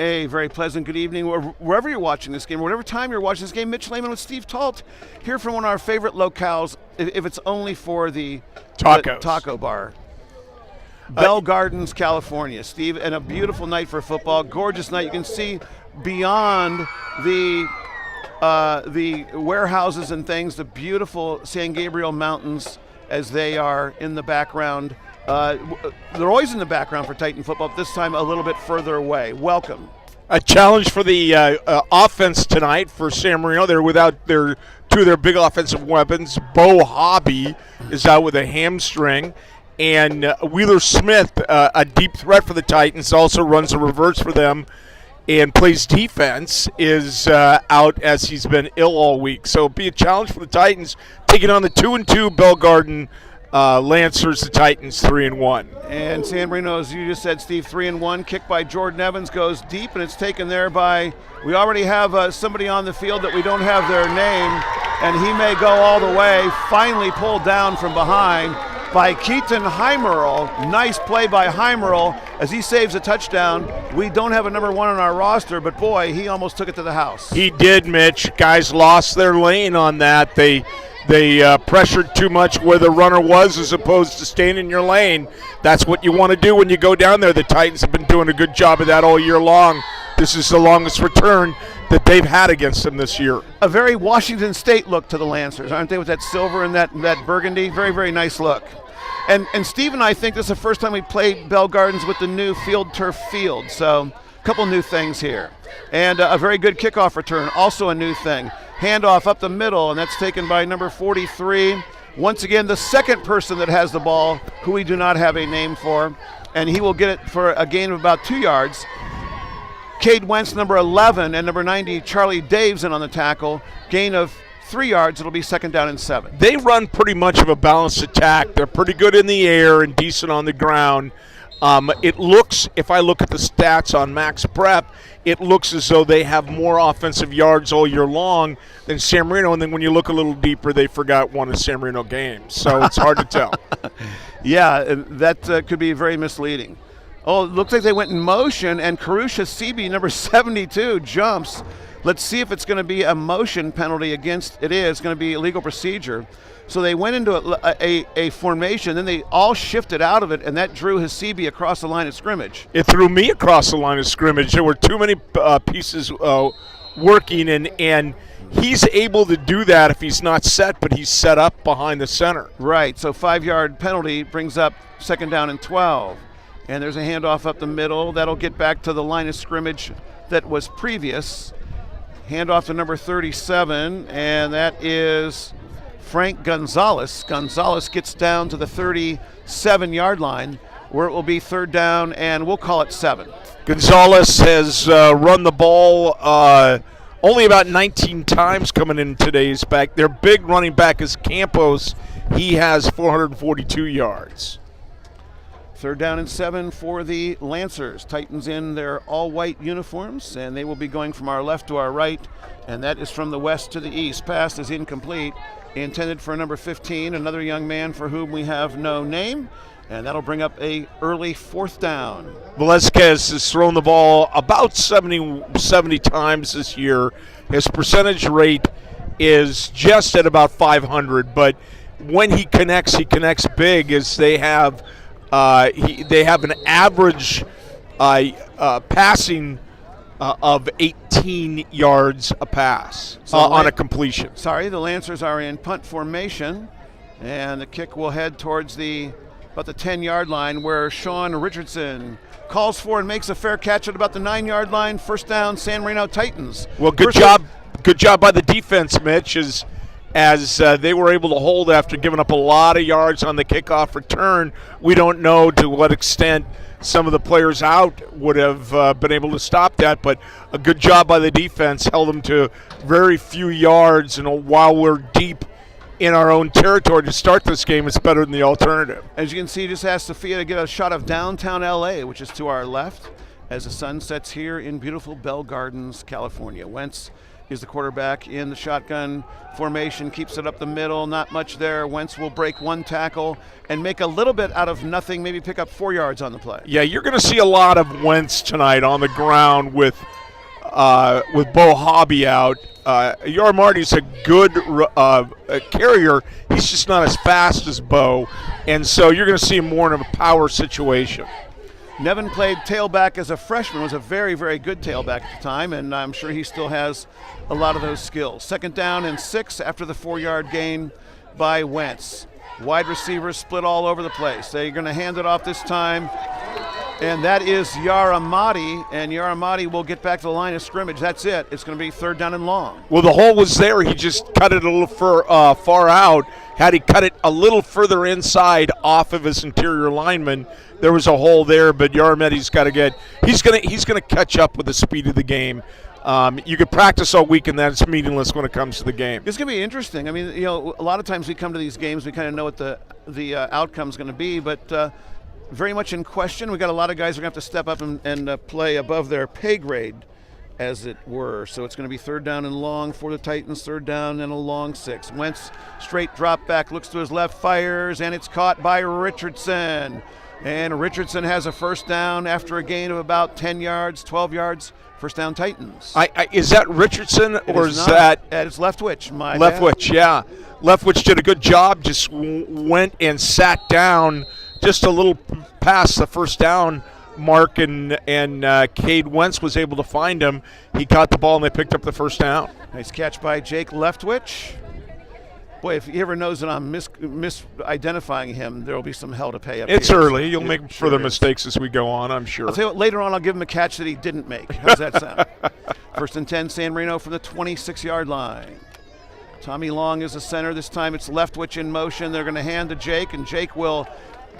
A very pleasant good evening wherever you're watching this game, or whatever time you're watching this game. Mitch Lehman with Steve Talt here from one of our favorite locales, if it's only for the taco bar. Bell Gardens, California. Steve, and a beautiful night for football. Gorgeous night. You can see beyond the warehouses and things, the beautiful San Gabriel Mountains as they are in the background. They're always in the background for Titan football, but this time a little bit further away. Welcome. A challenge for the offense tonight for San Marino. They're without two of their big offensive weapons. Bo Hobby is out with a hamstring. And Wheeler Smith, a deep threat for the Titans, also runs a reverse for them and plays defense, is out as he's been ill all week. So it'll be a challenge for the Titans, taking on the 2-2 Bell Garden Lancers, the Titans 3-1. And San Marino, as you just said, Steve, 3-1. Kick by Jordan Evans goes deep, and it's taken there by, we already have somebody on the field that we don't have their name, and he may go all the way. Finally pulled down from behind by Keaton Heimerl. Nice play by Heimerl as he saves a touchdown. We don't have a number 1 on our roster, but boy, he almost took it to the house. He did, Mitch. Guys lost their lane on that. They pressured too much where the runner was as opposed to staying in your lane. That's what you want to do when you go down there. The Titans have been doing a good job of that all year long. This is the longest return that they've had against them this year. A very Washington State look to the Lancers, aren't they, with that silver and that burgundy? Very, very nice look. And Steve and I think this is the first time we played Bell Gardens with the new turf field. So a couple new things here. And a very good kickoff return, also a new thing. Handoff up the middle, and that's taken by number 43. Once again, the second person that has the ball, who we do not have a name for, and he will get it for a gain of about 2 yards. Cade Wentz, number 11, and number 90, Charlie Daveson on the tackle. Gain of 3 yards. It'll be 2nd down and 7. They run pretty much of a balanced attack. They're pretty good in the air and decent on the ground. It looks, if I look at the stats on Max Prep, it looks as though they have more offensive yards all year long than San Marino. And then when you look a little deeper, they forgot one of San Marino games. So it's hard to tell. Yeah, that could be very misleading. Oh, it looks like they went in motion, and Karusha Sebi, number 72, jumps. Let's see if it's going to be a motion penalty against. It is going to be illegal procedure. So they went into a formation, then they all shifted out of it, and that drew Hasibi across the line of scrimmage. It threw me across the line of scrimmage. There were too many pieces working, and he's able to do that if he's not set, but he's set up behind the center. Right, so 5-yard penalty brings up 2nd down and 12. And there's a handoff up the middle. That'll get back to the line of scrimmage that was previous. Handoff to number 37, and that is Frank Gonzalez. Gonzalez gets down to the 37-yard line, where it will be 3rd down, and we'll call it 7. Gonzalez has run the ball only about 19 times coming in today's back. Their big running back is Campos. He has 442 yards. 3rd down and 7 for the Lancers. Titans in their all-white uniforms, and they will be going from our left to our right, and that is from the west to the east. Pass is incomplete, intended for number 15, another young man for whom we have no name, and that'll bring up a early 4th down. Velasquez has thrown the ball about 70 times this year. His percentage rate is just at about 500, but when he connects big, as they have an average passing of 18 yards a pass on a completion. Sorry, the Lancers are in punt formation, and the kick will head towards about the 10-yard line, where Sean Richardson calls for and makes a fair catch at about the 9-yard line. 1st down, San Marino Titans. Well, good job by the defense, Mitch, as they were able to hold after giving up a lot of yards on the kickoff return. We don't know to what extent some of the players out would have been able to stop that, but a good job by the defense held them to very few yards, and while we're deep in our own territory to start this game, it's better than the alternative. As you can see, just asked Sophia to get a shot of downtown LA, which is to our left, as the sun sets here in beautiful Bell Gardens, California. Wentz is the quarterback in the shotgun formation, keeps it up the middle, not much there. Wentz will break one tackle and make a little bit out of nothing, maybe pick up 4 yards on the play. Yeah, you're going to see a lot of Wentz tonight on the ground with Bo Hobby out. Marty's a good carrier. He's just not as fast as Bo, and so you're going to see him more in a power situation. Nevin played tailback as a freshman, was a very, very good tailback at the time, and I'm sure he still has a lot of those skills. 2nd down and 6 after the 4-yard gain by Wentz. Wide receivers split all over the place. They're going to hand it off this time, and that is Yaramati, and Yaramati will get back to the line of scrimmage. That's it. It's going to be 3rd down and long. Well, the hole was there. He just cut it a little far out. Had he cut it a little further inside off of his interior lineman, there was a hole there, but Yaramati's got to get – he's gonna catch up with the speed of the game. You could practice all week, and that's meaningless when it comes to the game. It's going to be interesting. I mean, a lot of times we come to these games, we kind of know what the outcome's going to be, but very much in question. We got a lot of guys who are going to have to step up and play above their pay grade, as it were. So it's going to be 3rd down and long for the Titans, 3rd down and a long 6. Wentz straight drop back, looks to his left, fires, and it's caught by Richardson. And Richardson has a 1st down after a gain of about 10 yards, 12 yards. 1st down Titans. Is that Richardson or is not. that? It's Leftwich. Leftwich, yeah. Leftwich did a good job, just went and sat down just a little past the 1st down mark, and Cade Wentz was able to find him. He caught the ball, and they picked up the 1st down. Nice catch by Jake Leftwich. Boy, if he ever knows that I'm misidentifying him, there will be some hell to pay up. It's here. early. You'll make further mistakes as we go on, I'm sure. I'll tell you what, later on I'll give him a catch that he didn't make. How's that sound? 1st and 10, San Marino from the 26-yard line. Tommy Long is the center. This time it's Leftwich in motion. They're going to hand to Jake, and Jake will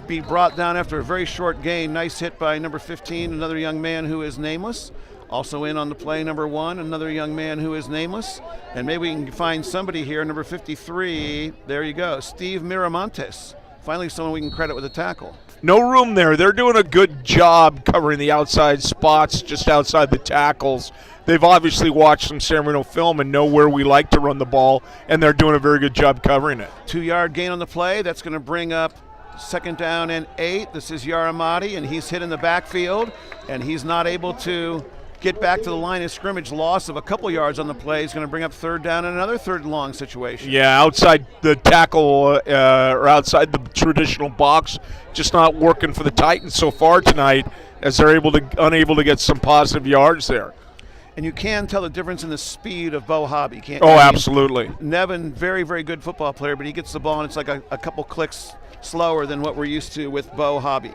be brought down after a very short gain. Nice hit by number 15, another young man who is nameless. Also in on the play, number 1, another young man who is nameless. And maybe we can find somebody here, number 53. There you go, Steve Miramontes. Finally someone we can credit with a tackle. No room there. They're doing a good job covering the outside spots just outside the tackles. They've obviously watched some San Marino film and know where we like to run the ball, and they're doing a very good job covering it. 2-yard gain on the play. That's going to bring up 2nd down and 8. This is Yaramati, and he's hit in the backfield, and he's not able to get back to the line of scrimmage. Loss of a couple yards on the play is going to bring up 3rd down and another 3rd and long situation. Yeah, outside the tackle or outside the traditional box, just not working for the Titans so far tonight, as they're unable to get some positive yards there. And you can tell the difference in the speed of Bo Hobby, can't you? Oh, I mean, absolutely. Nevin, very, very good football player, but he gets the ball and it's like a couple clicks slower than what we're used to with Bo Hobby.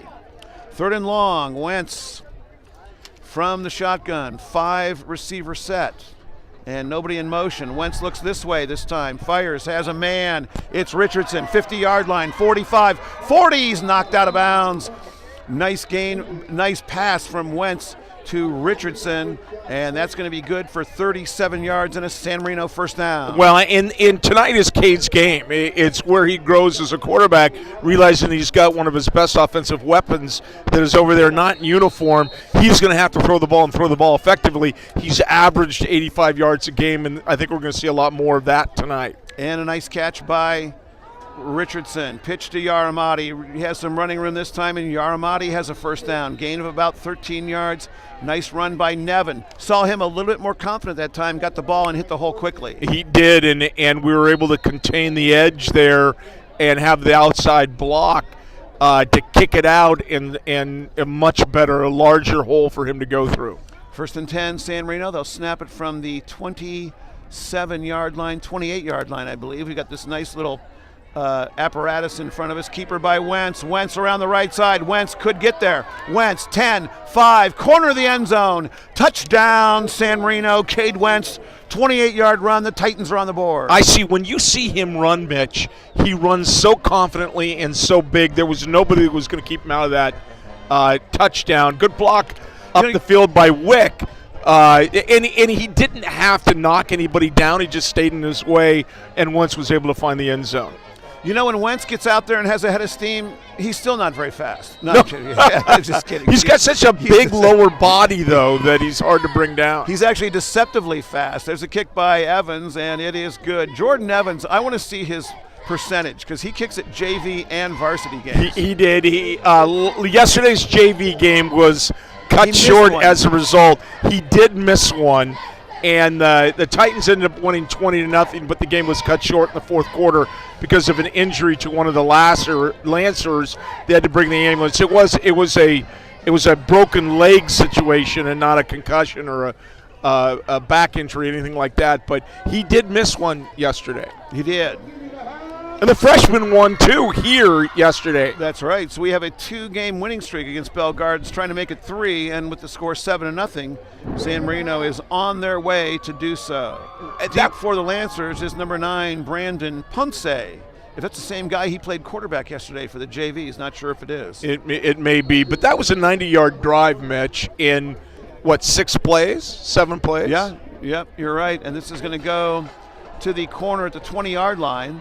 3rd and long, Wentz from the shotgun, 5 receiver set, and nobody in motion. Wentz looks this way this time, fires, has a man. It's Richardson, 50-yard line, 45, 40, he's knocked out of bounds. Nice gain, nice pass from Wentz to Richardson, and that's going to be good for 37 yards and a San Marino 1st down. Well, and tonight is Cade's game. It's where he grows as a quarterback, realizing he's got one of his best offensive weapons that is over there not in uniform. He's going to have to throw the ball and throw the ball effectively. He's averaged 85 yards a game, and I think we're going to see a lot more of that tonight. And a nice catch by Richardson. Pitch to Yaramati. He has some running room this time, and Yaramati has a 1st down. Gain of about 13 yards. Nice run by Nevin. Saw him a little bit more confident that time, got the ball and hit the hole quickly. He did, and we were able to contain the edge there and have the outside block to kick it out and a much better, a larger hole for him to go through. 1st and 10, San Marino. They'll snap it from the 27-yard line, 28-yard line, I believe. We got this nice little apparatus in front of us. Keeper by Wentz. Wentz around the right side. Wentz could get there. Wentz, 10, 5, corner of the end zone. Touchdown, San Marino. Cade Wentz, 28-yard run. The Titans are on the board. I see. When you see him run, Mitch, he runs so confidently and so big. There was nobody that was going to keep him out of that touchdown. Good block up the field by Wick. And he didn't have to knock anybody down. He just stayed in his way and once was able to find the end zone. You know, when Wentz gets out there and has a head of steam, he's still not very fast. No. Just kidding. He's got such a big lower body, though, that he's hard to bring down. He's actually deceptively fast. There's a kick by Evans, and it is good. Jordan Evans, I want to see his percentage because he kicks at JV and varsity games. He did. Yesterday's JV game was cut short as a result. He did miss one. And the Titans ended up winning 20-0, but the game was cut short in the fourth quarter because of an injury to one of the Lancers. They had to bring the ambulance. It was a broken leg situation and not a concussion or a back injury, anything like that. But he did miss one yesterday. He did. And the freshman won, too, here yesterday. That's right. So we have a 2-game winning streak against Bell Gardens, trying to make it 3, and with the score 7-0, San Marino is on their way to do so. Deep for the Lancers is number 9, Brandon Ponce. If that's the same guy, he played quarterback yesterday for the JVs. Not sure if it is. It may be, but that was a 90-yard drive, Mitch, in, 7 plays? Yeah, yep, you're right. And this is going to go to the corner at the 20-yard line.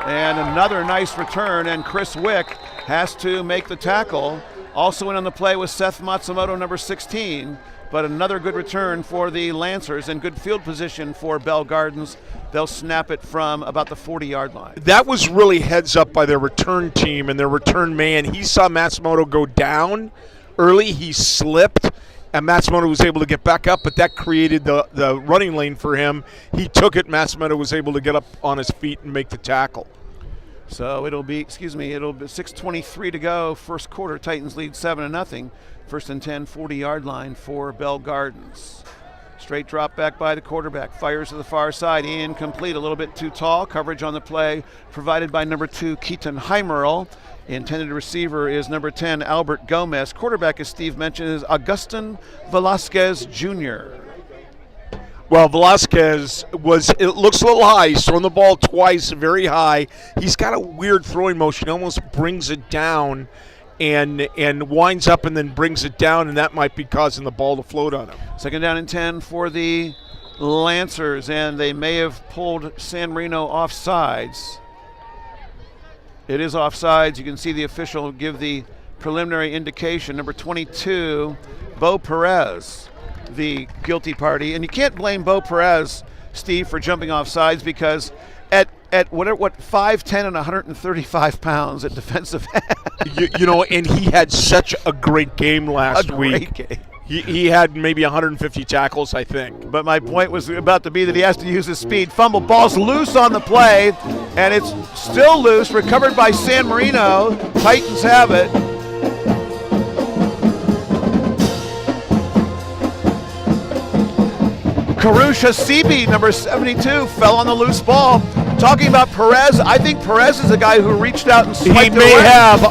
And another nice return, and Chris Wick has to make the tackle. Also in on the play was Seth Matsumoto, number 16, but another good return for the Lancers and good field position for Bell Gardens. They'll snap it from about the 40-yard line. That was really heads up by their return team and their return man. He saw Matsumoto go down early. He slipped, and Matsumoto was able to get back up, but that created the running lane for him. He took it. Matsumoto was able to get up on his feet and make the tackle. So it'll be 6:23 to go. First quarter, Titans lead 7-0. First and 10, 40-yard line for Bell Gardens. Straight drop back by the quarterback. Fires to the far side. Incomplete, a little bit too tall. Coverage on the play provided by number 2, Keaton Heimerl. Intended receiver is number 10, Albert Gomez. Quarterback, as Steve mentioned, is Augustin Velasquez Jr. Well, Velasquez it looks a little high. He's thrown the ball twice, very high. He's got a weird throwing motion. He almost brings it down and winds up and then brings it down, and that might be causing the ball to float on him. Second down and 10 for the Lancers, and they may have pulled San Marino offsides. It is offsides. You can see the official give the preliminary indication. Number 22, Bo Perez, the guilty party. And you can't blame Bo Perez, Steve, for jumping off sides because at 5'10" and 135 pounds at defensive end. And he had such a great game last week. Game. He had maybe 150 tackles, I think. But my point was about to be that he has to use his speed. Fumble, ball's loose on the play, and it's still loose, recovered by San Marino. Titans have it. Karusha Sebi, number 72, fell on the loose ball. Talking about Perez, I think Perez is a guy who reached out and swiped it away. He may have.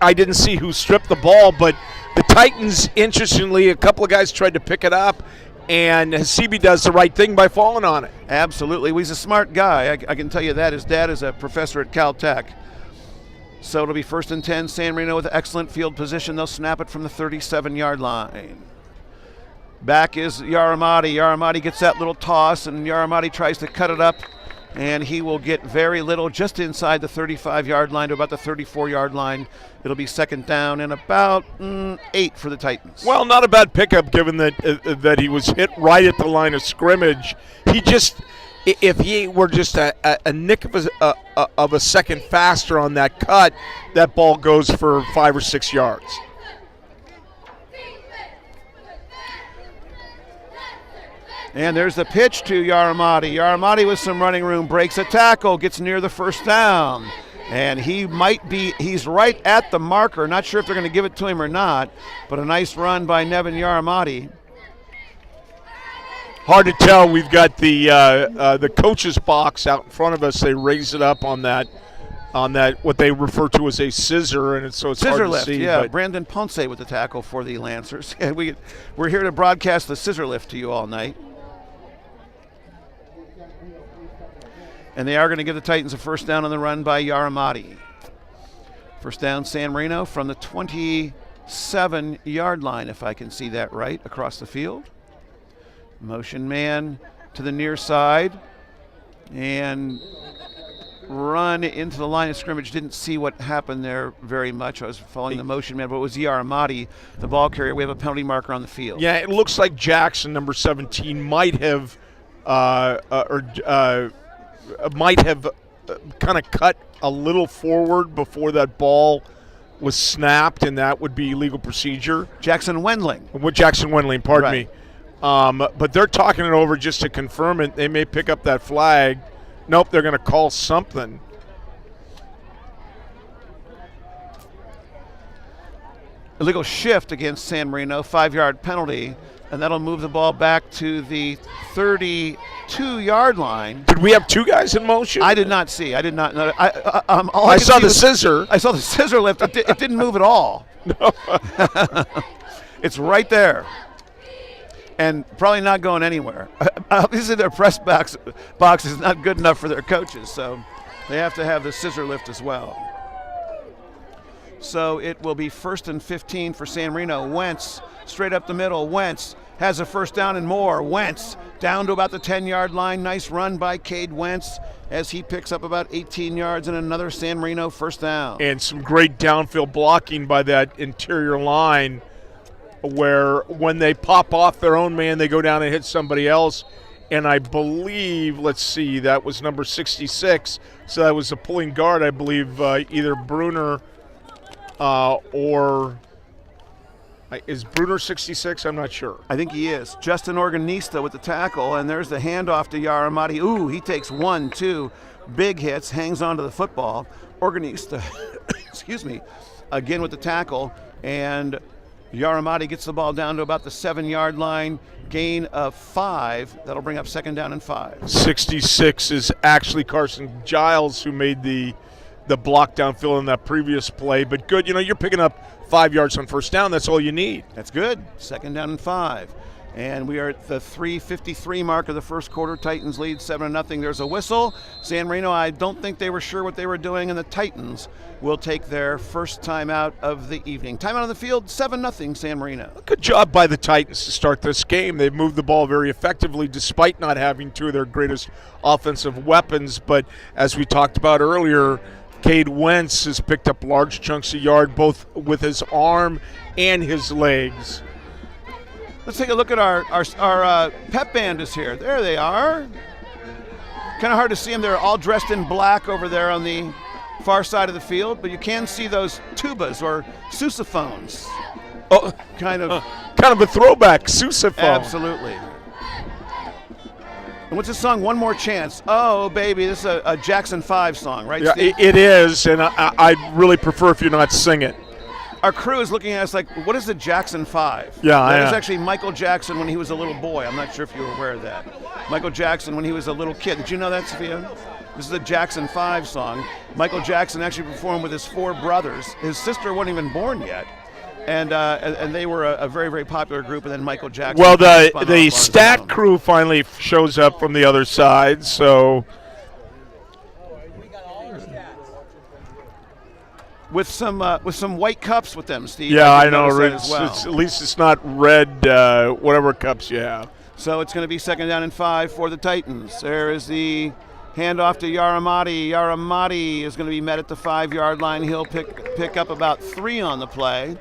I didn't see who stripped the ball, but the Titans, interestingly, a couple of guys tried to pick it up, and Sebi does the right thing by falling on it. Absolutely. He's a smart guy. I can tell you that. His dad is a professor at Caltech. So it'll be first and 10. San Marino with excellent field position. They'll snap it from the 37-yard line. Back is Yaramati. Yaramati gets that little toss, and Yaramati tries to cut it up, and he will get very little, just inside the 35-yard line to about the 34-yard line. It'll be second down and about 8 for the Titans. Well, not a bad pickup given that he was hit right at the line of scrimmage. If he were just a nick of a second faster on that cut, that ball goes for 5 or 6 yards. And there's the pitch to Yaramati. Yaramati with some running room, breaks a tackle, gets near the first down. And he's right at the marker. Not sure if they're going to give it to him or not, but a nice run by Nevin Yaramati. Hard to tell. We've got the coach's box out in front of us. They raise it up on that what they refer to as a scissor, and it's scissor hard lift, to see. Yeah, Brandon Ponce with the tackle for the Lancers. And we're here to broadcast the scissor lift to you all night. And they are going to give the Titans a first down on the run by Yaramati. First down, San Marino from the 27-yard line, if I can see that right, across the field. Motion man to the near side. And run into the line of scrimmage. Didn't see what happened there very much. I was following the motion man, but it was Yaramati, the ball carrier. We have a penalty marker on the field. Yeah, it looks like Jackson, number 17, might have kind of cut a little forward before that ball was snapped, and that would be legal procedure. Jackson Wendling. Jackson Wendling, pardon me. But they're talking it over just to confirm it. They may pick up that flag. Nope, they're going to call something. Illegal shift against San Marino, 5-yard penalty, and that'll move the ball back to the 32-yard line. Did we have two guys in motion? I did not see. I did not know. I saw the scissor. I saw the scissor lift. It didn't move at all. No. It's right there. And probably not going anywhere. Obviously, their press box is not good enough for their coaches, so they have to have the scissor lift as well. So it will be 1st and 15 for San Marino. Wentz straight up the middle. Wentz has a first down and more. Wentz down to about the 10-yard line. Nice run by Cade Wentz as he picks up about 18 yards and another San Marino first down. And some great downfield blocking by that interior line, where when they pop off their own man, they go down and hit somebody else. And I believe, let's see, that was number 66. So that was a pulling guard, I believe, either Bruner or is Bruner 66? I'm not sure. I think he is. Justin Organista with the tackle, and there's the handoff to Yaramati. Ooh, he takes 1, 2 big hits, hangs onto the football. Organista, excuse me, again with the tackle, and Yaramati gets the ball down to about the 7-yard line, gain of 5. That'll bring up 2nd down and 5. 66 is actually Carson Giles, who made the block downfield in that previous play. But good, you're picking up 5 yards on first down. That's all you need. That's good. 2nd down and 5. And we are at the 3:53 mark of the first quarter. Titans lead 7-0. There's a whistle. San Marino, I don't think they were sure what they were doing, and the Titans will take their first timeout of the evening. Timeout on the field, 7-0 San Marino. Good job by the Titans to start this game. They've moved the ball very effectively despite not having two of their greatest offensive weapons. But as we talked about earlier, Cade Wentz has picked up large chunks of yard both with his arm and his legs. Let's take a look at our pep band is here. There they are. Kind of hard to see them. They're all dressed in black over there on the far side of the field, but you can see those tubas or sousaphones. Oh, kind of a throwback sousaphone. Absolutely. And what's this song? One More Chance. Oh, baby, this is a Jackson 5 song, right, Yeah, Steve? it is, and I'd really prefer if you not sing it. Our crew is looking at us like, what is the Jackson 5? Yeah, that was actually Michael Jackson when he was a little boy. I'm not sure if you were aware of that. Michael Jackson when he was a little kid. Did you know that, Sophia? This is the Jackson 5 song. Michael Jackson actually performed with his 4 brothers. His sister wasn't even born yet. And they were a very, very popular group, and then Michael Jackson. Well, the stat crew finally shows up from the other side, so. With some white cups with them, Steve. Yeah, I know. As well. At least it's not red, whatever cups you have. So it's going to be 2nd down and 5 for the Titans. There is the handoff to Yaramati. Yaramati is going to be met at the 5-yard line. He'll pick up about 3 on the play,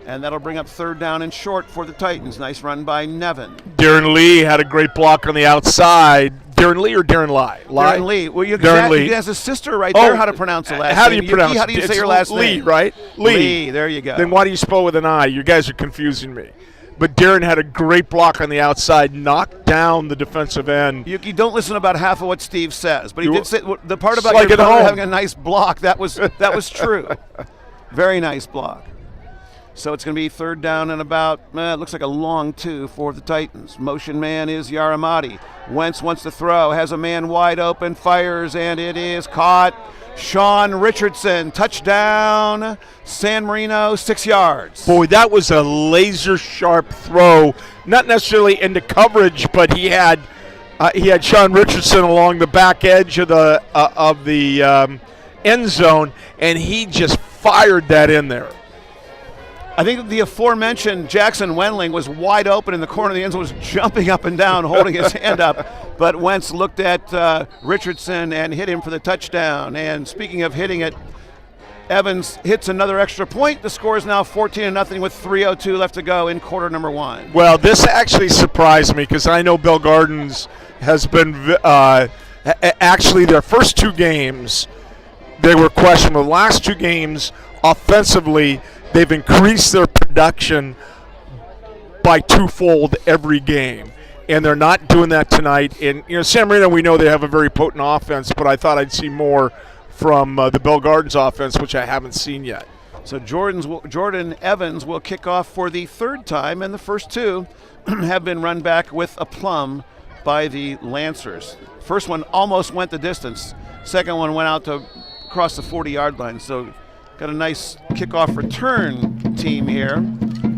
and that'll bring up 3rd down and short for the Titans. Nice run by Nevin. Darren Lee had a great block on the outside. Darren Lee or Darren Lai? Darren Lee. Well, Darren Lee. He has a sister right there. How to pronounce the last name? How do you pronounce it? How do you say your last Lee, name? Right? Lee. There you go. Then why do you spell with an I? You guys are confusing me. But Darren had a great block on the outside, knocked down the defensive end. You don't listen about half of what Steve says, but he did say the part about like your brother having a nice block. That was true. Very nice block. So it's going to be 3rd down and about, it looks like a long 2 for the Titans. Motion man is Yaramati. Wentz wants to throw, has a man wide open, fires, and it is caught. Sean Richardson, touchdown, San Marino, 6 yards. Boy, that was a laser-sharp throw. Not necessarily into coverage, but he had Sean Richardson along the back edge of the end zone, and he just fired that in there. I think the aforementioned Jackson Wendling was wide open in the corner of the end zone, was jumping up and down, holding his hand up. But Wentz looked at Richardson and hit him for the touchdown. And speaking of hitting it, Evans hits another extra point. The score is now 14-0 with 3:02 left to go in quarter number 1. Well, this actually surprised me because I know Bell Gardens has been actually their first 2 games, they were questionable. The last 2 games, offensively, they've increased their production by twofold every game. And they're not doing that tonight. And, San Marino, we know they have a very potent offense, but I thought I'd see more from the Bell Gardens offense, which I haven't seen yet. So Jordan Evans will kick off for the 3rd time, and the first 2 have been run back with aplomb by the Lancers. First one almost went the distance. Second one went out to across the 40-yard line. So got a nice kickoff return team here.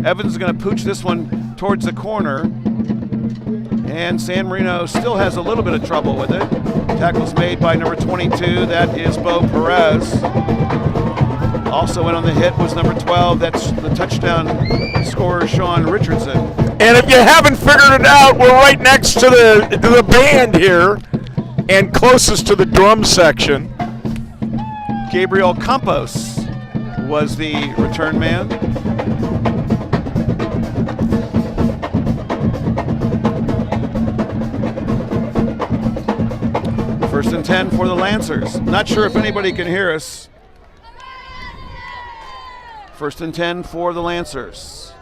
Evans is going to pooch this one towards the corner. And San Marino still has a little bit of trouble with it. Tackles made by number 22, that is Bo Perez. Also in on the hit was number 12, that's the touchdown scorer, Sean Richardson. And if you haven't figured it out, we're right next to the band here and closest to the drum section. Gabriel Campos was the return man. First and 10 for the Lancers. Not sure if anybody can hear us. First and 10 for the Lancers.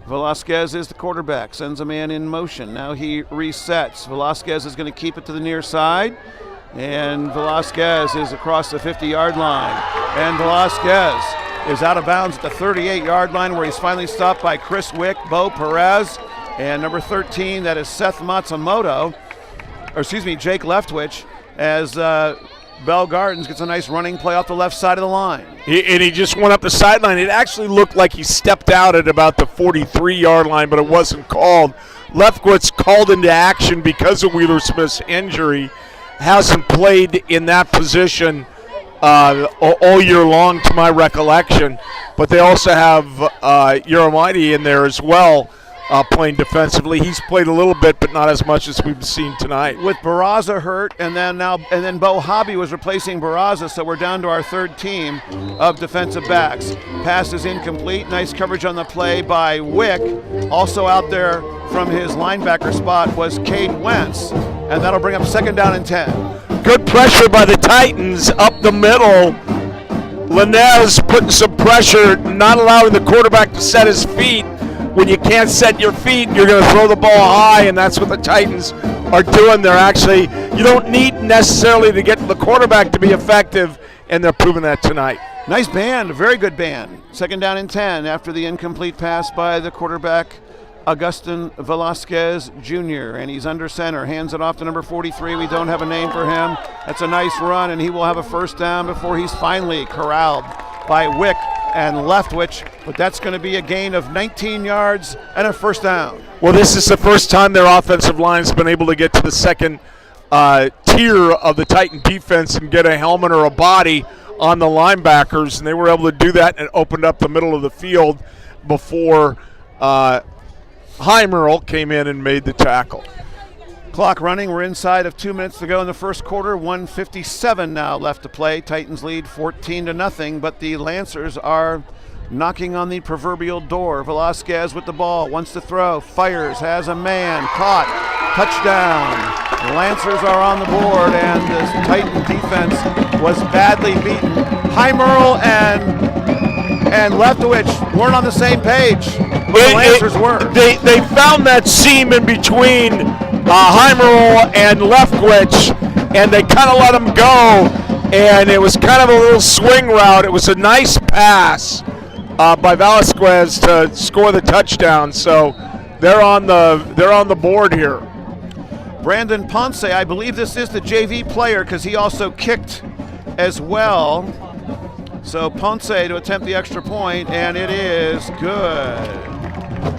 Velasquez is the quarterback, sends a man in motion. Now he resets. Velasquez is going to keep it to the near side. And Velasquez is across the 50-yard line. And Velasquez is out of bounds at the 38-yard line where he's finally stopped by Chris Wick, Bo Perez, and number 13, that is Seth Matsumoto. Jake Leftwich, as Bell Gardens gets a nice running play off the left side of the line. He just went up the sideline. It actually looked like he stepped out at about the 43-yard line, but it wasn't called. Leftwich called into action because of Wheeler Smith's injury. Hasn't played in that position all year long, to my recollection. But they also have Uramidi in there as well, playing defensively. He's played a little bit, but not as much as we've seen tonight. With Barraza hurt, and then Bo Hobby was replacing Barraza, so we're down to our 3rd team of defensive backs. Pass is incomplete. Nice coverage on the play by Wick. Also out there from his linebacker spot was Cade Wentz, and that'll bring up 2nd down and 10. Good pressure by the Titans up the middle. Linez putting some pressure, not allowing the quarterback to set his feet. When you can't set your feet, you're going to throw the ball high, and that's what the Titans are doing. They're actually, you don't need necessarily to get the quarterback to be effective, and they're proving that tonight. Nice band, a very good band. 2nd down and 10 after the incomplete pass by the quarterback, Augustin Velasquez Jr., and he's under center, hands it off to number 43. We don't have a name for him. That's a nice run, and he will have a 1st down before he's finally corralled by Wick and Leftwich, but that's going to be a gain of 19 yards and a 1st down. Well, this is the first time their offensive line's been able to get to the second tier of the Titan defense and get a helmet or a body on the linebackers, and they were able to do that and opened up the middle of the field before Heimerl came in and made the tackle. Clock running. We're inside of 2 minutes to go in the first quarter. 1:57 now left to play. Titans lead 14-0, but the Lancers are knocking on the proverbial door. Velasquez with the ball, wants to throw, fires, has a man, caught, touchdown. The Lancers are on the board, and the Titan defense was badly beaten. Heimerl and Leftwich weren't on the same page. The Lancers were. They found that seam in between Heimerl and Leftwich, and they kind of let him go, and it was kind of a little swing route. It was a nice pass by Velasquez to score the touchdown. So they're on the board here. Brandon Ponce, I believe this is the JV player because he also kicked as well. So Ponce to attempt the extra point, and it is good.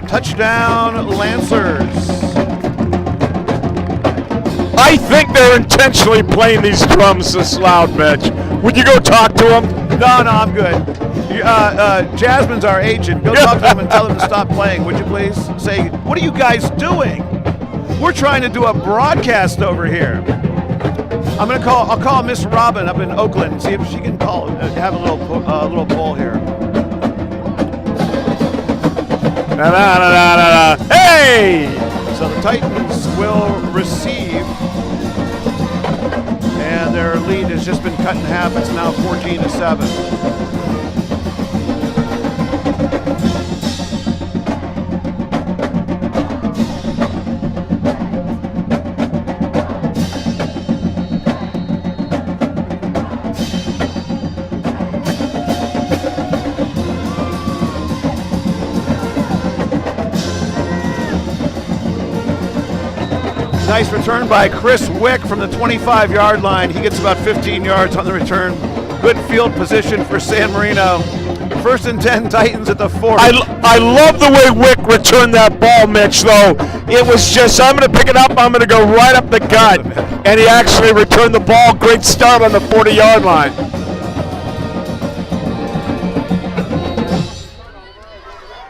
Touchdown, Lancers. I think they're intentionally playing these drums this loud, Mitch. Would you go talk to them? No, I'm good. Jasmine's our agent. Go talk to him and tell him to stop playing, would you please? Say, what are you guys doing? We're trying to do a broadcast over here. I'll call Miss Robin up in Oakland, see if she can have a little poll here. Hey! So the Titans will receive, and their lead has just been cut in half. It's now 14-7. Nice return by Chris Wick from the 25-yard line. He gets about 15 yards on the return. Good field position for San Marino. 1st and 10, Titans at the 40. I love the way Wick returned that ball, Mitch, though. It was just, I'm going to pick it up, I'm going to go right up the gut. And he actually returned the ball. Great start on the 40-yard line.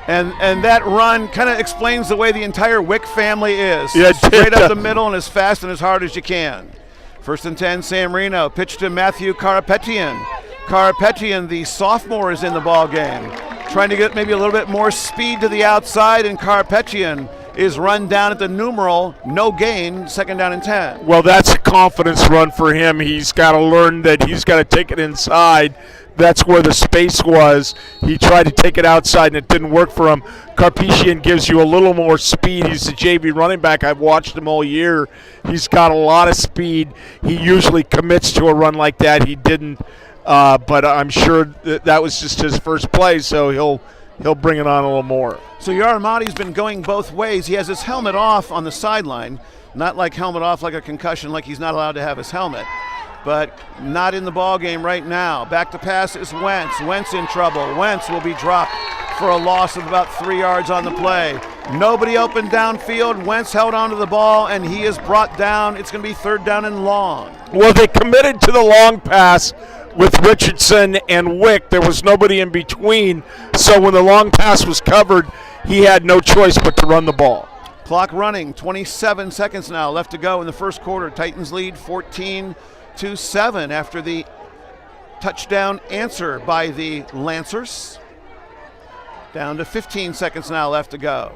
And that run kind of explains the way the entire Wick family is. Yeah, straight up the middle and as fast and as hard as you can. 1st and 10, San Marino. Pitch to Matthew Karapetian. Karapetian, the sophomore, is in the ball game. Trying to get maybe a little bit more speed to the outside, and Karapetian is run down at the numeral, no gain, 2nd down and 10. Well, that's a confidence run for him. He's got to learn that he's got to take it inside. That's where the space was. He tried to take it outside, and it didn't work for him. Karapetian gives you a little more speed. He's a JV running back. I've watched him all year. He's got a lot of speed. He usually commits to a run like that. He didn't, but I'm sure that was just his first play, so he'll bring it on a little more. So Yaramati's been going both ways. He has his helmet off on the sideline, not like helmet off like a concussion, like he's not allowed to have his helmet. But not in the ball game right now. Back to pass is Wentz. Wentz in trouble. Wentz will be dropped for a loss of about 3 yards on the play. Nobody open downfield. Wentz held onto the ball, and he is brought down. It's going to be 3rd down and long. Well, they committed to the long pass with Richardson and Wick. There was nobody in between. So when the long pass was covered, he had no choice but to run the ball. Clock running. 27 seconds now left to go in the first quarter. Titans lead 14-7 after the touchdown answer by the Lancers. Down to 15 seconds now left to go.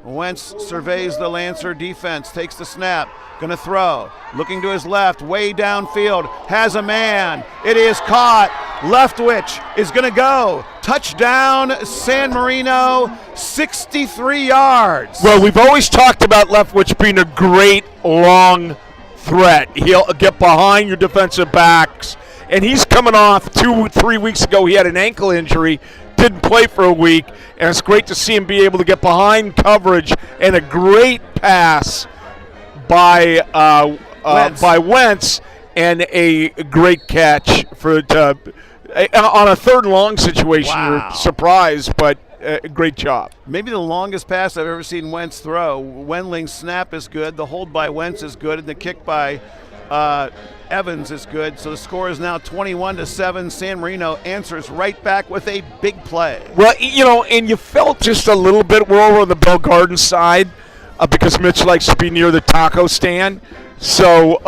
Wentz surveys the Lancer defense, takes the snap, gonna throw, looking to his left, way downfield, has a man, it is caught, Leftwich is gonna go, touchdown San Marino, 63 yards. Well, we've always talked about Leftwich being a great long threat. He'll get behind your defensive backs, and he's coming off 2-3 weeks ago. He had an ankle injury, didn't play for a week, and it's great to see him be able to get behind coverage, and a great pass by Wentz, and a great catch for on a 3rd and long situation. Wow. You're surprised, but great job. Maybe the longest pass I've ever seen Wentz throw. Wendling's snap is good, the hold by Wentz is good, and the kick by Evans is good. So the score is now 21-7. San Marino answers right back with a big play. Well, and you felt just a little bit, we're over on the Bell Garden side because Mitch likes to be near the taco stand. So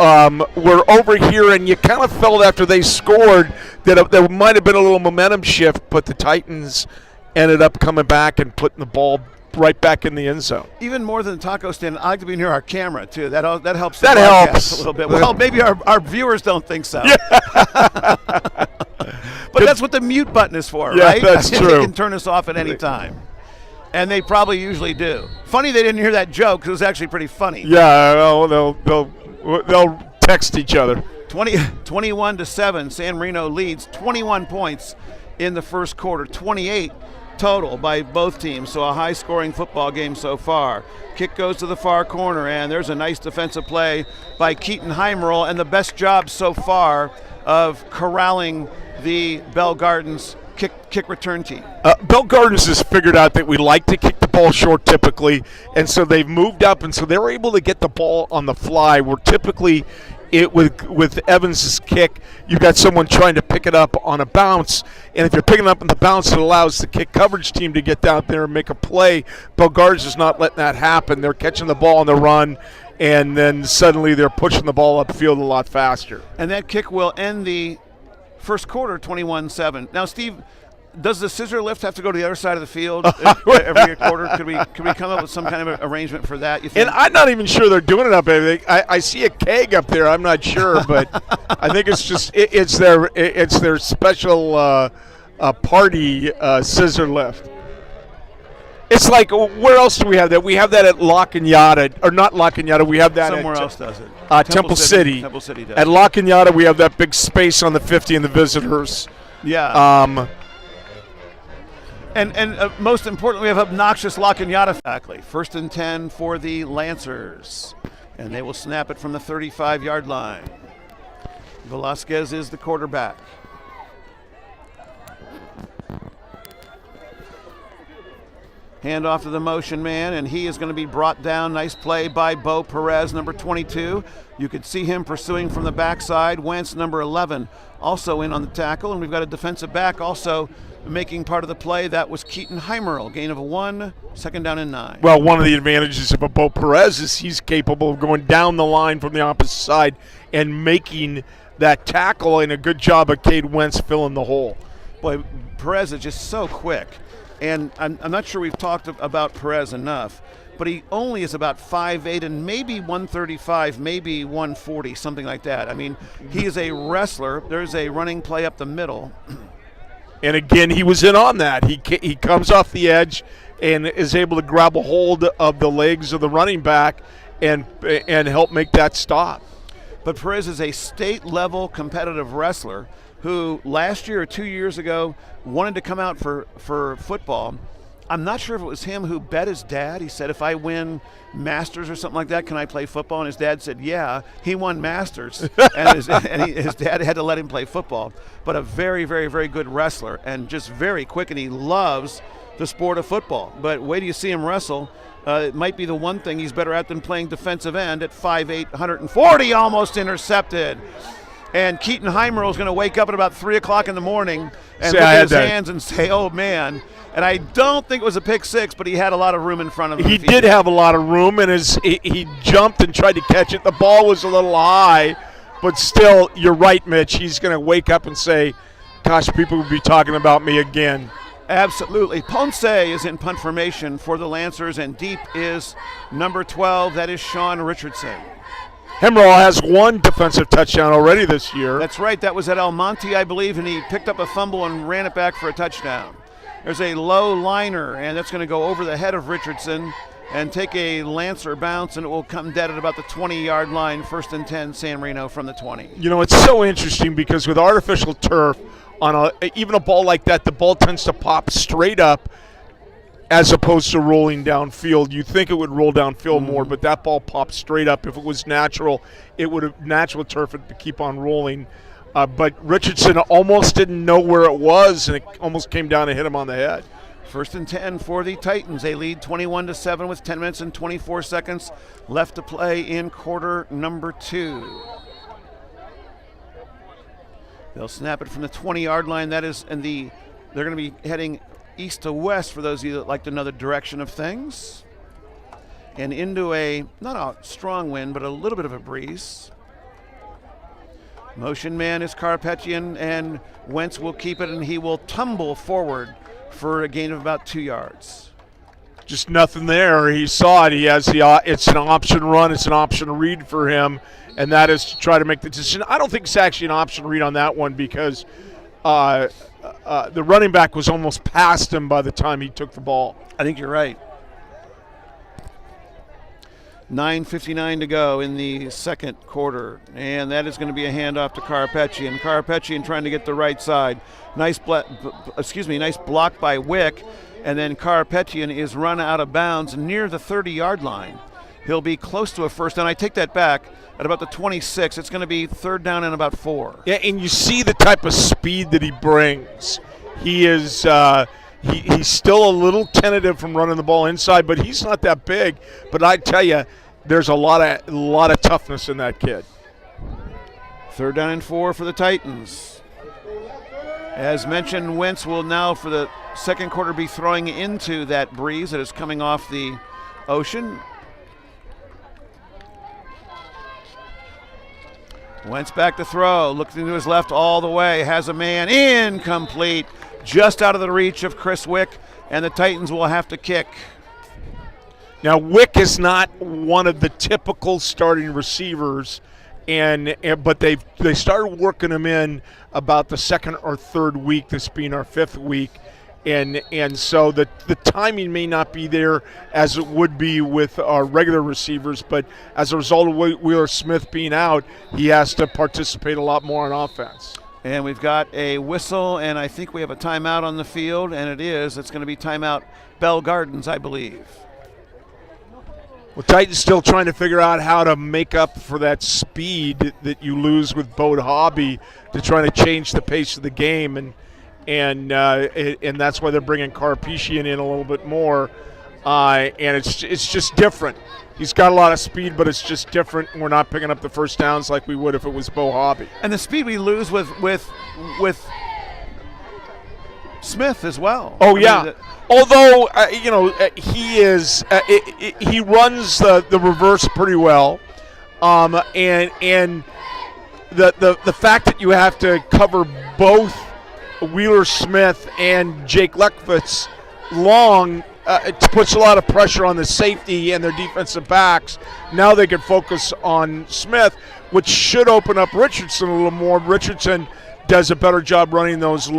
we're over here, and you kind of felt after they scored that there might have been a little momentum shift, but the Titans ended up coming back and putting the ball right back in the end zone. Even more than the taco stand, I like to be near our camera too. That helps. That helps a little bit. Well, maybe our viewers don't think so. Yeah. But that's what the mute button is for, yeah, right? That's true. They can turn us off at any time, and they probably usually do. Funny they didn't hear that joke because it was actually pretty funny. Yeah, well, they'll text each other. 21-7. San Marino leads 21 points in the first quarter. 28 total by both teams, so a high-scoring football game so far. Kick goes to the far corner, and there's a nice defensive play by Keaton Heimerl, and the best job so far of corralling the Bell Gardens kick return team. Bell Gardens has figured out that we like to kick the ball short typically, and so they've moved up, and so they're able to get the ball on the fly. We're typically with Evans's kick, you've got someone trying to pick it up on a bounce, and if you're picking it up on the bounce, it allows the kick coverage team to get down there and make a play. Belgard's is not letting that happen. They're catching the ball on the run, and then suddenly they're pushing the ball upfield a lot faster. And that kick will end the first quarter 21-7. Now, Steve, does the scissor lift have to go to the other side of the field every quarter? Could we come up with some kind of arrangement for that, you think? And I'm not even sure they're doing it up there. I see a keg up there. I'm not sure, but I think it's just it's their special party scissor lift. It's like, where else do we have that? We have that at La Cañada, or not La Cañada. We have that somewhere at, else does it. Temple City. Temple City does. At La Cañada, we have that big space on the 50 and the visitors. Yeah. And most importantly, we have obnoxious La Cañada. Exactly. 1st and 10 for the Lancers. And they will snap it from the 35-yard line. Velasquez is the quarterback. Hand off to the motion man, and he is going to be brought down. Nice play by Bo Perez, number 22. You could see him pursuing from the backside. Wentz, number 11, also in on the tackle. And we've got a defensive back also making part of the play. That was Keaton Heimerl, gain of 1, 2nd down and 9. Well, one of the advantages of a Bo Perez is he's capable of going down the line from the opposite side and making that tackle, and a good job of Cade Wentz filling the hole. Boy, Perez is just so quick. And I'm not sure we've talked about Perez enough, but he only is about 5'8" and maybe 135, maybe 140, something like that. I mean, he is a wrestler. There's a running play up the middle. And again, he was in on that. He comes off the edge and is able to grab a hold of the legs of the running back and help make that stop. But Perez is a state-level competitive wrestler who last year or 2 years ago wanted to come out for football. I'm not sure if it was him who bet his dad. He said, if I win Masters or something like that, can I play football? And his dad said, yeah. He won Masters, and his dad had to let him play football. But a very, very, very good wrestler and just very quick, and he loves the sport of football. But wait till you see him wrestle. It might be the one thing he's better at than playing defensive end at 5'8", 140, almost intercepted. And Keaton Heimerl is going to wake up at about 3 o'clock in the morning and look at his hands and say, oh, man. And I don't think it was a pick six, but he had a lot of room in front of him. He did have a lot of room, and he jumped and tried to catch it. The ball was a little high, but still, you're right, Mitch. He's going to wake up and say, gosh, people will be talking about me again. Absolutely. Ponce is in punt formation for the Lancers, and deep is number 12. That is Sean Richardson. Heimerl has one defensive touchdown already this year. That's right. That was at El Monte, I believe, and he picked up a fumble and ran it back for a touchdown. There's a low liner, and that's going to go over the head of Richardson and take a Lancer bounce, and it will come dead at about the 20-yard line. 1st and 10, San Marino from the 20. You know, it's so interesting because with artificial turf, on even a ball like that, the ball tends to pop straight up as opposed to rolling downfield. You think it would roll downfield more, but that ball popped straight up. If it was natural, it would have natural turf to keep on rolling. But Richardson almost didn't know where it was, and it almost came down and hit him on the head. 1st and 10 for the Titans. They lead 21-7 with 10 minutes and 24 seconds left to play in quarter number 2. They'll snap it from the 20-yard line. That is, and they're going to be heading east to west for those of you that like to know the direction of things. And into not a strong wind, but a little bit of a breeze. Motion man is Karapetian, and Wentz will keep it, and he will tumble forward for a gain of about 2 yards. Just nothing there. He saw it. He has it's an option run. It's an option read for him, and that is to try to make the decision. I don't think it's actually an option read on that one because the running back was almost past him by the time he took the ball. I think you're right. 9:59 to go in the second quarter, and that is going to be a handoff to Karapetian. Karapetian trying to get the right side. Nice block by Wick, and then Karapetian is run out of bounds near the 30-yard line. He'll be close to a first down. I take that back. At about the 26, it's going to be 3rd down and about 4. Yeah, and you see the type of speed that he brings. He is he's still a little tentative from running the ball inside, but he's not that big. But I tell you, there's a lot of toughness in that kid. 3rd down and 4 for the Titans. As mentioned, Wentz will now for the second quarter be throwing into that breeze that is coming off the ocean. Wentz back to throw, looking to his left all the way, has a man incomplete, just out of the reach of Chris Wick, and the Titans will have to kick. Now, Wick is not one of the typical starting receivers, but they started working him in about the 2nd or 3rd week, this being our 5th week, and so the timing may not be there as it would be with our regular receivers, but as a result of Wheeler Smith being out, he has to participate a lot more on offense. And we've got a whistle, and I think we have a timeout on the field, and it's going to be timeout Bell Gardens, I believe. Well, Titans still trying to figure out how to make up for that speed that you lose with Bo Hobby to try to change the pace of the game, and that's why they're bringing Karapetian in a little bit more, and it's just different. He's got a lot of speed, but it's just different. We're not picking up the first downs like we would if it was Bo Hobby. And the speed we lose with Smith as well. Oh, yeah. Although, he is he runs the reverse pretty well, and the fact that you have to cover both Wheeler Smith and Jake Leckfitz long, it puts a lot of pressure on the safety and their defensive backs. Now they can focus on Smith, which should open up Richardson a little more. Richardson does a better job running those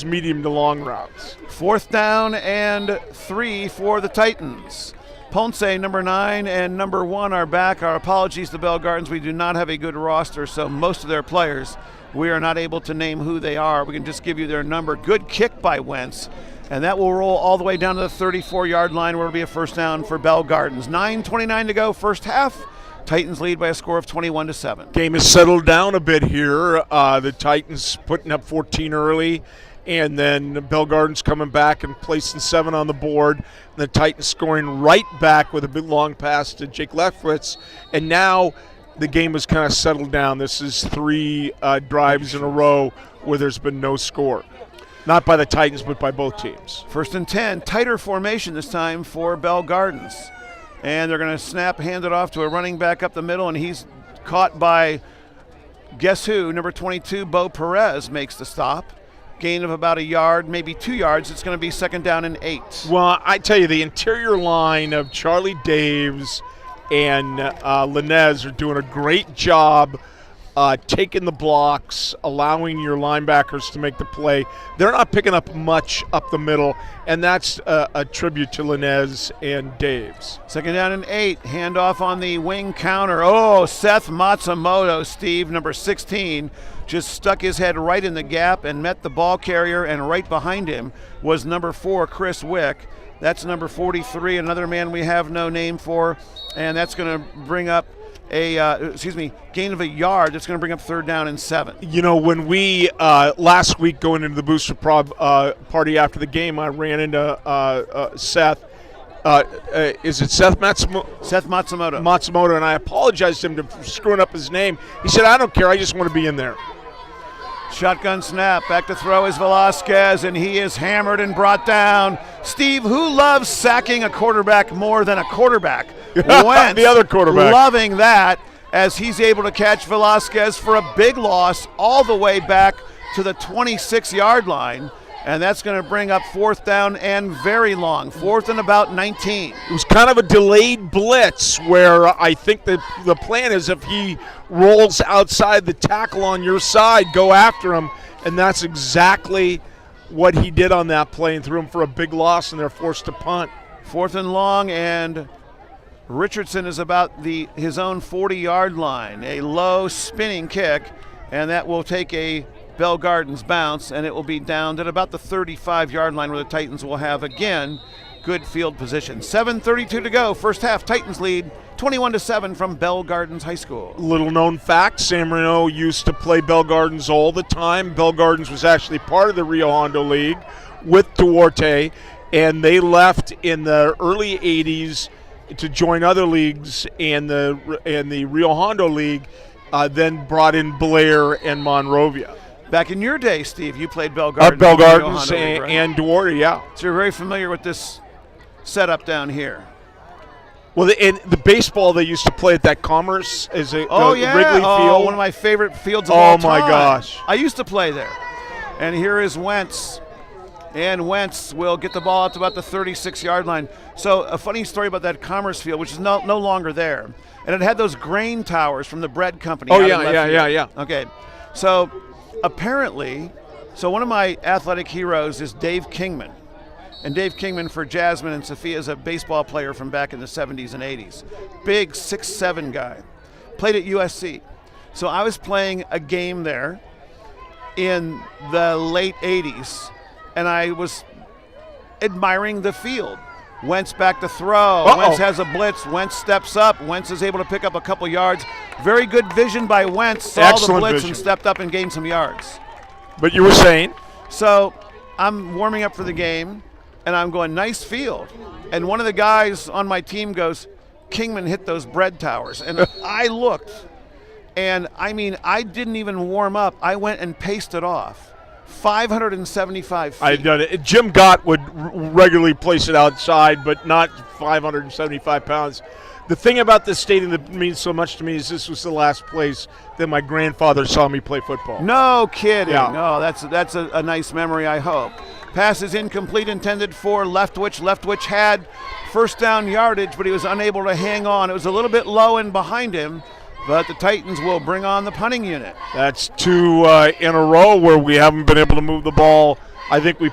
medium to long routes. 4th down and 3 for the Titans. Ponce, number 9, and number 1 are back. Our apologies to Bell Gardens. We do not have a good roster, so most of their players, we are not able to name who they are. We can just give you their number. Good kick by Wentz, and that will roll all the way down to the 34-yard line where it'll be a first down for Bell Gardens. 9:29 to go, first half. Titans lead by a score of 21-7. Game has settled down a bit here. The Titans putting up 14 early, and then Bell Gardens coming back and placing 7 on the board. And the Titans scoring right back with a big long pass to Jake Leckfitz. And now the game has kind of settled down. This is 3 drives in a row where there's been no score. Not by the Titans, but by both teams. 1st and 10, tighter formation this time for Bell Gardens. And they're going to hand it off to a running back up the middle, and he's caught by, guess who? Number 22, Bo Perez makes the stop. Gain of about 1 yard, maybe 2 yards. It's going to be 2nd down and 8. Well, I tell you, the interior line of Charlie Daves and Linez are doing a great job taking the blocks, allowing your linebackers to make the play. They're not picking up much up the middle, and that's a tribute to Linez and Daves. 2nd down and 8. Handoff on the wing counter. Oh, Seth Matsumoto, Steve, number 16, just stuck his head right in the gap and met the ball carrier, and right behind him was number 4, Chris Wick. That's number 43, another man we have no name for, and that's going to bring up gain of 1 yard. That's going to bring up 3rd down and 7. You know, when we last week going into the booster party after the game, I ran into Seth. Is it Seth Matsumoto? Seth Matsumoto. Matsumoto, and I apologized to him for screwing up his name. He said, "I don't care. I just want to be in there." Shotgun snap, back to throw is Velasquez, and he is hammered and brought down. Steve, who loves sacking a quarterback more than a quarterback? Wentz, the other quarterback. Loving that as he's able to catch Velasquez for a big loss all the way back to the 26-yard line. And that's going to bring up 4th down and very long, 4th and about 19. It was kind of a delayed blitz where I think that the plan is if he rolls outside the tackle on your side, go after him. And that's exactly what he did on that play and threw him for a big loss, and they're forced to punt. 4th and long, and Richardson is about his own 40-yard line. A low spinning kick, and that will take a Bell Gardens bounce, and it will be down at about the 35-yard line where the Titans will have, again, good field position. 7:32 to go. First half, Titans lead 21-7 from Bell Gardens High School. Little known fact, San Marino used to play Bell Gardens all the time. Bell Gardens was actually part of the Rio Hondo League with Duarte, and they left in the early 80s to join other leagues, and the Rio Hondo League then brought in Blair and Monrovia. Back in your day, Steve, you played Bell Gardens. Bell Marino Gardens Honda League, right? and Duarte, yeah. So you're very familiar with this setup down here. Well, in the baseball they used to play at that Commerce is a Wrigley Field. One of my favorite fields of all time. Oh my gosh! I used to play there. And here is Wentz. And Wentz will get the ball out to about the 36-yard line. So a funny story about that Commerce Field, which is no longer there. And it had those grain towers from the bread company. Oh, out in yeah, left field. yeah. Okay. So apparently, one of my athletic heroes is Dave Kingman. And Dave Kingman for Jasmine and Sophia is a baseball player from back in the 70s and 80s. Big 6'7" guy. Played at USC. So I was playing a game there in the late 80s, and I was admiring the field. Wentz back to throw. Wentz has a blitz. Wentz steps up. Wentz is able to pick up a couple yards. Very good vision by Wentz. Saw Excellent the blitz vision. and stepped up and gained some yards. But you were saying? So I'm warming up for the game, and I'm going, nice field. And one of the guys on my team goes, Kingman hit those bread towers. And I looked, and I mean, I didn't even warm up. I went and paced it off. 575 feet. I've done it. Jim Gott would regularly place it outside, but not 575 pounds. The thing about this stadium that means so much to me is this was the last place that my grandfather saw me play football. No kidding. Yeah. No, that's a nice memory, I hope. Pass is incomplete, intended for Leftwich. Leftwich had first down yardage, but he was unable to hang on. It was a little bit low and behind him, but the Titans will bring on the punting unit. That's two in a row where we haven't been able to move the ball. I think we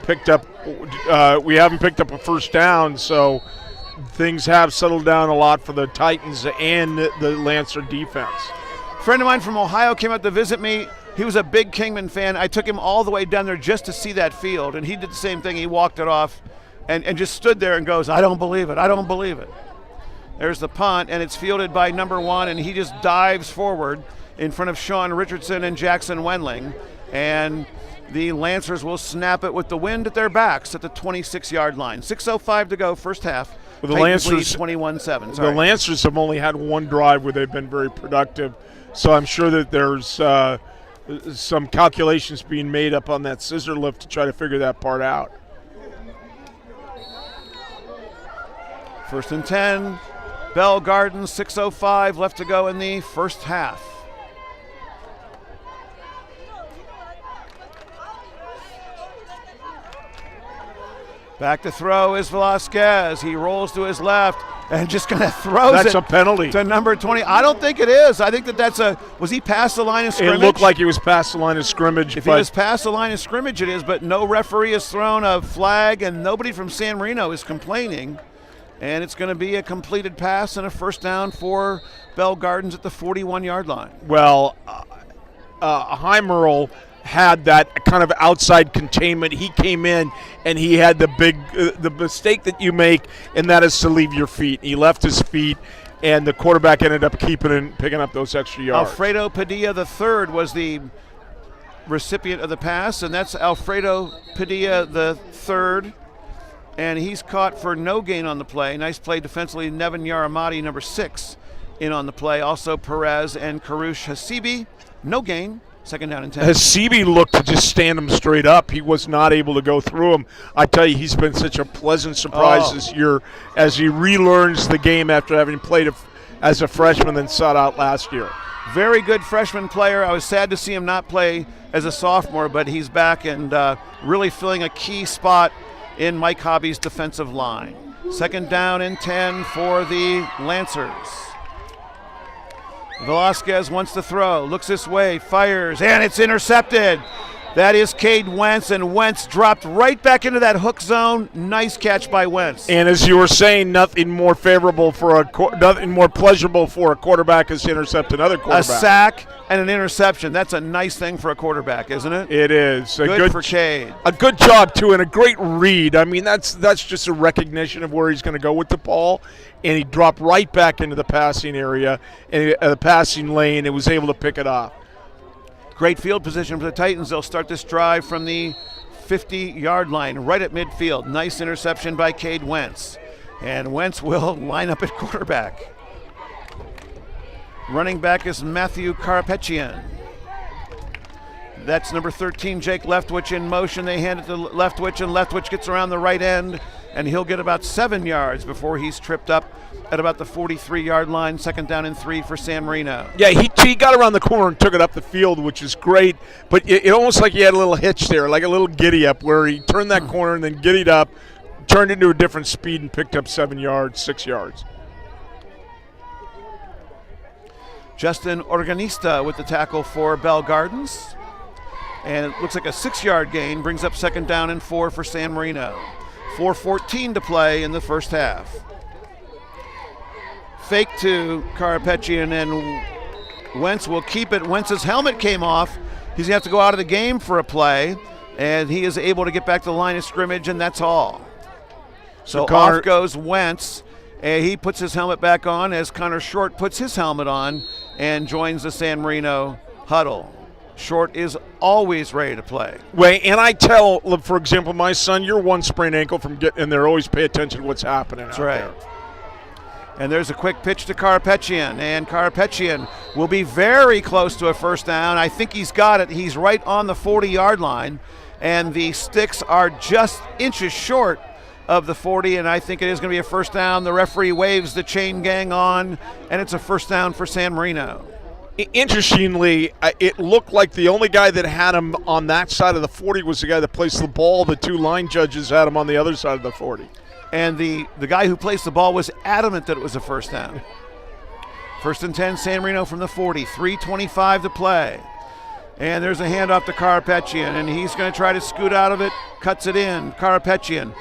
haven't picked up a first down, so things have settled down a lot for the Titans and the Lancer defense. A friend of mine from Ohio came out to visit me. He was a big Kingman fan. I took him all the way down there just to see that field, and he did the same thing. He walked it off and just stood there and goes, I don't believe it. I don't believe it. There's the punt, and it's fielded by number 1, and he just dives forward in front of Sean Richardson and Jackson Wendling. And the Lancers will snap it with the wind at their backs at the 26-yard line. 6:05 to go, first half. Well, the Lancers 21-7. The Lancers have only had one drive where they've been very productive, so I'm sure that there's some calculations being made up on that scissor lift to try to figure that part out. 1st and 10. Bell Gardens, 6:05 left to go in the first half. Back to throw is Velasquez. He rolls to his left and just kind of throws That's it a penalty to number 20. I don't think it is. I think was he past the line of scrimmage? It looked like he was past the line of scrimmage. If he was past the line of scrimmage, it is, but no referee has thrown a flag, and nobody from San Marino is complaining. And it's going to be a completed pass and a first down for Bell Gardens at the 41-yard line. Well, Heimerl had that kind of outside containment. He came in and he had the mistake that you make, and that is to leave your feet. He left his feet, and the quarterback ended up picking up those extra yards. Alfredo Padilla III was the recipient of the pass, and that's Alfredo Padilla III. And he's caught for no gain on the play. Nice play defensively. Nevin Yaramati, number 6, in on the play. Also Perez and Karush Hasibi. No gain. 2nd down and 10. Hasibi looked to just stand him straight up. He was not able to go through him. I tell you, he's been such a pleasant surprise this year as he relearns the game after having played as a freshman and sought out last year. Very good freshman player. I was sad to see him not play as a sophomore, but he's back and really filling a key spot in Mike Hobby's defensive line. 2nd down and 10 for the Lancers. Velasquez wants to throw, looks this way, fires, and it's intercepted. That is Cade Wentz, and Wentz dropped right back into that hook zone. Nice catch by Wentz. And as you were saying, nothing more pleasurable for a quarterback is to intercept another quarterback. A sack and an interception. That's a nice thing for a quarterback, isn't it? It is. Good for Cade. A good job, too, and a great read. I mean, that's just a recognition of where he's going to go with the ball. And he dropped right back into the passing area, and the passing lane, and was able to pick it off. Great field position for the Titans. They'll start this drive from the 50-yard line, right at midfield. Nice interception by Cade Wentz. And Wentz will line up at quarterback. Running back is Matthew Karapetian. That's number 13, Jake Leftwich in motion. They hand it to Leftwich, and Leftwich gets around the right end, and he'll get about 7 yards before he's tripped up at about the 43-yard line. 2nd down and 3 for San Marino. Yeah, he got around the corner and took it up the field, which is great. But it almost like he had a little hitch there, like a little giddy up, where he turned that corner and then giddied up, turned into a different speed, and picked up 7 yards, 6 yards. Justin Organista with the tackle for Bell Gardens. And it looks like a 6-yard gain, brings up 2nd down and 4 for San Marino. 4:14 to play in the first half. Fake to Karapetian, and Wentz will keep it. Wentz's helmet came off. He's going to have to go out of the game for a play, and he is able to get back to the line of scrimmage, and that's all. So off goes Wentz, and he puts his helmet back on as Connor Short puts his helmet on and joins the San Marino huddle. Short is always ready to play. Wait, and I tell, for example, my son, you're one sprained ankle from getting in there. Always pay attention to what's happening. That's right. There. And there's a quick pitch to Karapetian, and Karapetian will be very close to a first down. I think he's got it. He's right on the 40-yard line, and the sticks are just inches short of the 40, and I think it is going to be a first down. The referee waves the chain gang on, and it's a first down for San Marino. Interestingly, it looked like the only guy that had him on that side of the 40 was the guy that placed the ball. The 2 line judges had him on the other side of the 40. And the guy who placed the ball was adamant that it was a first down. 1st and 10, San Marino from the 40. 3:25 to play. And there's a handoff to Karapetian, and he's going to try to scoot out of it. Cuts it in. Karapetian,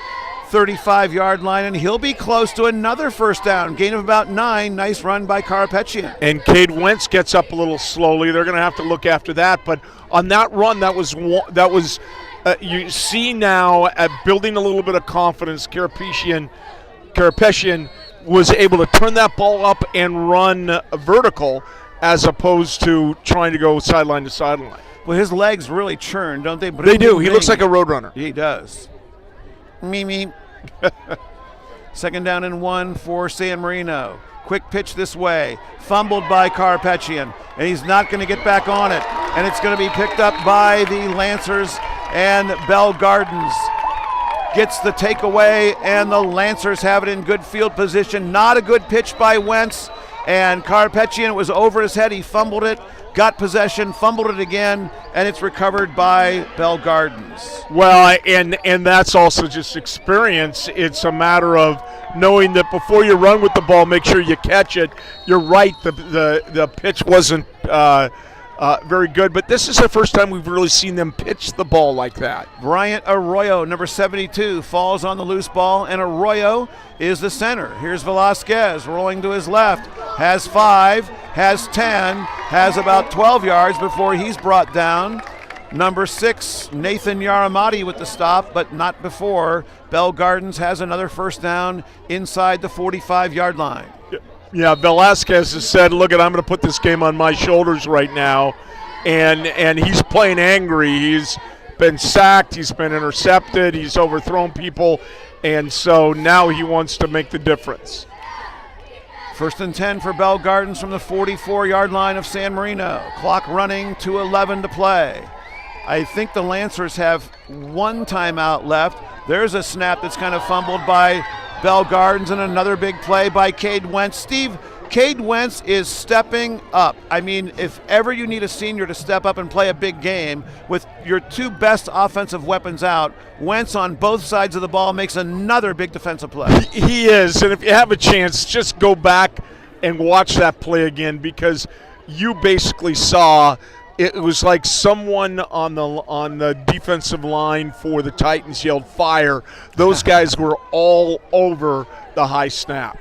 35-yard line, and he'll be close to another first down. Gain of about 9. Nice run by Karapetian. And Cade Wentz gets up a little slowly. They're going to have to look after that. But on that run, that was you see now at building a little bit of confidence. Karapetian was able to turn that ball up and run vertical as opposed to trying to go sideline to sideline. Well, his legs really churn, don't they? They do. He looks like a roadrunner. He does. Me. 2nd down and 1 for San Marino. Quick pitch this way. Fumbled by Karapetian, and he's not going to get back on it. And it's going to be picked up by the Lancers, and Bell Gardens gets the takeaway, and the Lancers have it in good field position. Not a good pitch by Wentz, and Karapetian was over his head. He fumbled it, got possession, fumbled it again, and it's recovered by Bell Gardens. Well, and that's also just experience. It's a matter of knowing that before you run with the ball, make sure you catch it. You're right, the pitch wasn't very good, but this is the first time we've really seen them pitch the ball like that. Bryant Arroyo, number 72, falls on the loose ball, and Arroyo is the center. Here's Velasquez rolling to his left, has 5, has 10, has about 12 yards before he's brought down. Number 6, Nathan Yaramati with the stop, but not before. Bell Gardens has another first down inside the 45-yard line. Yeah, Velasquez has said, look, I'm going to put this game on my shoulders right now. And he's playing angry. He's been sacked. He's been intercepted. He's overthrown people. And so now he wants to make the difference. 1st and 10 for Bell Gardens from the 44-yard line of San Marino. Clock running, 2:11 to play. I think the Lancers have 1 timeout left. There's a snap that's kind of fumbled by Bell Gardens, and another big play by Cade Wentz. Steve, Cade Wentz is stepping up. I mean, if ever you need a senior to step up and play a big game with your 2 best offensive weapons out, Wentz on both sides of the ball makes another big defensive play. He is, and if you have a chance, just go back and watch that play again, because you basically saw it was like someone on the defensive line for the Titans yelled fire. Those guys were all over the high snap.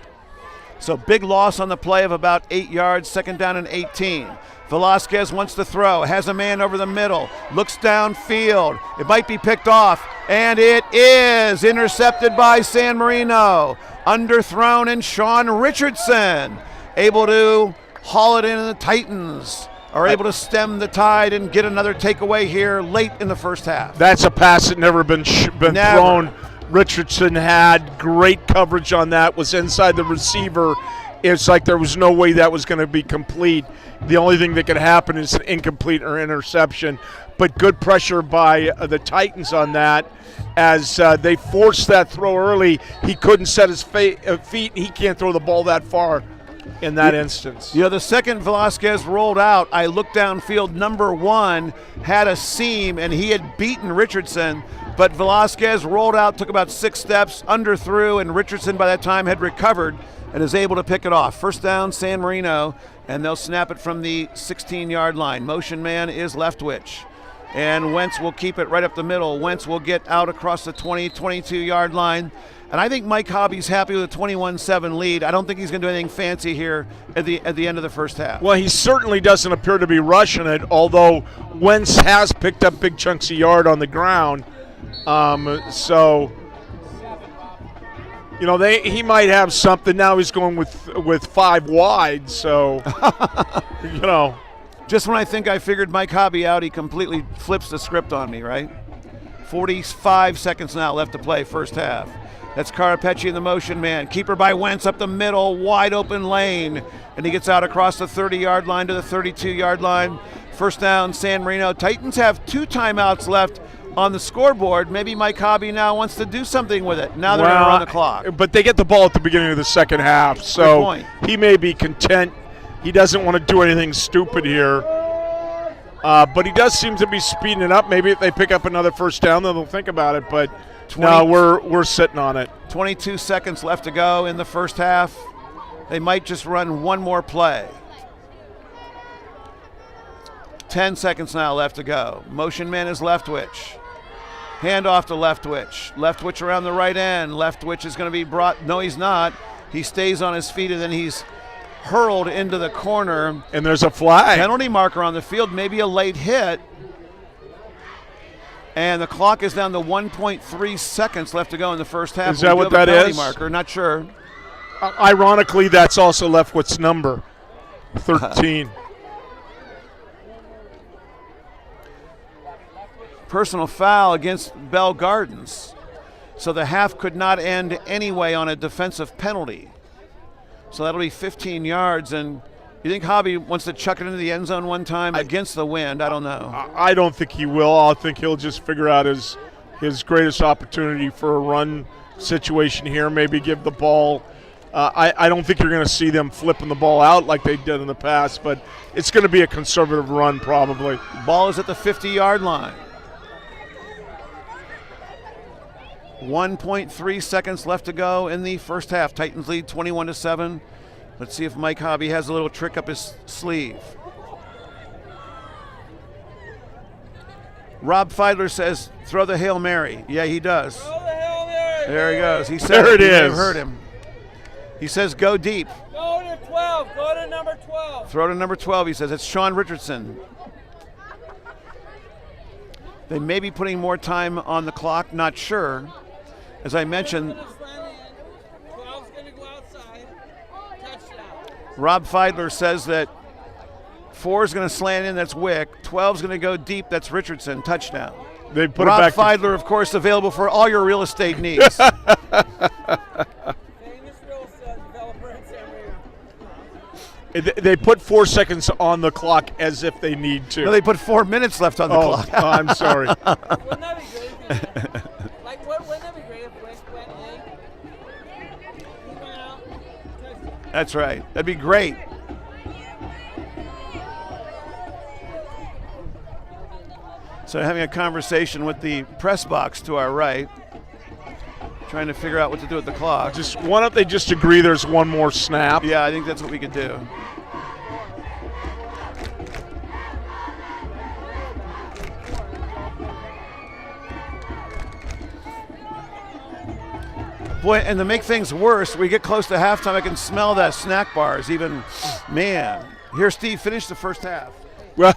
So big loss on the play of about 8 yards, 2nd down and 18. Velasquez wants to throw, has a man over the middle, looks downfield. It might be picked off, and it is intercepted by San Marino. Underthrown, and Sean Richardson able to haul it in, and the Titans are able to stem the tide and get another takeaway here late in the first half. That's a pass that never been thrown. Richardson had great coverage on that, was inside the receiver, it's like there was no way that was going to be complete. The only thing that could happen is an incomplete or interception. But good pressure by the Titans on that as they forced that throw early. He couldn't set his feet. He can't throw the ball that far in that instance. You know, the second Velasquez rolled out, I looked downfield, number 1 had a seam, and he had beaten Richardson. But Velasquez rolled out, took about 6 steps, underthrew, and Richardson by that time had recovered and is able to pick it off. First down, San Marino, and they'll snap it from the 16-yard line. Motion man is Leftwich. And Wentz will keep it right up the middle. Wentz will get out across the 20, 22-yard line. And I think Mike Hobby's happy with a 21-7 lead. I don't think he's going to do anything fancy here at the end of the first half. Well, he certainly doesn't appear to be rushing it, although Wentz has picked up big chunks of yard on the ground. So, you know, he might have something. Now he's going with 5 wide, so, you know. Just when I think I figured Mike Hobby out, he completely flips the script on me, right? 45 seconds now left to play first half. That's Carapecci in the motion man. Keeper by Wentz up the middle, wide open lane. And he gets out across the 30-yard line to the 32-yard line. First down, San Marino. Titans have 2 timeouts left on the scoreboard. Maybe Mike Hobby now wants to do something with it. Now they're going to run the clock. But they get the ball at the beginning of the second half. So he may be content. He doesn't want to do anything stupid here. But he does seem to be speeding it up. Maybe if they pick up another first down, then they'll think about it. But no, we're sitting on it. 22 seconds left to go in the first half. They might just run one more play. 10 seconds now left to go. Motion man is Leftwich. Handoff to Leftwich. Leftwich around the right end. Leftwich is going to be brought. No, he's not. He stays on his feet, and then he's hurled into the corner. And there's a flag. Penalty marker on the field, maybe a late hit. And the clock is down to 1.3 seconds left to go in the first half. Is that what that penalty is? Marker, not sure. Ironically, that's also Leftwich's number, 13. Personal foul against Bell Gardens. So the half could not end anyway on a defensive penalty. So that'll be 15 yards. And you think Hobby wants to chuck it into the end zone one time against the wind? I don't know. I don't think he will. I think he'll just figure out his greatest opportunity for a run situation here, maybe give the ball. I don't think you're going to see them flipping the ball out like they did in the past, but it's going to be a conservative run probably. Ball is at the 50-yard line. 1.3 seconds left to go in the first half. Titans lead 21-7. Let's see if Mike Hobby has a little trick up his sleeve. Rob Feidler says, throw the Hail Mary. Yeah, he does. Throw the Hail Mary. There he goes. He said there it is. I've heard him. He says, go deep. Go to 12. Go to number 12. Throw to number 12, he says. It's Sean Richardson. They may be putting more time on the clock, not sure. As I mentioned, 12's going to go outside. Touchdown. Rob Feidler says that 4 is going to slant in, that's Wick. 12 is going to go deep, that's Richardson. Touchdown. They put Rob it back Feidler, of course, available for all your real estate needs. Famous real estate developer in San Marino. They put 4 seconds on the clock as if they need to. No, they put 4 minutes left on the clock. I'm sorry. Wouldn't that be great? Wouldn't that be great if Wick went in? He went out. Touchdown. That's right. That'd be great. So having a conversation with the press box to our right, trying to figure out what to do with the clock. Why don't they just agree there's one more snap? Yeah, I think that's what we could do. Boy, and to make things worse, we get close to halftime, I can smell that snack bars even, man. Here, Steve, finish the first half. Well,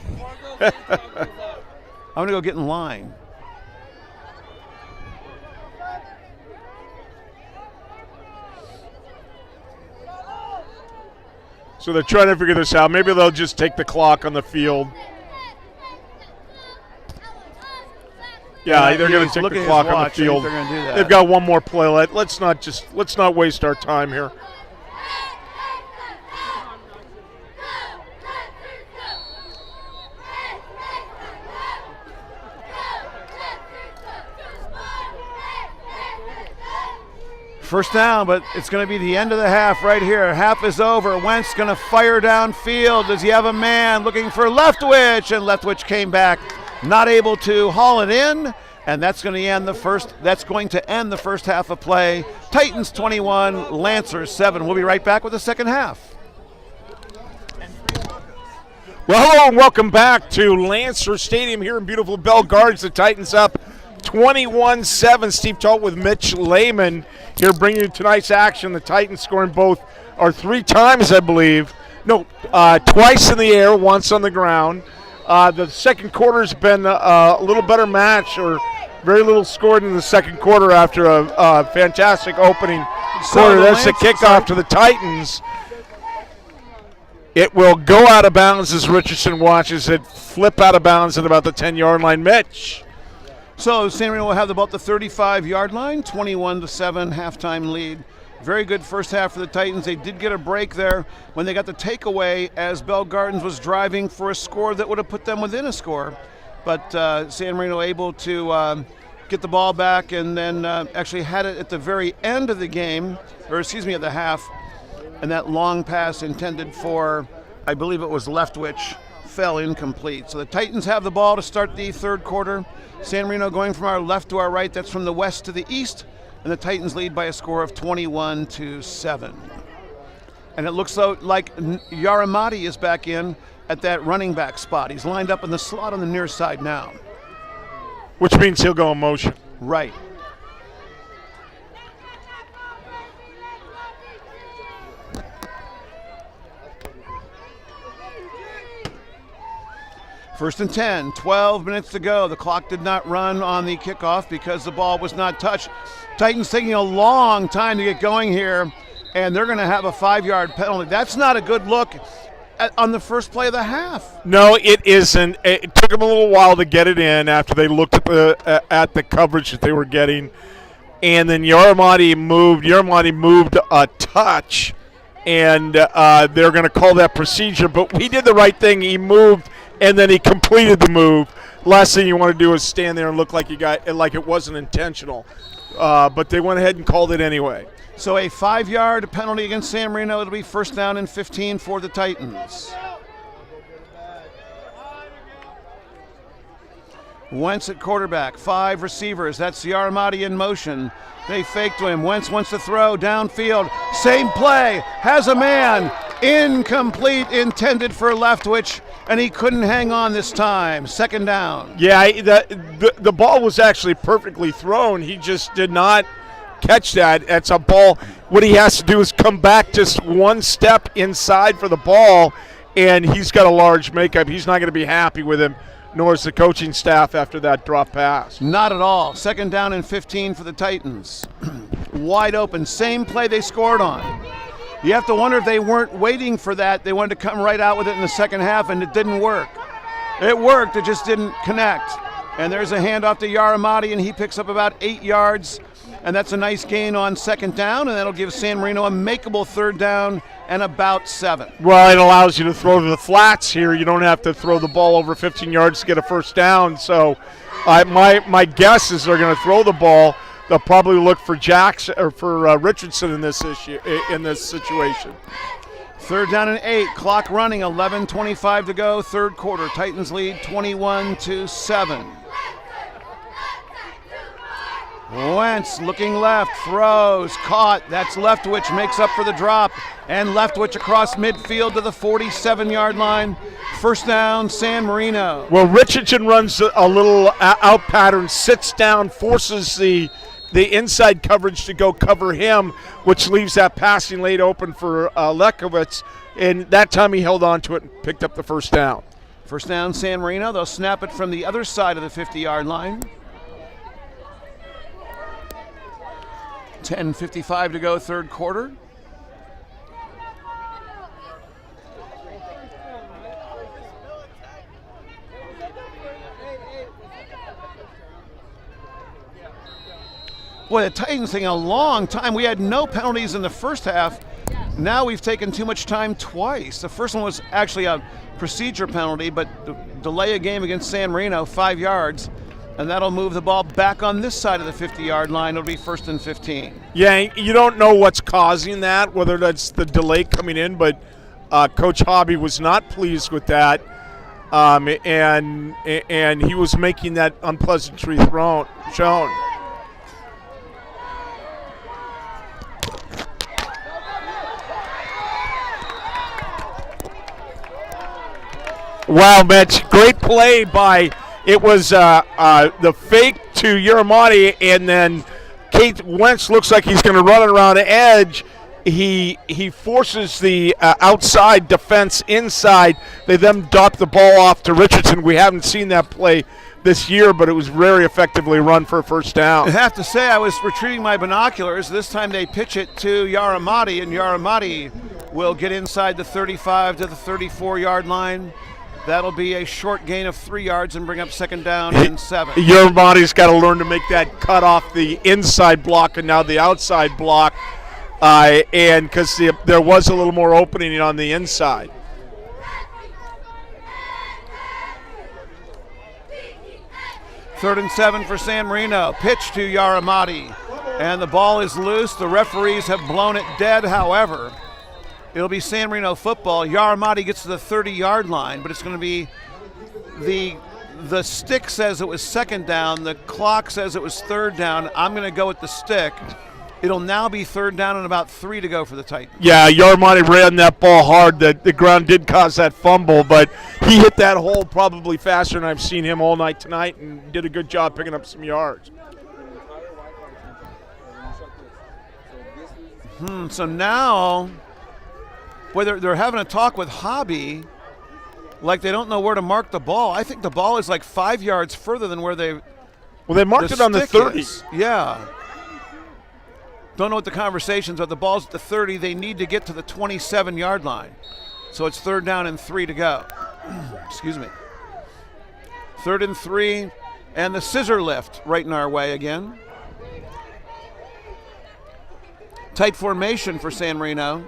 I'm going to go get in line. so they're trying to figure this out. Maybe they'll just take the clock on the field. Yeah, they're going to take the clock on the field. They're going to do that. They've got one more play. Let's not waste our time here. First down, but it's going to be the end of the half right here. Half is over. Wentz going to fire downfield. Does he have a man looking for Leftwich? And Leftwich came back, not able to haul it in. And that's going to end the first. That's going to end the first half of play. Titans 21, Lancers 7. We'll be right back with the second half. Well, hello and welcome back to Lancer Stadium here in beautiful Bell Gardens. The Titans up 21-7. Steve Tolt with Mitch Lehman here bringing you tonight's action. The Titans scoring both, or 3 times, I believe. No, twice in the air, once on the ground. The second quarter's been a little better match, or very little scored in the second quarter after a fantastic opening quarter. That's the kickoff to the Titans. It will go out of bounds as Richardson watches it flip out of bounds at about the 10-yard line. Mitch. So San Marino will have about the 35-yard line, 21-7 halftime lead. Very good first half for the Titans. They did get a break there when they got the takeaway as Bell Gardens was driving for a score that would have put them within a score. But San Marino able to get the ball back and then actually had it at the very end of the game, or excuse me, at the half. And that long pass intended for, I believe it was Leftwich, fell incomplete. So the Titans have the ball to start the third quarter. San Marino going from our left to our right. That's from the west to the east. And the Titans lead by a score of 21-7. And it looks like Yaramati is back in at that running back spot. He's lined up in the slot on the near side now. Which means he'll go in motion. Right. First and 10, 12 minutes to go. The clock did not run on the kickoff because the ball was not touched. Titans taking a long time to get going here, and they're going to have a 5-yard penalty. That's not a good look on the first play of the half. No, it isn't. It took them a little while to get it in after they looked at the coverage that they were getting, and then Yaramati moved a touch, and they're going to call that procedure. But he did the right thing. He moved, and then he completed the move. Last thing you want to do is stand there and look like it wasn't intentional. But they went ahead and called it anyway. So a 5-yard penalty against San Marino. It'll be first down and 15 for the Titans. Wentz at quarterback, 5 receivers. That's Yaramati in motion. They fake to him. Wentz wants to throw downfield. Same play. Has a man. Incomplete, intended for Leftwich, and he couldn't hang on this time. Second down. Yeah, the ball was actually perfectly thrown. He just did not catch that. It's a ball. What he has to do is come back just one step inside for the ball, and he's got a large makeup. He's not going to be happy with him, nor is the coaching staff after that drop pass. Not at all. Second down and 15 for the Titans. Wide open. Same play they scored on. You have to wonder if they weren't waiting for that. They wanted to come right out with it in the second half, and it didn't work. It worked. It just didn't connect. And there's a handoff to Yaramati, and he picks up about 8 yards. And that's a nice gain on second down, and that'll give San Marino a makeable third down and about 7. Well, it allows you to throw to the flats here. You don't have to throw the ball over 15 yards to get a first down. So my guess is they're going to throw the ball. They'll probably look for Jackson or for Richardson in this situation. Third down and 8. Clock running. 11:25 to go. Third quarter. Titans lead 21-7. Wentz looking left, throws, caught. That's Leftwich, makes up for the drop. And Leftwich across midfield to the 47-yard line. First down, San Marino. Well, Richardson runs a little out pattern, sits down, forces the inside coverage to go cover him, which leaves that passing lane open for Lekowitz. And that time he held on to it and picked up the first down. First down, San Marino. They'll snap it from the other side of the 50-yard line. 10:55 to go, third quarter. Boy, the Titans taking a long time. We had no penalties in the first half. Now we've taken too much time twice. The first one was actually a procedure penalty, but delay a game against San Marino, 5 yards. And that'll move the ball back on this side of the 50-yard line. It'll be 1st and 15. Yeah, you don't know what's causing that, whether that's the delay coming in, but Coach Hobby was not pleased with that, and he was making that unpleasantry shown. Wow, Mitch, great play by, it was the fake to Uramati, and then Kate Wentz looks like he's going to run it around the edge. He forces the outside defense inside. They then dot the ball off to Richardson. We haven't seen that play this year, but it was very effectively run for a first down. I have to say, I was retrieving my binoculars. This time they pitch it to Uramati, and Uramati will get inside the 35 to the 34-yard line. That'll be a short gain of 3 yards and bring up 2nd down and 7. Uramati's got to learn to make that cut off the inside block and now the outside block, and because there was a little more opening on the inside. Third and 7 for San Marino. Pitch to Uramati, and the ball is loose. The referees have blown it dead, however. It'll be San Marino football. Uramati gets to the 30-yard line, but it's going to be the stick says it was 2nd down. The clock says it was 3rd down. I'm going to go with the stick. It'll now be 3rd down and about 3 to go for the Titans. Yeah, Uramati ran that ball hard. The ground did cause that fumble, but he hit that hole probably faster than I've seen him all night tonight and did a good job picking up some yards. So now, whether they're having a talk with Hobby, like they don't know where to mark the ball. I think the ball is like 5 yards further than where they. Well, they marked it on the 30. Is. Yeah. Don't know what the conversations are. The ball's at the 30. They need to get to the 27-yard line. So it's 3rd down and 3 to go. Excuse me. 3rd and 3, and the scissor lift right in our way again. Tight formation for San Marino.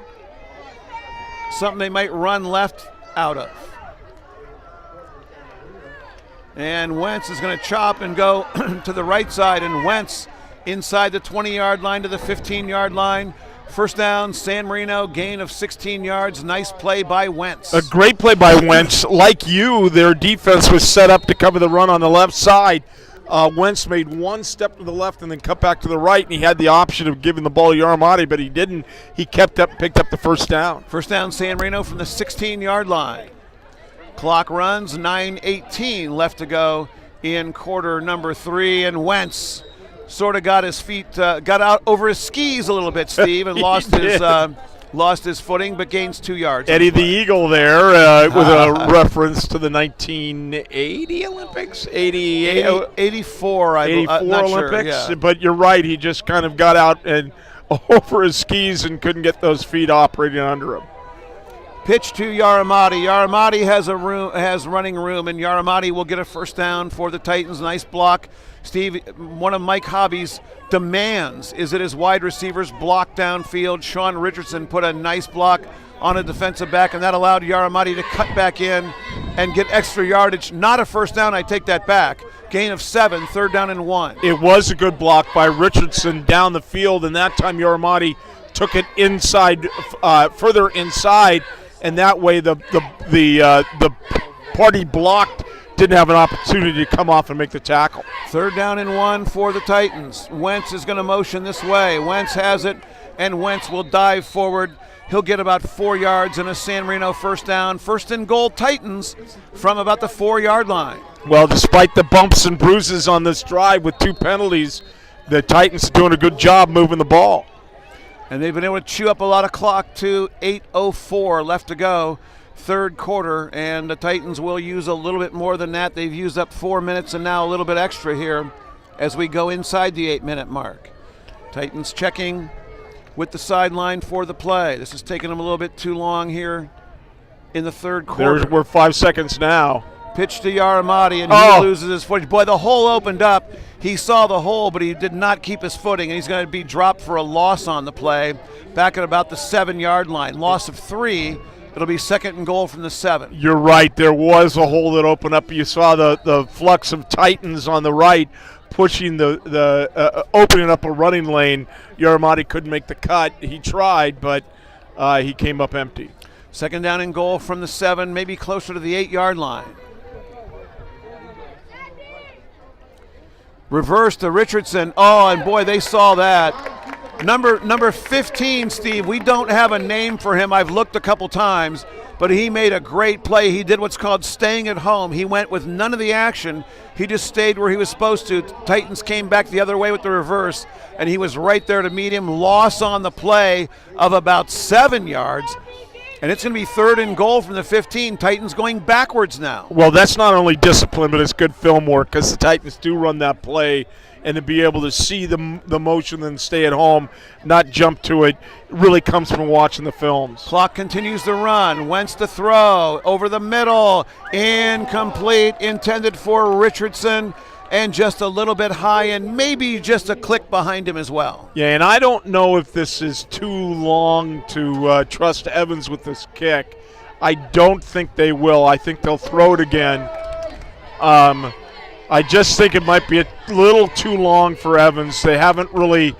Something they might run left out of. And Wentz is going to chop and go to the right side, and Wentz inside the 20-yard line to the 15-yard line. First down, San Marino, gain of 16 yards. Nice play by Wentz. A great play by Wentz. Like you, their defense was set up to cover the run on the left side. Wentz made one step to the left and then cut back to the right, and he had the option of giving the ball to Uramati, but he didn't. He picked up the first down. First down, San Marino from the 16-yard line. Clock runs, 9:18 left to go in quarter number 3, and Wentz sort of got his feet, got out over his skis a little bit, Steve, and lost his footing, but gains 2 yards. Eddie the Eagle there with a reference to the 1980 Olympics, 84, I believe. 84 Olympics. Sure, yeah. But you're right, he just kind of got out and over his skis and couldn't get those feet operating under him. Pitch to Uramati. Uramati has running room, and Uramati will get a first down for the Titans. Nice block. Steve, one of Mike Hobby's demands is that his wide receivers block downfield. Sean Richardson put a nice block on a defensive back, and that allowed Uramati to cut back in and get extra yardage. Not a first down, I take that back. Gain of 7, 3rd down and 1. It was a good block by Richardson down the field, and that time Uramati took it inside, further inside, and that way the party blocked didn't have an opportunity to come off and make the tackle. 3rd down and 1 for the Titans. Wentz is going to motion this way. Wentz has it, and Wentz will dive forward. He'll get about 4 yards and a San Marino first down. 1st and goal, Titans from about the 4-yard line. Well, despite the bumps and bruises on this drive with 2 penalties, the Titans are doing a good job moving the ball. And they've been able to chew up a lot of clock to 8:04 left to go, 3rd quarter, and the Titans will use a little bit more than that. They've used up 4 minutes and now a little bit extra here as we go inside the 8-minute mark. Titans checking with the sideline for the play. This is taking them a little bit too long here in the 3rd quarter. We're 5 seconds now. Pitch to Uramati, and he loses his footing. Boy, the hole opened up. He saw the hole, but he did not keep his footing, and he's going to be dropped for a loss on the play back at about the 7-yard line. Loss of 3 It'll be 2nd and goal from the 7. You're right. There was a hole that opened up. You saw the flux of Titans on the right pushing opening up a running lane. Yaramati couldn't make the cut. He tried, but he came up empty. 2nd down and goal from the 7, maybe closer to the 8-yard line. Reverse to Richardson. Oh, and boy, they saw that. Number 15, Steve, we don't have a name for him. I've looked a couple times, but he made a great play. He did what's called staying at home. He went with none of the action. He just stayed where he was supposed to. Titans came back the other way with the reverse, and he was right there to meet him. Loss on the play of about 7 yards. And it's going to be 3rd and goal from the 15. Titans going backwards now. Well, that's not only discipline, but it's good film work because the Titans do run that play, and to be able to see the motion and stay at home, not jump to it, really comes from watching the films. Clock continues to run. Wentz to throw over the middle. Incomplete, intended for Richardson, and just a little bit high, and maybe just a click behind him as well. Yeah, and I don't know if this is too long to trust Evans with this kick. I don't think they will. I think they'll throw it again. I just think it might be a little too long for Evans. They haven't really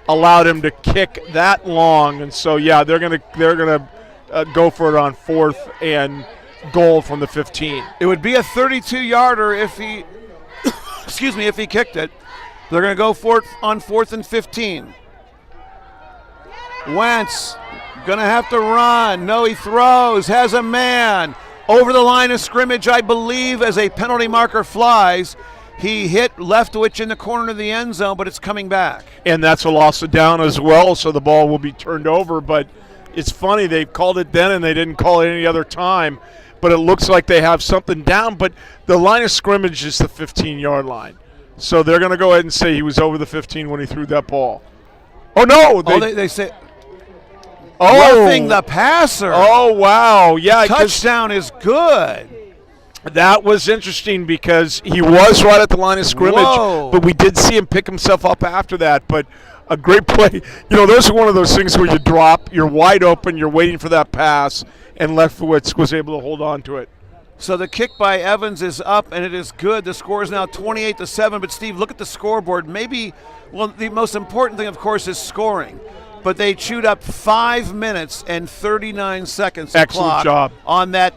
allowed him to kick that long, and so yeah, they're gonna go for it on 4th and goal from the 15. It would be a 32-yarder if he, if he kicked it. They're going to go for it on 4th and 15. Wentz going to have to run. No, he throws, has a man. Over the line of scrimmage, I believe, as a penalty marker flies. He hit Leftwich in the corner of the end zone, but it's coming back. And that's a loss of down as well, so the ball will be turned over. But it's funny, they called it then and they didn't call it any other time. But it looks like they have something down. But the line of scrimmage is the 15-yard line. So they're going to go ahead and say he was over the 15 when he threw that ball. Oh, no. They say roughing the passer. Oh, wow. Yeah. Touchdown is good. That was interesting because he was right at the line of scrimmage. Whoa. But we did see him pick himself up after that. But a great play. You know, those are one of those things where you drop, you're wide open, you're waiting for that pass, and Leftwich was able to hold on to it. So the kick by Evans is up, and it is good. The score is now 28-7. But, Steve, look at the scoreboard. The most important thing, of course, is scoring. But they chewed up 5 minutes and 39 seconds of clock job on that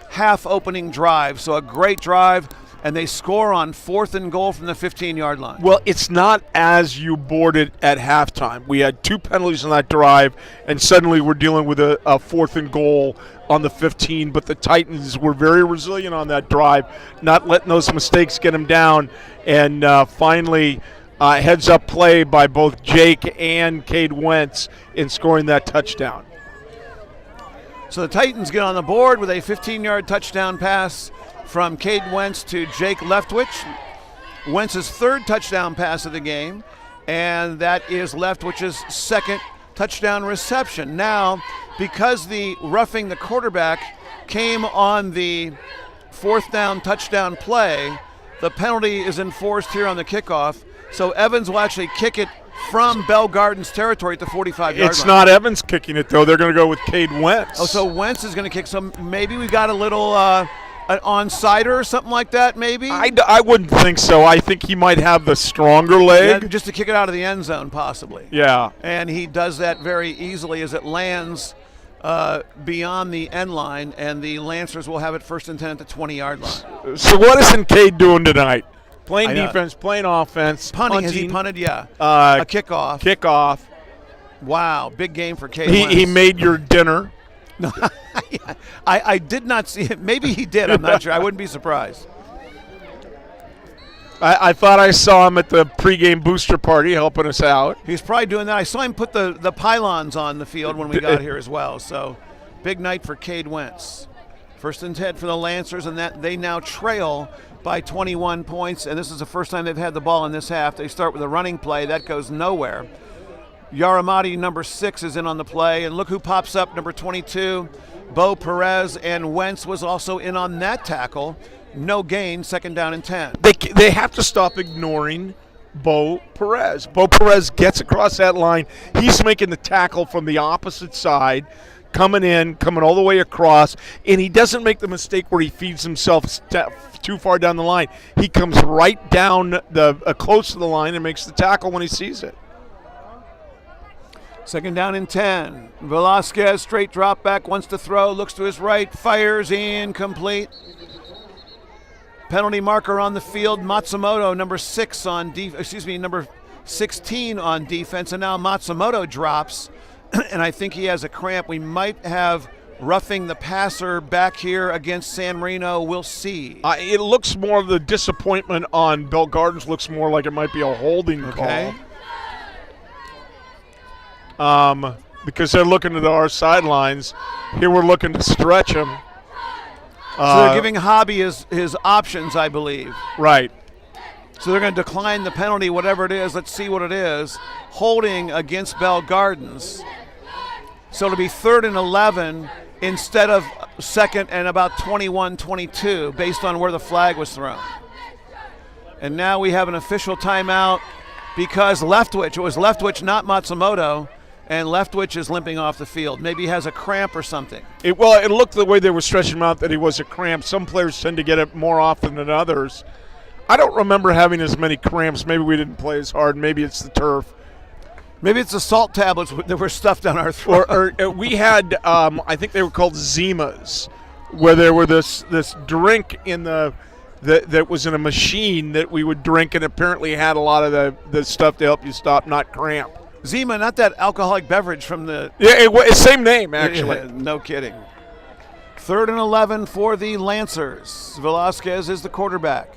half-opening drive. So a great drive, and they score on 4th and goal from the 15-yard line. Well, it's not as you boarded at halftime. We had 2 penalties on that drive, and suddenly we're dealing with a 4th and goal on the 15. But the Titans were very resilient on that drive, not letting those mistakes get them down. And finally, heads-up play by both Jake and Cade Wentz in scoring that touchdown. So the Titans get on the board with a 15-yard touchdown pass from Cade Wentz to Jake Leftwich. Wentz's 3rd touchdown pass of the game, and that is Leftwich's 2nd touchdown reception. Now, because the roughing the quarterback came on the 4th down touchdown play, the penalty is enforced here on the kickoff. So Evans will actually kick it from Bell Gardens territory at the 45-yard line. It's not Evans kicking it, though. They're going to go with Cade Wentz. Oh, so Wentz is going to kick some. Maybe we got a little an onside or something like that, maybe? I wouldn't think so. I think he might have the stronger leg. Yeah, just to kick it out of the end zone, possibly. Yeah. And he does that very easily as it lands beyond the end line, and the Lancers will have it 1st and 10 at the 20-yard line. So what is Cade doing tonight? Playing defense, playing offense. Punting. Has he punted? Yeah. A kickoff. Kickoff. Wow, big game for Cade Wentz. He made your dinner. No, I did not see it. Maybe he did. I'm not sure. I wouldn't be surprised. I thought I saw him at the pregame booster party helping us out. He's probably doing that. I saw him put the pylons on the field when we got here as well. So big night for Cade Wentz. 1st and 10 for the Lancers, and that they now trail by 21 points, and this is the first time they've had the ball in this half. They start with a running play. That goes nowhere. Yaramati, number 6, is in on the play, and look who pops up, number 22, Bo Perez, and Wentz was also in on that tackle. No gain, 2nd down and 10. They have to stop ignoring Bo Perez. Bo Perez gets across that line. He's making the tackle from the opposite side, coming all the way across, and he doesn't make the mistake where he feeds himself too far down the line. He comes right down close to the line and makes the tackle when he sees it. Second down and 10. Velasquez, straight drop back, wants to throw, looks to his right, fires, incomplete. Penalty marker on the field. Matsumoto, number 16 on defense, and now Matsumoto drops, and I think he has a cramp. We might have roughing the passer back here against San Marino. We'll see. It looks more of the disappointment on Bell Gardens. Looks more like it might be a holding call. Because they're looking to our sidelines. Here we're looking to stretch him. So they're giving Hobby his options, I believe. Right. So they're going to decline the penalty, whatever it is. Let's see what it is. Holding against Bell Gardens. So it'll be 3rd and 11 instead of 2nd and about 21-22 based on where the flag was thrown. And now we have an official timeout because Leftwich, it was Leftwich, not Matsumoto, and Leftwich is limping off the field. Maybe he has a cramp or something. It looked the way they were stretching him out that he was a cramp. Some players tend to get it more often than others. I don't remember having as many cramps. Maybe we didn't play as hard. Maybe it's the turf. Maybe it's the salt tablets that were stuffed down our throat. Or we had, I think they were called Zimas, where there were this drink in that was in a machine that we would drink, and apparently had a lot of the stuff to help you stop, not cramp. Zima, not that alcoholic beverage from the... Yeah, same name, actually. No kidding. 3rd and 11 for the Lancers. Velasquez is the quarterback.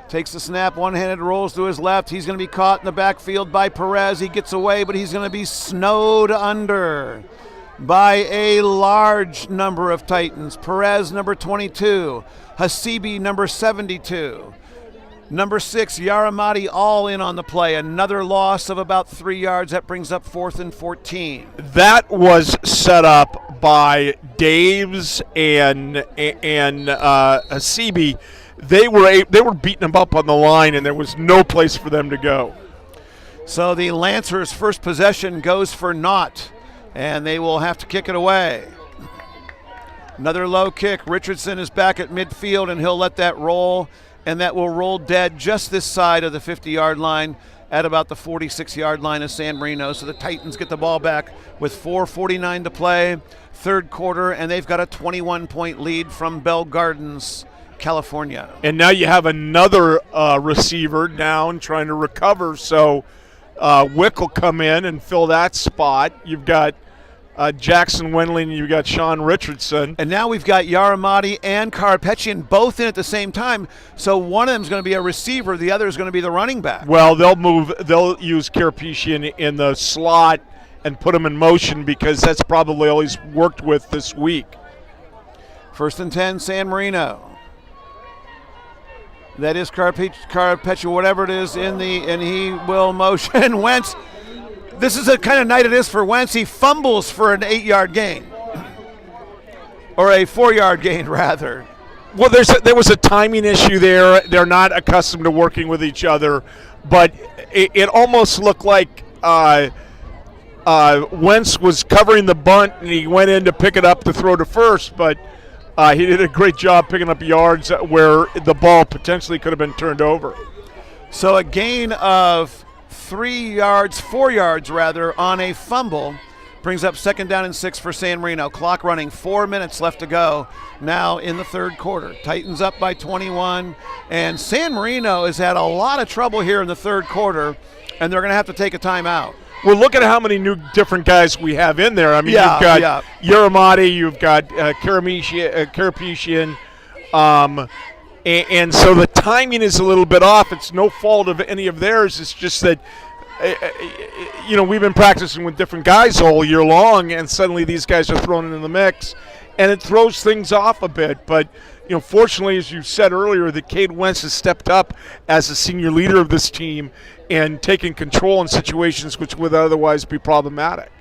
Takes the snap, one-handed, rolls to his left. He's going to be caught in the backfield by Perez. He gets away, but he's going to be snowed under by a large number of Titans. Perez, number 22. Hasibi, number 72. Number 6, Yaramati, all in on the play. Another loss of about 3 yards. That brings up 4th and 14. That was set up by Daves and Hasibi. They were beating them up on the line, and there was no place for them to go. So the Lancers' first possession goes for naught, and they will have to kick it away. Another low kick. Richardson is back at midfield, and he'll let that roll. And that will roll dead just this side of the 50-yard line at about the 46-yard line of San Marino. So the Titans get the ball back with 4:49 to play, 3rd quarter, and they've got a 21-point lead from Bell Gardens, California. And now you have another receiver down trying to recover. So Wick will come in and fill that spot. You've got Jackson Wenley, and you've got Sean Richardson. And now we've got Yaramati and Karapetian both in at the same time. So one of them is going to be a receiver. The other is going to be the running back. Well, they'll use Karapetian in the slot and put him in motion because that's probably all he's worked with this week. 1st and 10, San Marino. That is Karapetian, whatever it is, and he will motion. Wentz. This is the kind of night it is for Wentz. He fumbles for an 8-yard gain. Or a 4-yard gain, rather. Well, there was a timing issue there. They're not accustomed to working with each other. But it almost looked like Wentz was covering the bunt, and he went in to pick it up to throw to first. But he did a great job picking up yards where the ball potentially could have been turned over. So a gain of 4 yards rather, on a fumble brings up 2nd down and 6 for San Marino. Clock running, 4 minutes left to go now in the 3rd quarter. Titans up by 21, and San Marino has had a lot of trouble here in the 3rd quarter, and they're going to have to take a timeout. Well, look at how many new different guys we have in there. I mean, you've got Yaramati, you've got Karapetian, and so the timing is a little bit off. It's no fault of any of theirs. It's just that, we've been practicing with different guys all year long, and suddenly these guys are thrown into the mix, and it throws things off a bit. But, fortunately, as you said earlier, that Cade Wentz has stepped up as the senior leader of this team and taking control in situations which would otherwise be problematic.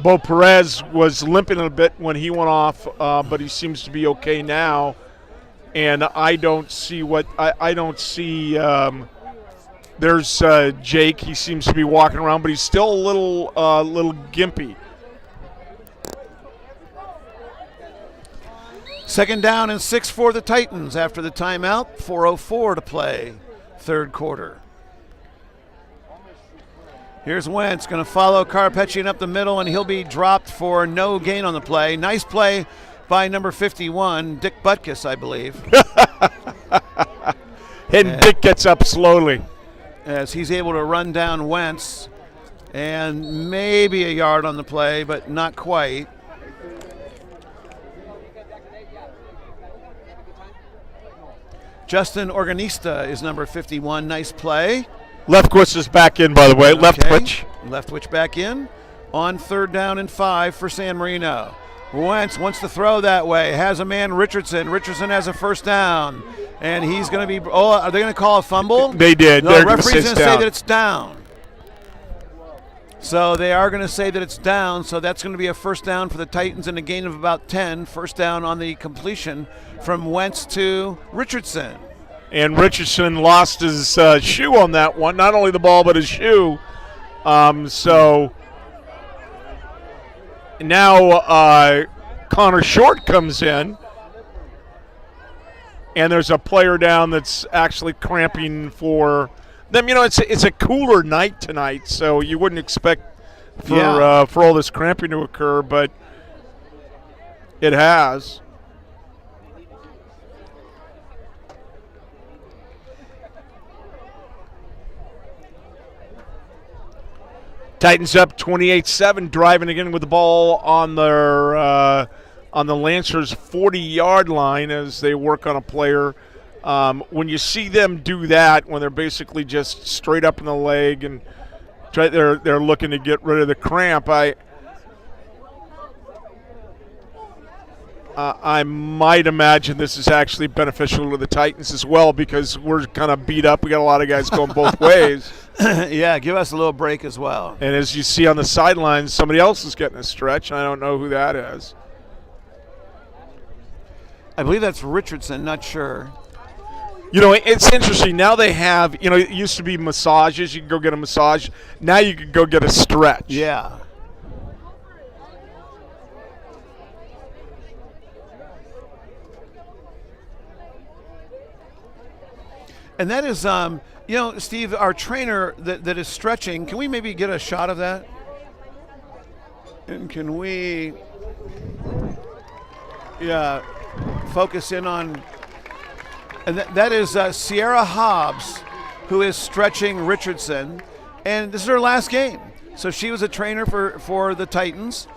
Bo Perez was limping a bit when he went off, but he seems to be okay now. And I don't see I don't see. There's Jake. He seems to be walking around, but he's still a little gimpy. Second down and 6 for the Titans after the timeout. 4:04 to play, third quarter. Here's Wentz, going to follow Karapetian up the middle, and he'll be dropped for no gain on the play. Nice play by number 51, Dick Butkus, I believe. And Dick gets up slowly. As he's able to run down Wentz, and maybe a yard on the play, but not quite. Justin Organista is number 51. Nice play. Leftwich is back in, by the way. Okay. Leftwich back in on third down and 5 for San Marino. Wentz wants to throw that way. Has a man, Richardson. Richardson has a first down. And he's going to be – oh, are they going to call a fumble? They did. No, the referee's going to say that it's down. So they are going to say that it's down. So that's going to be a first down for the Titans and a gain of about 10. First down on the completion from Wentz to Richardson. And Richardson lost his shoe on that one. Not only the ball, but his shoe. So now Connor Short comes in. And there's a player down that's actually cramping for them. You know, it's a cooler night tonight, so you wouldn't expect for all this cramping to occur, but it has. Titans up 28-7, driving again with the ball on their on the Lancers' 40-yard line as they work on a player. When you see them do that, when they're basically just straight up in the leg and they're looking to get rid of the cramp, I might imagine this is actually beneficial to the Titans as well because we're kind of beat up. We got a lot of guys going both ways. Yeah, give us a little break as well. And as you see on the sidelines, somebody else is getting a stretch. I don't know who that is. I believe that's Richardson, not sure. You know, it's interesting. Now they have, you know, it used to be massages. You could go get a massage. Now you could go get a stretch. Yeah. And that is, you know, Steve, our trainer that is stretching, can we maybe get a shot of that? And can we, focus in on, and that is Sierra Hobbs, who is stretching Richardson. And this is her last game. So she was a trainer for the Titans,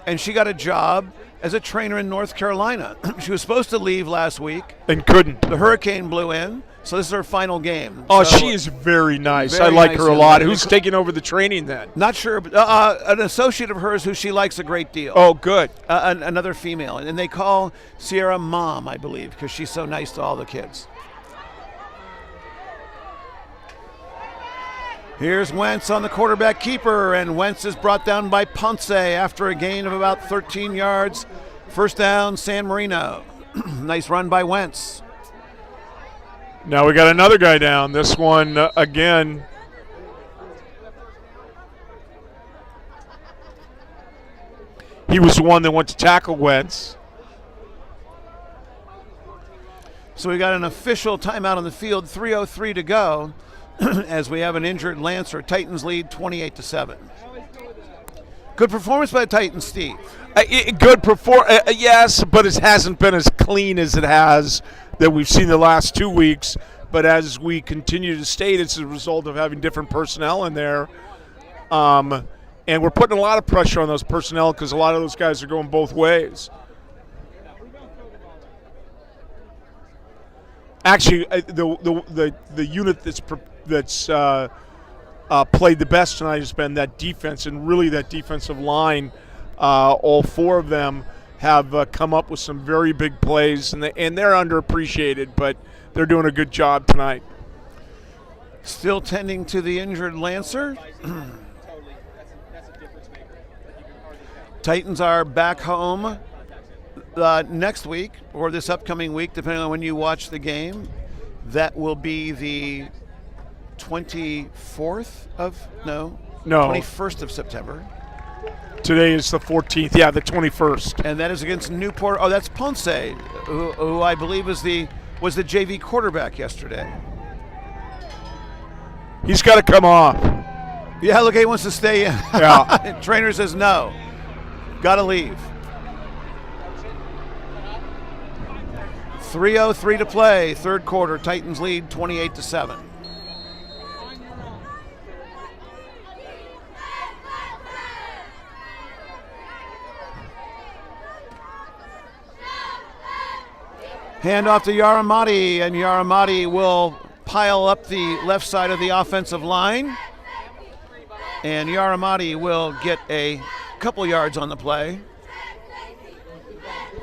and she got a job as a trainer in North Carolina. She was supposed to leave last week. And couldn't. The hurricane blew in. So this is her final game. Oh, so she is very nice. very I like nice her a lot. Who's taking over the training then? Not sure, but an associate of hers who she likes a great deal. Oh, good. Another female. And they call Sierra Mom, I believe, because she's so nice to all the kids. Here's Wentz on the quarterback keeper, and Wentz is brought down by Ponce after a gain of about 13 yards. First down, San Marino. Nice run by Wentz. Now we got another guy down. This one, again. He was the one that went to tackle Wentz. So we got an official timeout on the field, 3:03 to go, as we have an injured Lancer. Titans lead 28-7. Good performance by the Titans, Steve. Yes, but it hasn't been as clean as it has that we've seen the last 2 weeks. But as we continue to state, it's a result of having different personnel in there. And we're putting a lot of pressure on those personnel because a lot of those guys are going both ways. Actually, the unit that's played the best tonight has been that defense, and really that defensive line. All four of them have come up with some very big plays, and they're underappreciated, but they're doing a good job tonight. Still tending to the injured Lancer. Titans are back home next week or this upcoming week, depending on when you watch the game. That will be the 24th of, no, 21st of September. Today is the 14th. Yeah, the 21st. And that is against Newport. Oh, that's Ponce, who I believe was the JV quarterback yesterday. He's got to come off. Yeah, look, he wants to stay in. Yeah. Trainer says no. Got to leave. 3:03 to play, third quarter. Titans lead 28-7. Hand off to Yaramati, and Yaramati will pile up the left side of the offensive line. And Yaramati will get a couple yards on the play.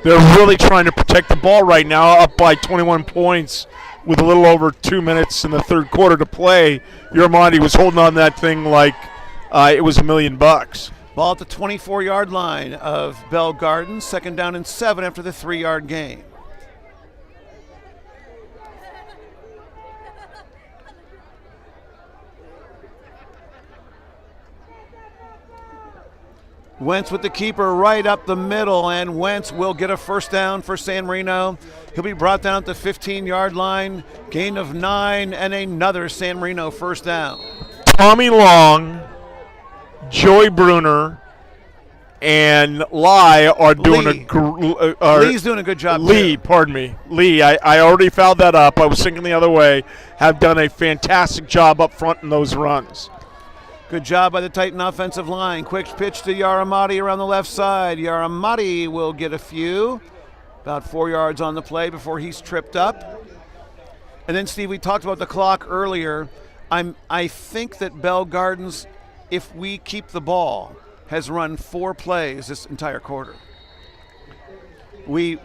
They're really trying to protect the ball right now, up by 21 points with a little over 2 minutes in the third quarter to play. Yaramati was holding on that thing like it was $1 million. Ball at the 24-yard line of Bell Gardens, 2nd down and 7 after the 3-yard gain. Wentz with the keeper right up the middle, and Wentz will get a first down for San Marino. He'll be brought down at the 15-yard line, gain of 9, and another San Marino first down. Tommy Long, Joey Bruner, and Lai are doing Lee's doing a good job. Lee, pardon me. Lee, I already fouled that up. I was thinking the other way. Have done a fantastic job up front in those runs. Good job by the Titan offensive line. Quick pitch to Yaramati around the left side. Yaramati will get a few. About 4 yards on the play before he's tripped up. And then, Steve, we talked about the clock earlier. I think that Bell Gardens, if we keep the ball, has run 4 plays this entire quarter. We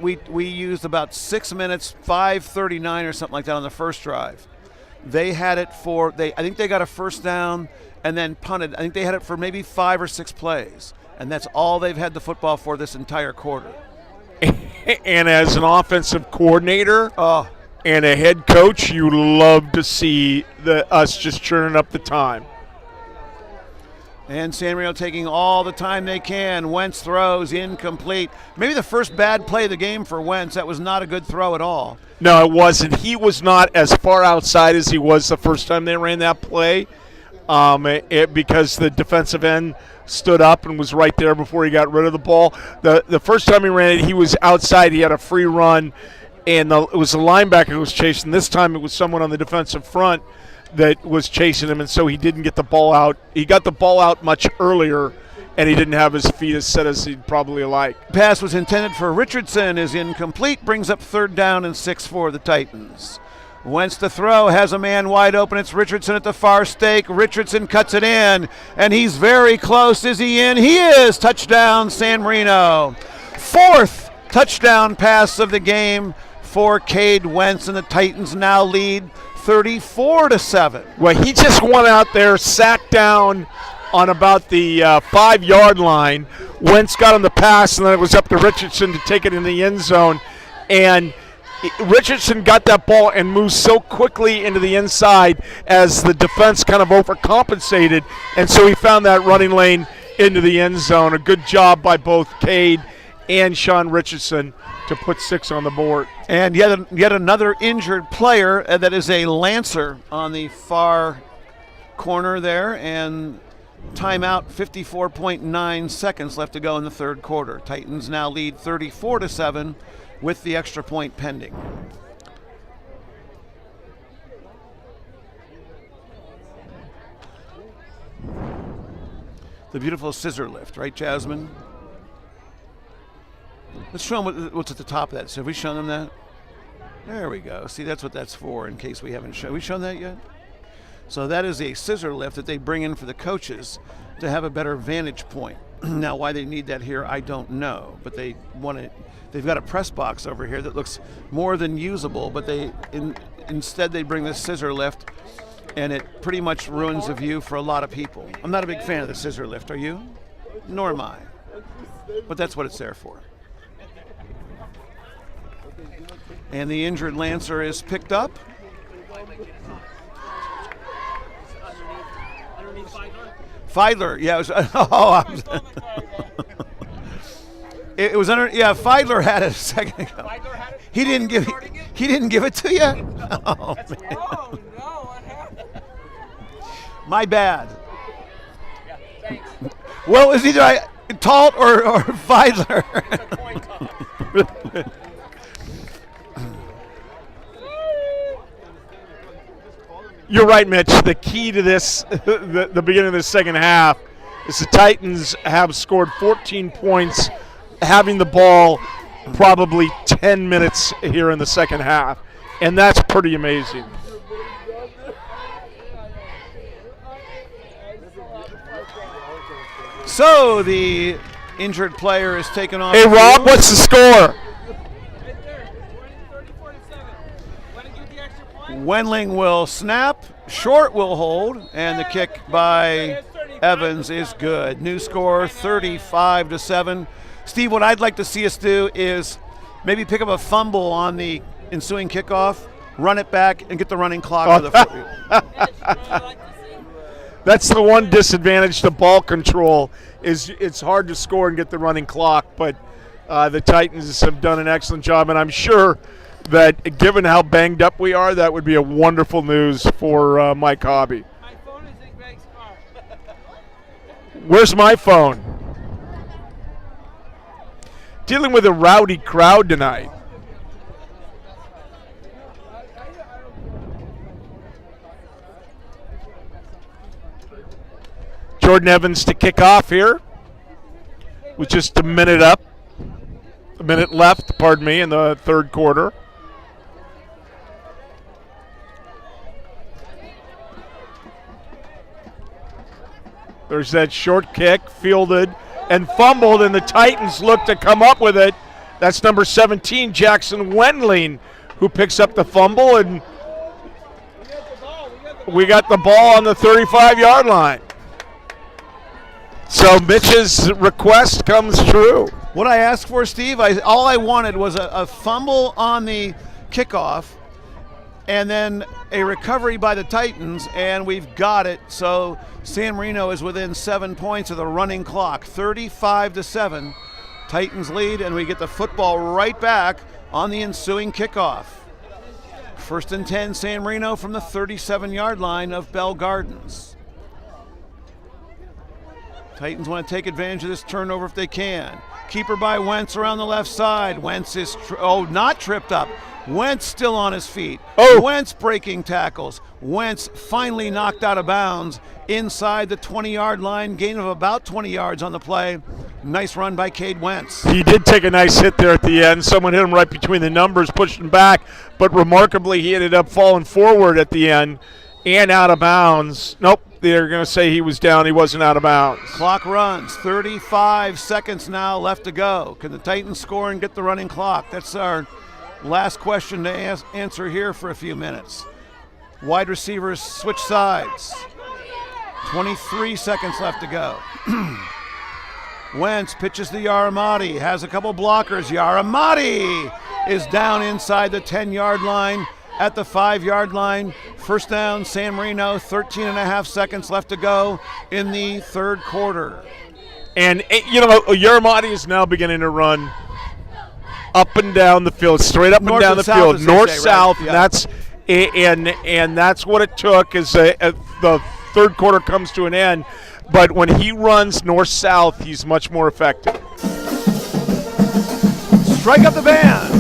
used about 6 minutes, 5:39 or something like that on the first drive. They had it for, I think they got a first down and then punted. I think they had it for maybe 5 or 6 plays. And that's all they've had the football for this entire quarter. And as an offensive coordinator and a head coach, you love to see us just churning up the time. And San Marino taking all the time they can. Wentz throws incomplete. Maybe the first bad play of the game for Wentz. That was not a good throw at all. No, it wasn't. He was not as far outside as he was the first time they ran that play because the defensive end stood up and was right there before he got rid of the ball. The first time he ran it, he was outside. He had a free run, and it was the linebacker who was chasing. This time it was someone on the defensive front that was chasing him, and so he didn't get the ball out. He got the ball out much earlier, and he didn't have his feet as set as he'd probably like. Pass was intended for Richardson, is incomplete, brings up 3rd down and 6 for the Titans. Wentz to throw, has a man wide open. It's Richardson at the far stake. Richardson cuts it in, and he's very close. Is he in? He is. Touchdown, San Marino. 4th touchdown pass of the game for Cade Wentz, and the Titans now lead 34-7. Well, he just went out there, sat down on about the 5-yard line. Wentz got on the pass, and then it was up to Richardson to take it in the end zone. And Richardson got that ball and moved so quickly into the inside as the defense kind of overcompensated, and so he found that running lane into the end zone. A good job by both Cade and Sean Richardson to put 6 on the board. And yet another injured player, that is a Lancer on the far corner there, and timeout, 54.9 seconds left to go in the third quarter. Titans now lead 34-7 with the extra point pending. The beautiful scissor lift, right, Jasmine? Let's show them what's at the top of that. So have we shown them that? There we go. See, that's what that's for, in case we haven't shown. Have we shown that yet? So that is a scissor lift that they bring in for the coaches to have a better vantage point. Now, why they need that here, I don't know. But they want it. They've got a press box over here that looks more than usable, but instead they bring this scissor lift, and it pretty much ruins the view for a lot of people. I'm not a big fan of the scissor lift. Are you? Nor am I. but that's what it's there for. And the injured Lancer is picked up. Feidler, yeah, it was. It was under. Yeah, Feidler had it a second ago. He didn't give. He didn't give it to you. Oh, man. Oh, no, what happened? My bad. Well, it was either Talt or Feidler. You're right, Mitch. The key to this, the beginning of the second half, is the Titans have scored 14 points, having the ball probably 10 minutes here in the second half, and that's pretty amazing. So the injured player is taken off. Hey, Rob, what's the score? Right there, 34-7. Want to give the extra point? Wendling will snap, Short will hold, and the kick by Evans is good. New score 35-7. Steve, what I'd like to see us do is maybe pick up a fumble on the ensuing kickoff, run it back, and get the running clock to the That's the one disadvantage to ball control, is it's hard to score and get the running clock, but the Titans have done an excellent job, and I'm sure that given how banged up we are, that would be a wonderful news for Mike Hobby. My phone is in Greg's car. Where's my phone? Dealing with a rowdy crowd tonight. Jordan Evans to kick off here with just a minute left, pardon me, in the third quarter. There's that short kick, fielded and fumbled, and the Titans look to come up with it. That's number 17, Jackson Wendling, who picks up the fumble, and we got the ball on the 35-yard line. So Mitch's request comes true. What I asked for, Steve, all I wanted was a fumble on the kickoff and then a recovery by the Titans, and we've got it. So San Marino is within 7 points of the running clock, 35-7. Titans lead, and we get the football right back on the ensuing kickoff. First and 10, San Marino from the 37-yard line of Bell Gardens. Titans want to take advantage of this turnover if they can. Keeper by Wentz around the left side. Wentz is, not tripped up. Wentz still on his feet. Oh. Wentz breaking tackles. Wentz finally knocked out of bounds inside the 20-yard line. Gain of about 20 yards on the play. Nice run by Cade Wentz. He did take a nice hit there at the end. Someone hit him right between the numbers, pushed him back, but remarkably he ended up falling forward at the end and out of bounds. Nope. They're going to say he was down. He wasn't out of bounds. Clock runs. 35 seconds now left to go. Can the Titans score and get the running clock? That's our last question to answer here for a few minutes. Wide receivers switch sides. 23 seconds left to go. Wentz pitches to Yaramati. Has a couple blockers. Yaramati is down inside the 10-yard line. At the 5-yard line, first down, San Marino, 13 and a half seconds left to go in the third quarter. And, Yaramati is now beginning to run up and down the field, straight up and down the field, north-south, right? and that's what it took as the third quarter comes to an end. But when he runs north-south, he's much more effective. Strike up the band.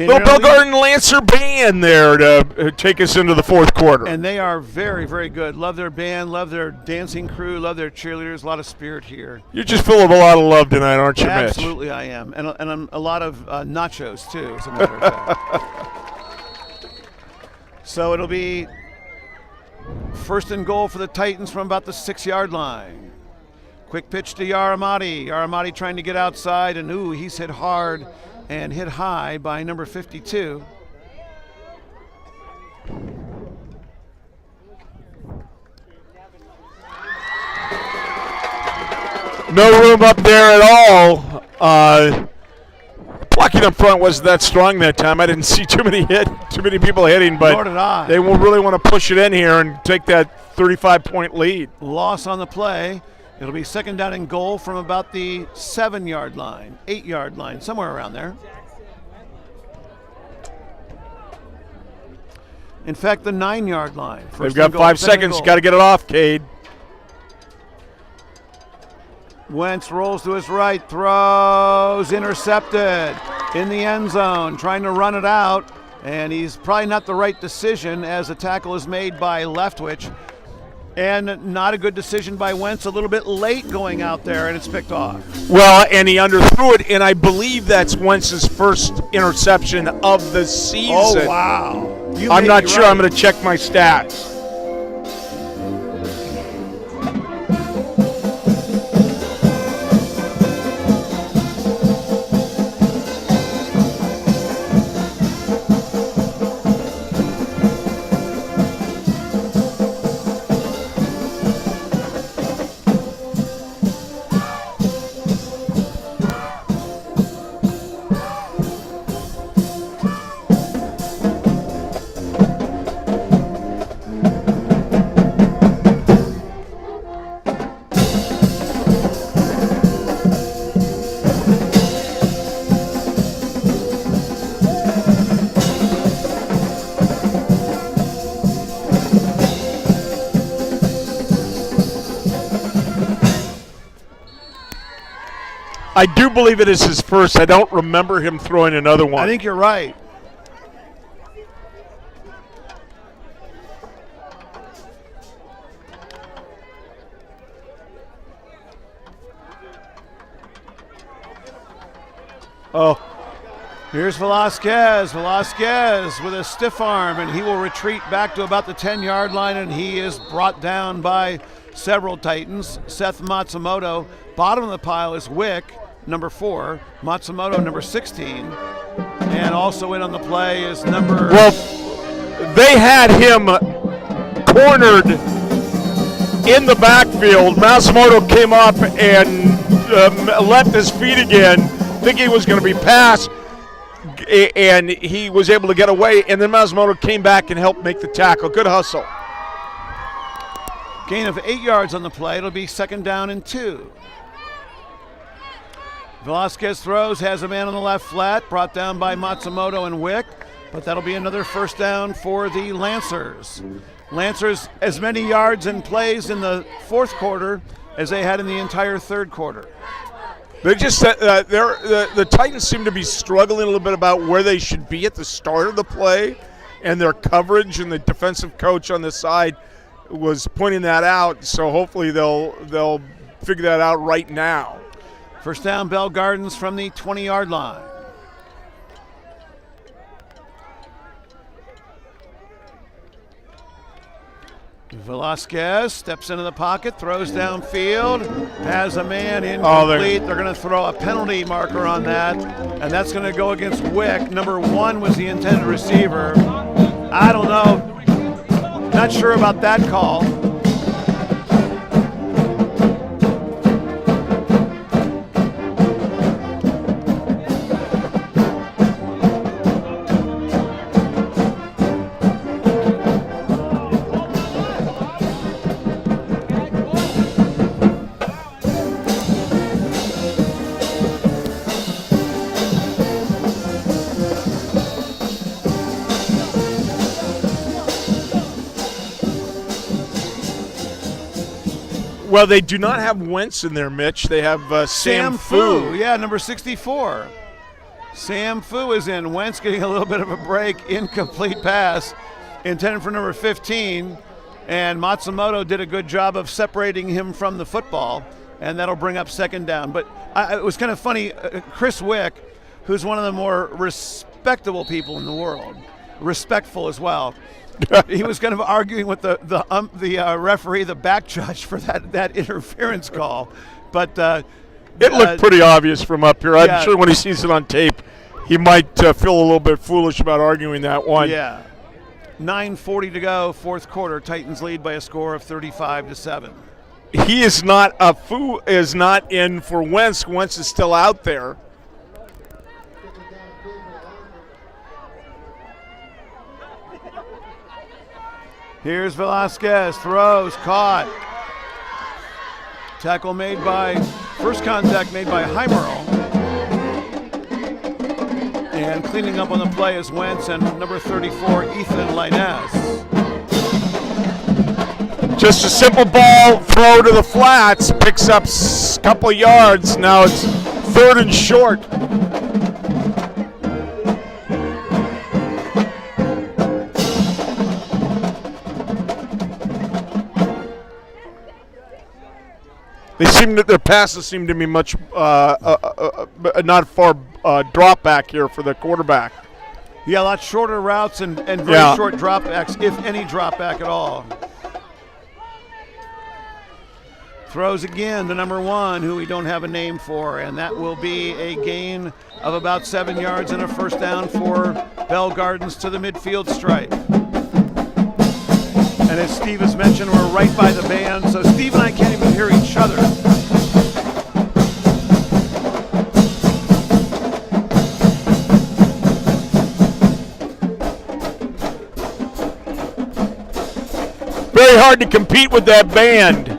Little Bell Garden Lancer band there to take us into the fourth quarter. And they are very, very good. Love their band, love their dancing crew, love their cheerleaders. A lot of spirit here. You're just full of a lot of love tonight, aren't you, Mitch? Absolutely, I am. And a lot of nachos, too, as a matter of fact. So it'll be first and goal for the Titans from about the 6-yard line. Quick pitch to Yaramati. Yaramati trying to get outside, and he's hit hard and hit high by number 52. No room up there at all. Blocking up front wasn't that strong that time. I didn't see too many people hitting, but Nor did I. They will really want to push it in here and take that 35-point lead. Loss on the play. It'll be second down and goal from about the 7-yard line, 8-yard line, somewhere around there. In fact, the 9-yard line. They've got 5 seconds. Got to get it off, Cade. Wentz rolls to his right, throws, intercepted in the end zone, trying to run it out, and he's probably not the right decision as a tackle is made by Leftwich. And not a good decision by Wentz, a little bit late going out there, and it's picked off. Well, and he underthrew it, and I believe that's Wentz's first interception of the season. Oh, wow. I'm not sure. Right. I'm going to check my stats. I do believe it is his first. I don't remember him throwing another one. I think you're right. Oh. Here's Velasquez. Velasquez with a stiff arm, and he will retreat back to about the 10-yard line, and he is brought down by several Titans. Seth Matsumoto. Bottom of the pile is Wick, number 4. Matsumoto, number 16. And also in on the play is number... Well, they had him cornered in the backfield. Matsumoto came up and left his feet again, thinking he was going to be passed, and he was able to get away, and then Matsumoto came back and helped make the tackle. Good hustle. Gain of 8 yards on the play. It'll be second down and 2. Velasquez throws, has a man on the left flat, brought down by Matsumoto and Wick, but that'll be another first down for the Lancers. Lancers as many yards and plays in the fourth quarter as they had in the entire third quarter. They just the Titans seem to be struggling a little bit about where they should be at the start of the play, and their coverage, and the defensive coach on the side was pointing that out. So hopefully they'll figure that out right now. First down, Bell Gardens from the 20-yard line. Velasquez steps into the pocket, throws downfield, has a man incomplete. They're going to throw a penalty marker on that, and that's going to go against Wick. Number 1 was the intended receiver. I don't know. Not sure about that call. Well, they do not have Wentz in there, Mitch. They have Sam Fu. Yeah, number 64. Sam Fu is in. Wentz getting a little bit of a break. Incomplete pass intended for number 15. And Matsumoto did a good job of separating him from the football. And that'll bring up second down. But it was kind of funny. Chris Wick, who's one of the more respectable people in the world, respectful as well, he was kind of arguing with the referee, the back judge, for that interference call. But it looked pretty obvious from up here. I'm sure when he sees it on tape, he might feel a little bit foolish about arguing that one. Yeah. 9:40 to go, fourth quarter. Titans lead by a score of 35-7. He is not is not in for Wentz. Wentz is still out there. Here's Velasquez, throws, caught. First contact made by Heimerl. And cleaning up on the play is Wentz and number 34, Ethan Linez. Just a simple ball, throw to the flats, picks up a couple yards. Now it's third and short. Their passes seem to be much not far drop back here for the quarterback. Yeah, a lot shorter routes and very short drop backs, if any drop back at all. Throws again to number 1, who we don't have a name for, and that will be a gain of about 7 yards and a first down for Bell Gardens to the midfield stripe. And as Steve has mentioned, we're right by the band, so Steve and I can't even hear each other. Very hard to compete with that band.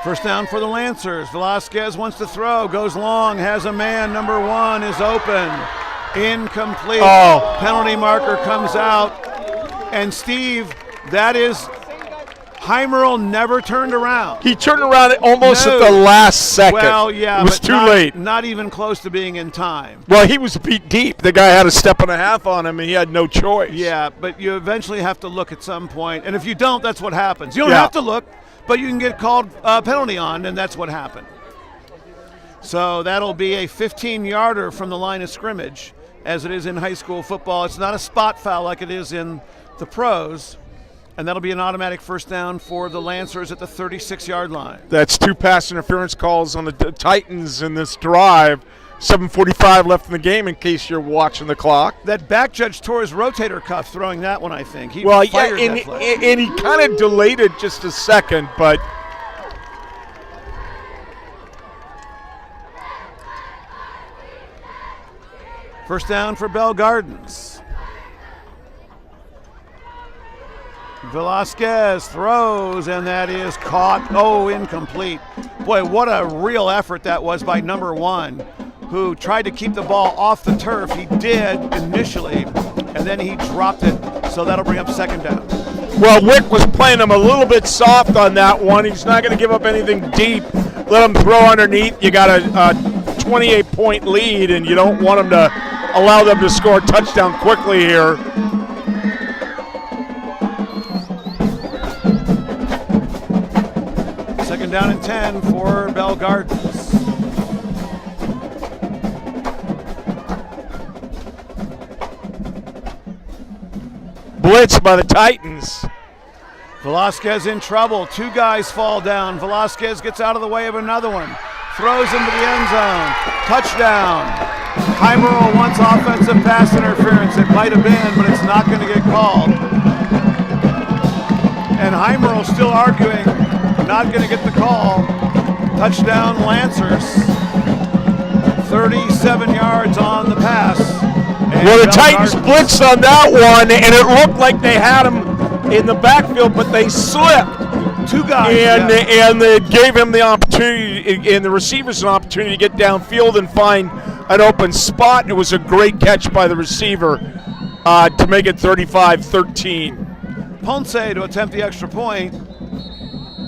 First down for the Lancers. Velasquez wants to throw, goes long, has a man. Number 1 is open. Incomplete. Penalty marker comes out. And Steve, that is, Heimerl never turned around. He turned around almost at the last second. Well, yeah, it was but too late. Not even close to being in time. Well, he was beat deep. The guy had a step and a half on him, and he had no choice. Yeah, but you eventually have to look at some point. And if you don't, that's what happens. You don't have to look, but you can get called penalty on, and that's what happened. So that'll be a 15-yarder from the line of scrimmage, as it is in high school football. It's not a spot foul like it is in the pros, and that'll be an automatic first down for the Lancers at the 36-yard line. That's 2 pass interference calls on the Titans in this drive. 7:45 left in the game in case you're watching the clock. That back judge tore his rotator cuff throwing that one, I think. He and he kind of delayed it just a second, but first down for Bell Gardens. Velasquez throws, and that is caught. Incomplete. Boy, what a real effort that was by number 1, who tried to keep the ball off the turf. He did initially, and then he dropped it, so that'll bring up second down. Well, Wick was playing him a little bit soft on that one. He's not going to give up anything deep. Let him throw underneath. You got a 28-point lead, and you don't want him to allow them to score a touchdown quickly here. Second down and 10 for Bell Gardens. Blitz by the Titans. Velasquez in trouble. 2 guys fall down. Velasquez gets out of the way of another one. Throws into the end zone. Touchdown. Heimerl wants offensive pass interference. It might have been, but it's not going to get called. And Heimerl still arguing, not going to get the call. Touchdown Lancers. 37 yards on the pass. Well, the Titans blitzed on that one, and it looked like they had him in the backfield, but they slipped. 2 guys. And they gave him the opportunity, and the receivers an opportunity to get downfield and find an open spot. It was a great catch by the receiver to make it 35-13. Ponce to attempt the extra point,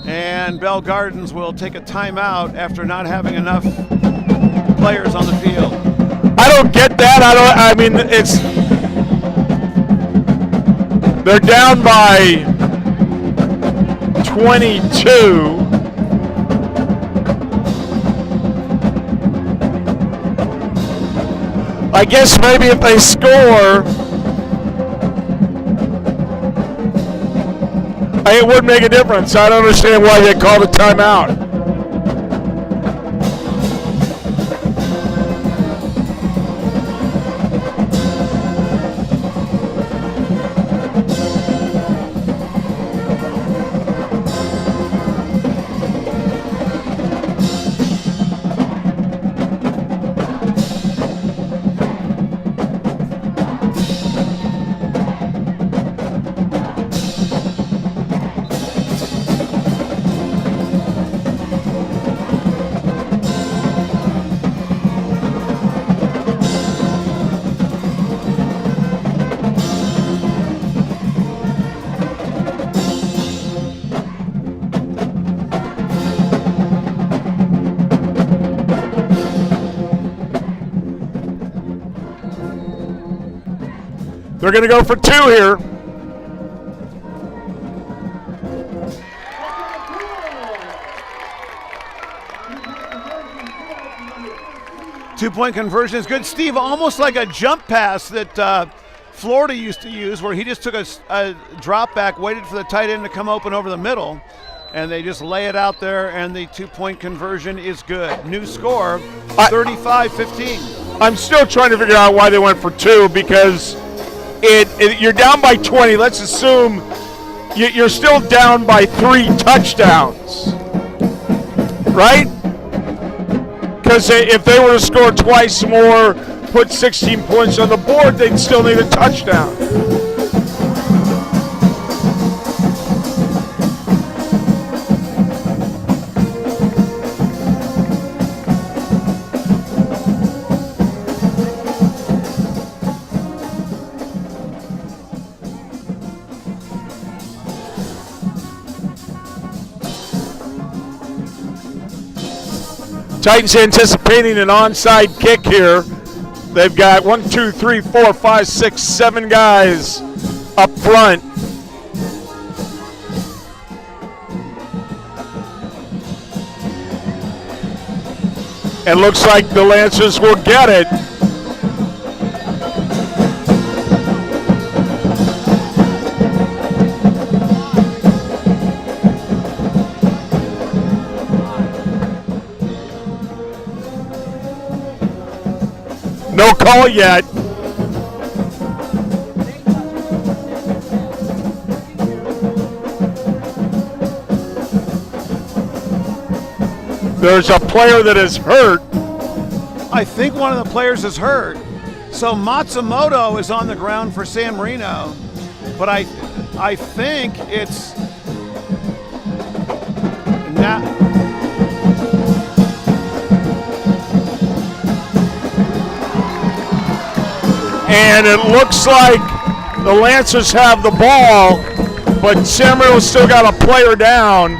and Bell Gardens will take a timeout after not having enough players on the field. I don't get that. I mean, they're down by 22. I guess maybe if they score, it would make a difference. I don't understand why they called a timeout. They're going to go for 2 here. Two-point conversion is good. Steve, almost like a jump pass that Florida used to use, where he just took a drop back, waited for the tight end to come open over the middle, and they just lay it out there, and the two-point conversion is good. New score, 35-15. I'm still trying to figure out why they went for 2, because you're down by 20. Let's assume you're still down by 3 touchdowns, right? Because if they were to score twice more, put 16 points on the board, they'd still need a touchdown. Titans anticipating an onside kick here. They've got 1, 2, 3, 4, 5, 6, 7 guys up front. It looks like the Lancers will get it. No call yet. There's a player that is hurt. I think one of the players is hurt. So Matsumoto is on the ground for San Marino, but I think it's not. And it looks like the Lancers have the ball, but San Marino's still got a player down.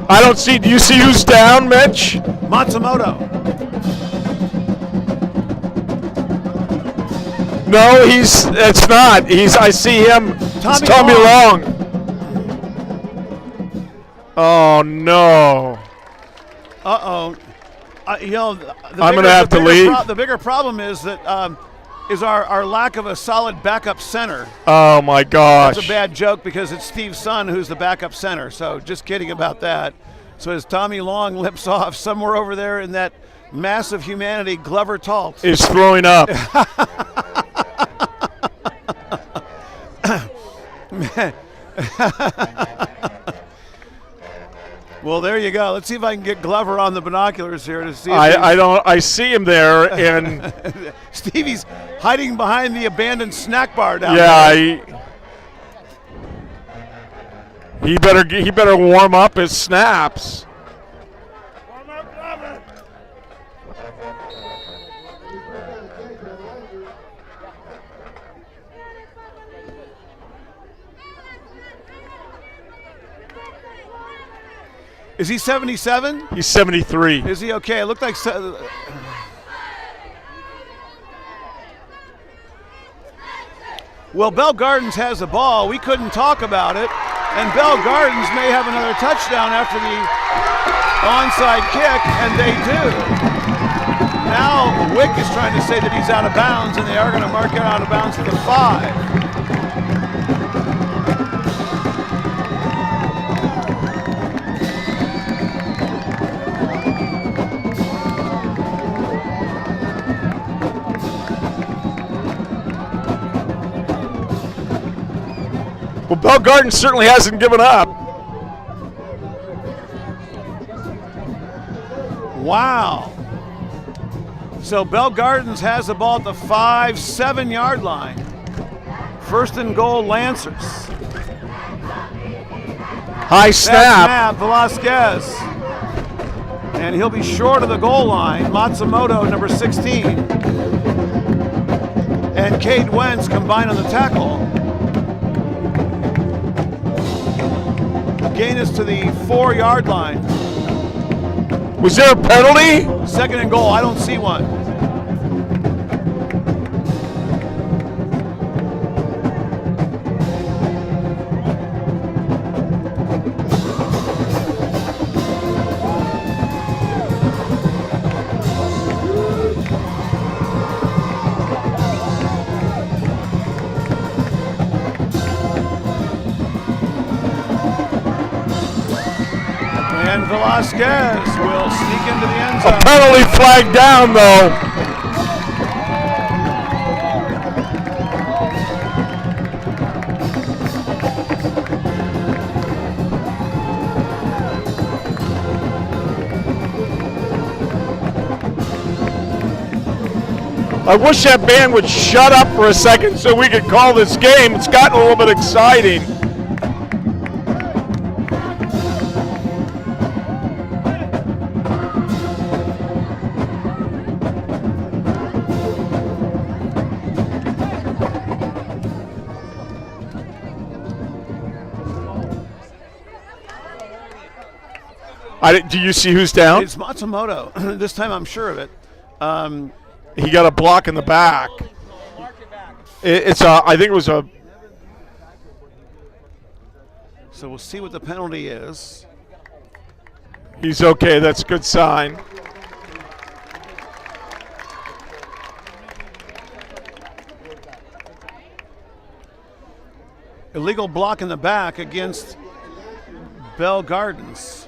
I don't see. Do you see who's down, Mitch? Matsumoto. No, it's not. I see him. It's Tommy Long. Oh no. Uh-oh. I'm going to have to leave. The bigger problem is that is our lack of a solid backup center. Oh my gosh. That's a bad joke because it's Steve's son who's the backup center. So just kidding about that. So as Tommy Long lips off somewhere over there in that mass of humanity, Glover Talt is throwing up. Well, there you go. Let's see if I can get Glover on the binoculars here to see. If I see him there, and Stevie's hiding behind the abandoned snack bar down yeah, there. he better warm up his snaps. Is he 77? He's 73. Is he okay? It looked like. Well, Bell Gardens has the ball. We couldn't talk about it. And Bell Gardens may have another touchdown after the onside kick, and they do. Now Wick is trying to say that he's out of bounds, and they are going to mark it out of bounds to the 5. Well, Bell Gardens certainly hasn't given up. Wow. So Bell Gardens has the ball at the 5-7 line. First and goal, Lancers. High snap. Velasquez. And he'll be short of the goal line. Matsumoto, number 16. And Cade Wentz combined on the tackle. Gain is to the 4 line. Was there a penalty? Second and goal. I don't see one. And Velasquez will sneak into the end zone. A penalty flag down, though. I wish that band would shut up for a second so we could call this game. It's gotten a little bit exciting. Do you see who's down? It's Matsumoto. This time I'm sure of it. He got a block in the back. I think it was a. So we'll see what the penalty is. He's okay. That's a good sign. Illegal block in the back against Bell Gardens.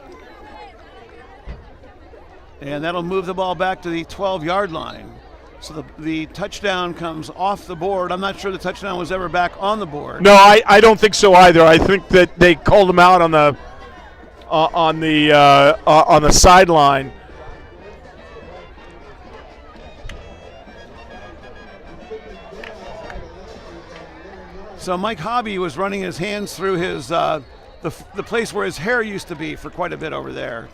And that'll move the ball back to the 12 line. So the touchdown comes off the board. I'm not sure the touchdown was ever back on the board. No, I don't think so either. I think that they called him out on the sideline. So Mike Hobby was running his hands through his the place where his hair used to be for quite a bit over there.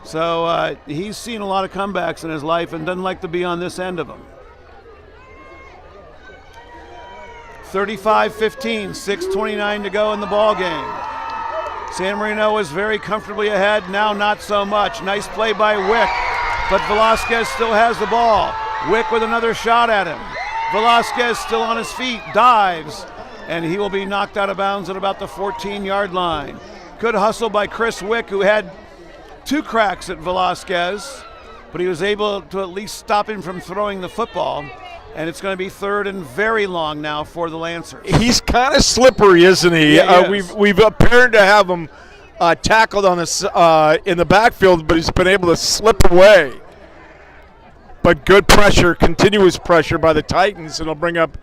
So he's seen a lot of comebacks in his life and doesn't like to be on this end of them. 35-15, 6:29 to go in the ball game. San Marino is very comfortably ahead, now not so much. Nice play by Wick, but Velasquez still has the ball. Wick with another shot at him. Velasquez still on his feet, dives, and he will be knocked out of bounds at about the 14-yard line. Good hustle by Chris Wick, who had 2 cracks at Velasquez, but he was able to at least stop him from throwing the football, and it's going to be 3rd and very long now for the Lancers. He's kind of slippery, isn't he? Yeah, he is. We've appeared to have him tackled on this in the backfield, but he's been able to slip away. But good pressure, continuous pressure by the Titans, and it'll bring up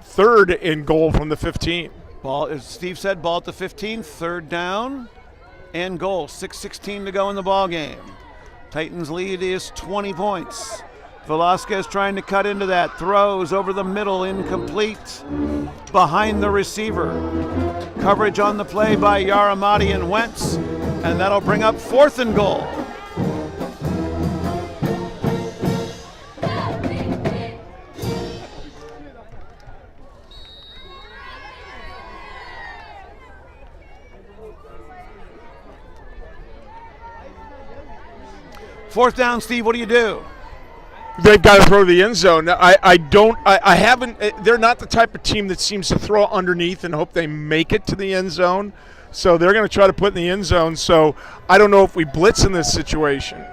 3rd and goal from the 15. Ball, as Steve said, ball at the 15, 3rd down. and goal. 6:16 to go in the ball game. Titans lead is 20 points. Velasquez trying to cut into that. Throws over the middle, incomplete. Behind the receiver. Coverage on the play by Yaramati and Wentz. And that'll bring up 4th and goal. Fourth down, Steve, what do you do? They've got to throw the end zone. I haven't. They're not the type of team that seems to throw underneath and hope they make it to the end zone. So they're going to try to put in the end zone. So I don't know if we blitz in this situation.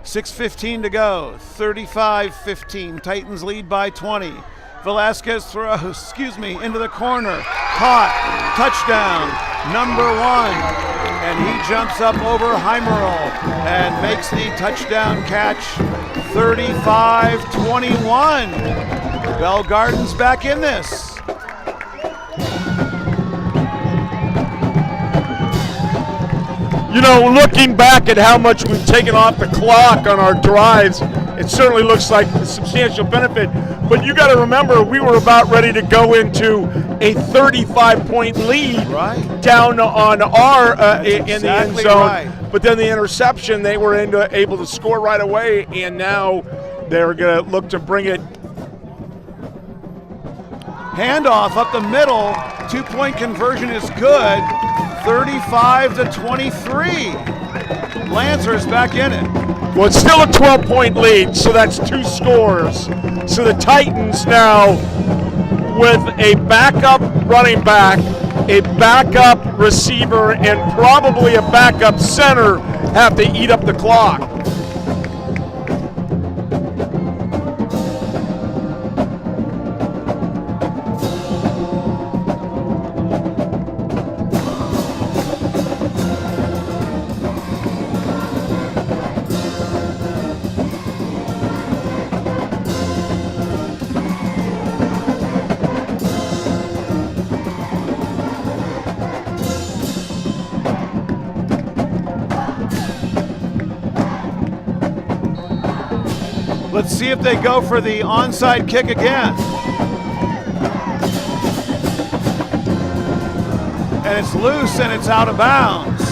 6:15 to go. 35-15. Titans lead by 20. Velasquez throws, into the corner. Caught. Touchdown. Number 1. And he jumps up over Heimerl and makes the touchdown catch. 35-21. Bell Gardens back in this. You know, looking back at how much we've taken off the clock on our drives, it certainly looks like a substantial benefit. But you got to remember, we were about ready to go into a 35-point lead down on our in the end zone. Right. But then the interception, they were able to score right away, and now they're going to look to bring it. Handoff up the middle. 2-point conversion is good. 35-23. Lancers back in it. Well, it's still a 12-point lead, so that's 2 scores. So the Titans now, with a backup running back, a backup receiver, and probably a backup center, have to eat up the clock. Let's see if they go for the onside kick again. And it's loose and it's out of bounds.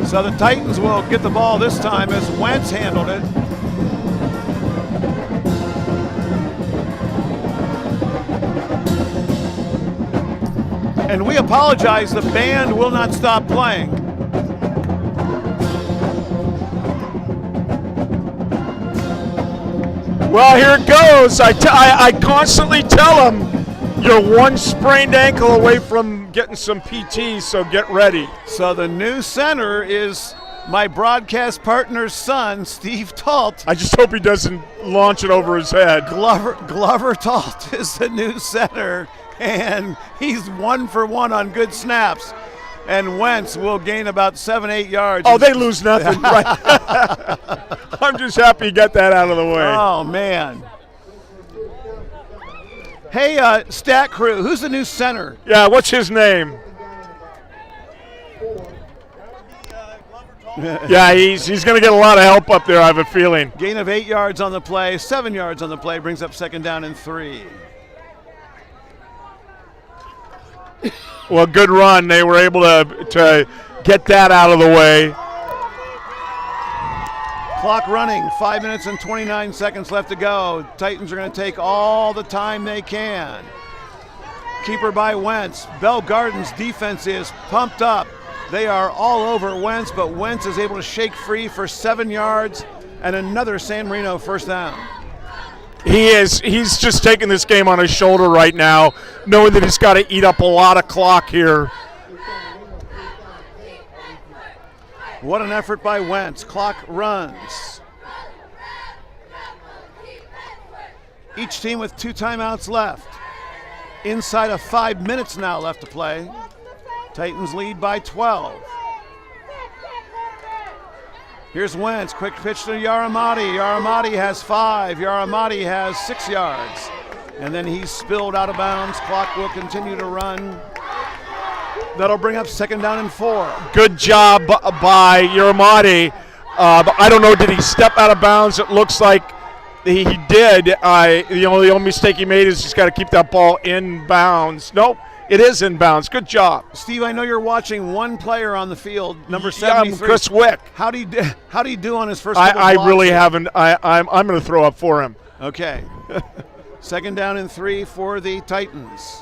So the Titans will get the ball this time as Wentz handled it. And we apologize, the band will not stop playing. Well, here it goes. I constantly tell them you're one sprained ankle away from getting some PT, so get ready. So the new center is my broadcast partner's son, Steve Talt. I just hope he doesn't launch it over his head. Glover Talt is the new center, and he's 1 for 1 on good snaps. And Wentz will gain about 7-8 yards. Oh, they lose nothing. Right. I'm just happy you got that out of the way. Oh, man. Hey, stat crew, who's the new center? Yeah, what's his name? Yeah, he's going to get a lot of help up there, I have a feeling. Gain of 8 yards on the play, 7 yards on the play, brings up 2nd down and 3. Well, good run. They were able to get that out of the way. Clock running, 5 minutes and 29 seconds left to go. Titans are going to take all the time they can. Keeper by Wentz. Bell Gardens defense is pumped up. They are all over Wentz, but Wentz is able to shake free for 7 yards and another San Marino first down. He's just taking this game on his shoulder right now, knowing that he's got to eat up a lot of clock here. What an effort by Wentz. Clock runs. Each team with 2 timeouts left. Inside of 5 minutes now left to play. Titans lead by 12. Here's Wentz, quick pitch to Yaramati. Yaramati has 5. Yaramati has 6 yards. And then he's spilled out of bounds. Clock will continue to run. That'll bring up 2nd down and 4. Good job by Yaramati. But I don't know, did he step out of bounds? It looks like he did. The only mistake he made is he's got to keep that ball in bounds. Nope, it is in bounds. Good job. Steve, I know you're watching one player on the field, number Yeah, 73. Chris Wick. How do you do on his first couple I blocks really here? haven't. I'm going to throw up for him. Okay. 2nd down and 3 for the Titans.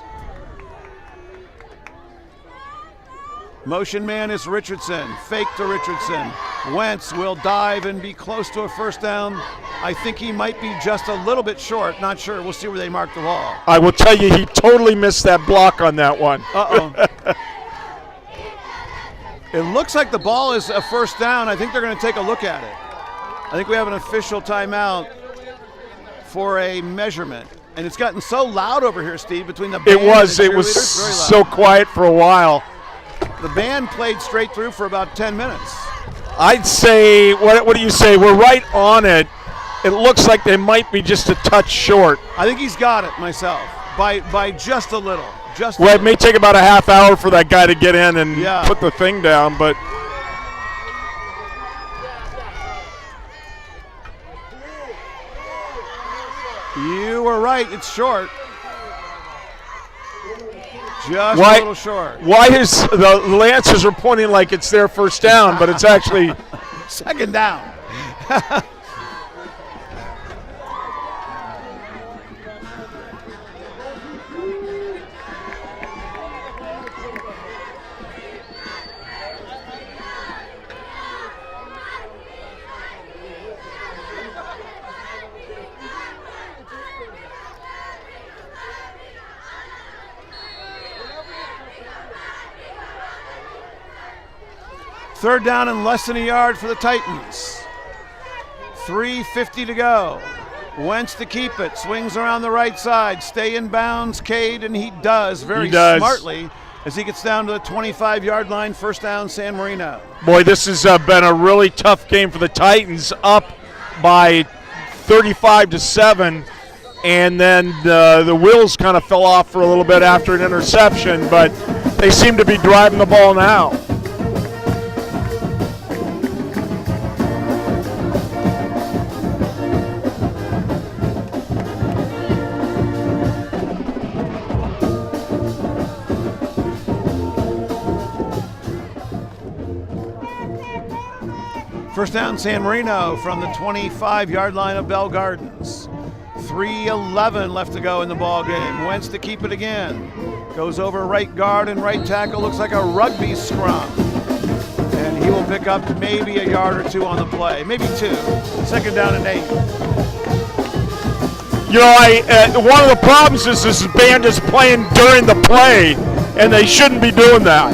Motion man is Richardson. Fake to Richardson. Wentz will dive and be close to a 1st down. I think he might be just a little bit short. Not sure. We'll see where they mark the ball. I will tell you, he totally missed that block on that one. Uh-oh. It looks like the ball is a 1st down. I think they're going to take a look at it. I think we have an official timeout for a measurement. And it's gotten so loud over here, Steve, between the band It was and the cheerleaders. Very so loud. quiet for a while. The band played straight through for about 10 minutes. I'd say, what do you say? We're right on it. It looks like they might be just a touch short. I think he's got it myself by just a little. Just Well, a it may take about a half hour for that guy to get in and Yeah. put the thing down, but You were right. It's short. Just Why- a little short. why is the Lancers are pointing like it's their 1st down, but it's actually 2nd down. Third down and less than a yard for the Titans. 3:50 to go. Wentz to keep it. Swings around the right side. Stay in bounds, Cade, and he does very smartly as he gets down to the 25-yard line. 1st down, San Marino. Boy, this has been a really tough game for the Titans, up by 35-7, and then the wheels kind of fell off for a little bit after an interception, but they seem to be driving the ball now. First down, San Marino from the 25-yard line of Bell Gardens. 3:11 left to go in the ball game. Wentz to keep it again. Goes over right guard and right tackle. Looks like a rugby scrum. And he will pick up maybe a yard or 2 on the play. Maybe 2. 2nd down and 8. You know, one of the problems is this band is playing during the play, and they shouldn't be doing that.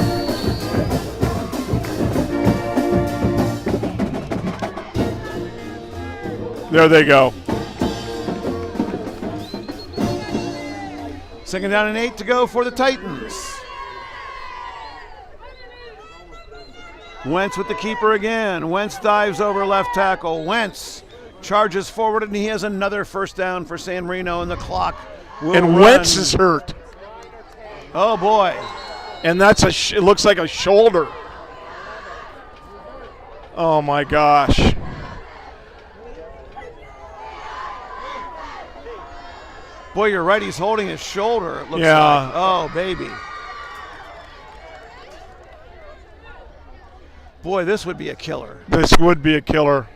There they go. 2nd down and 8 to go for the Titans. Wentz with the keeper again. Wentz dives over left tackle. Wentz charges forward, and he has another 1st down for San Marino, and the clock will And run. Wentz is hurt. Oh, boy. And that's it looks like a shoulder. Oh, my gosh. Boy, you're right. He's holding his shoulder, it looks Yeah. like. Oh, baby. Boy, this would be a killer. This would be a killer.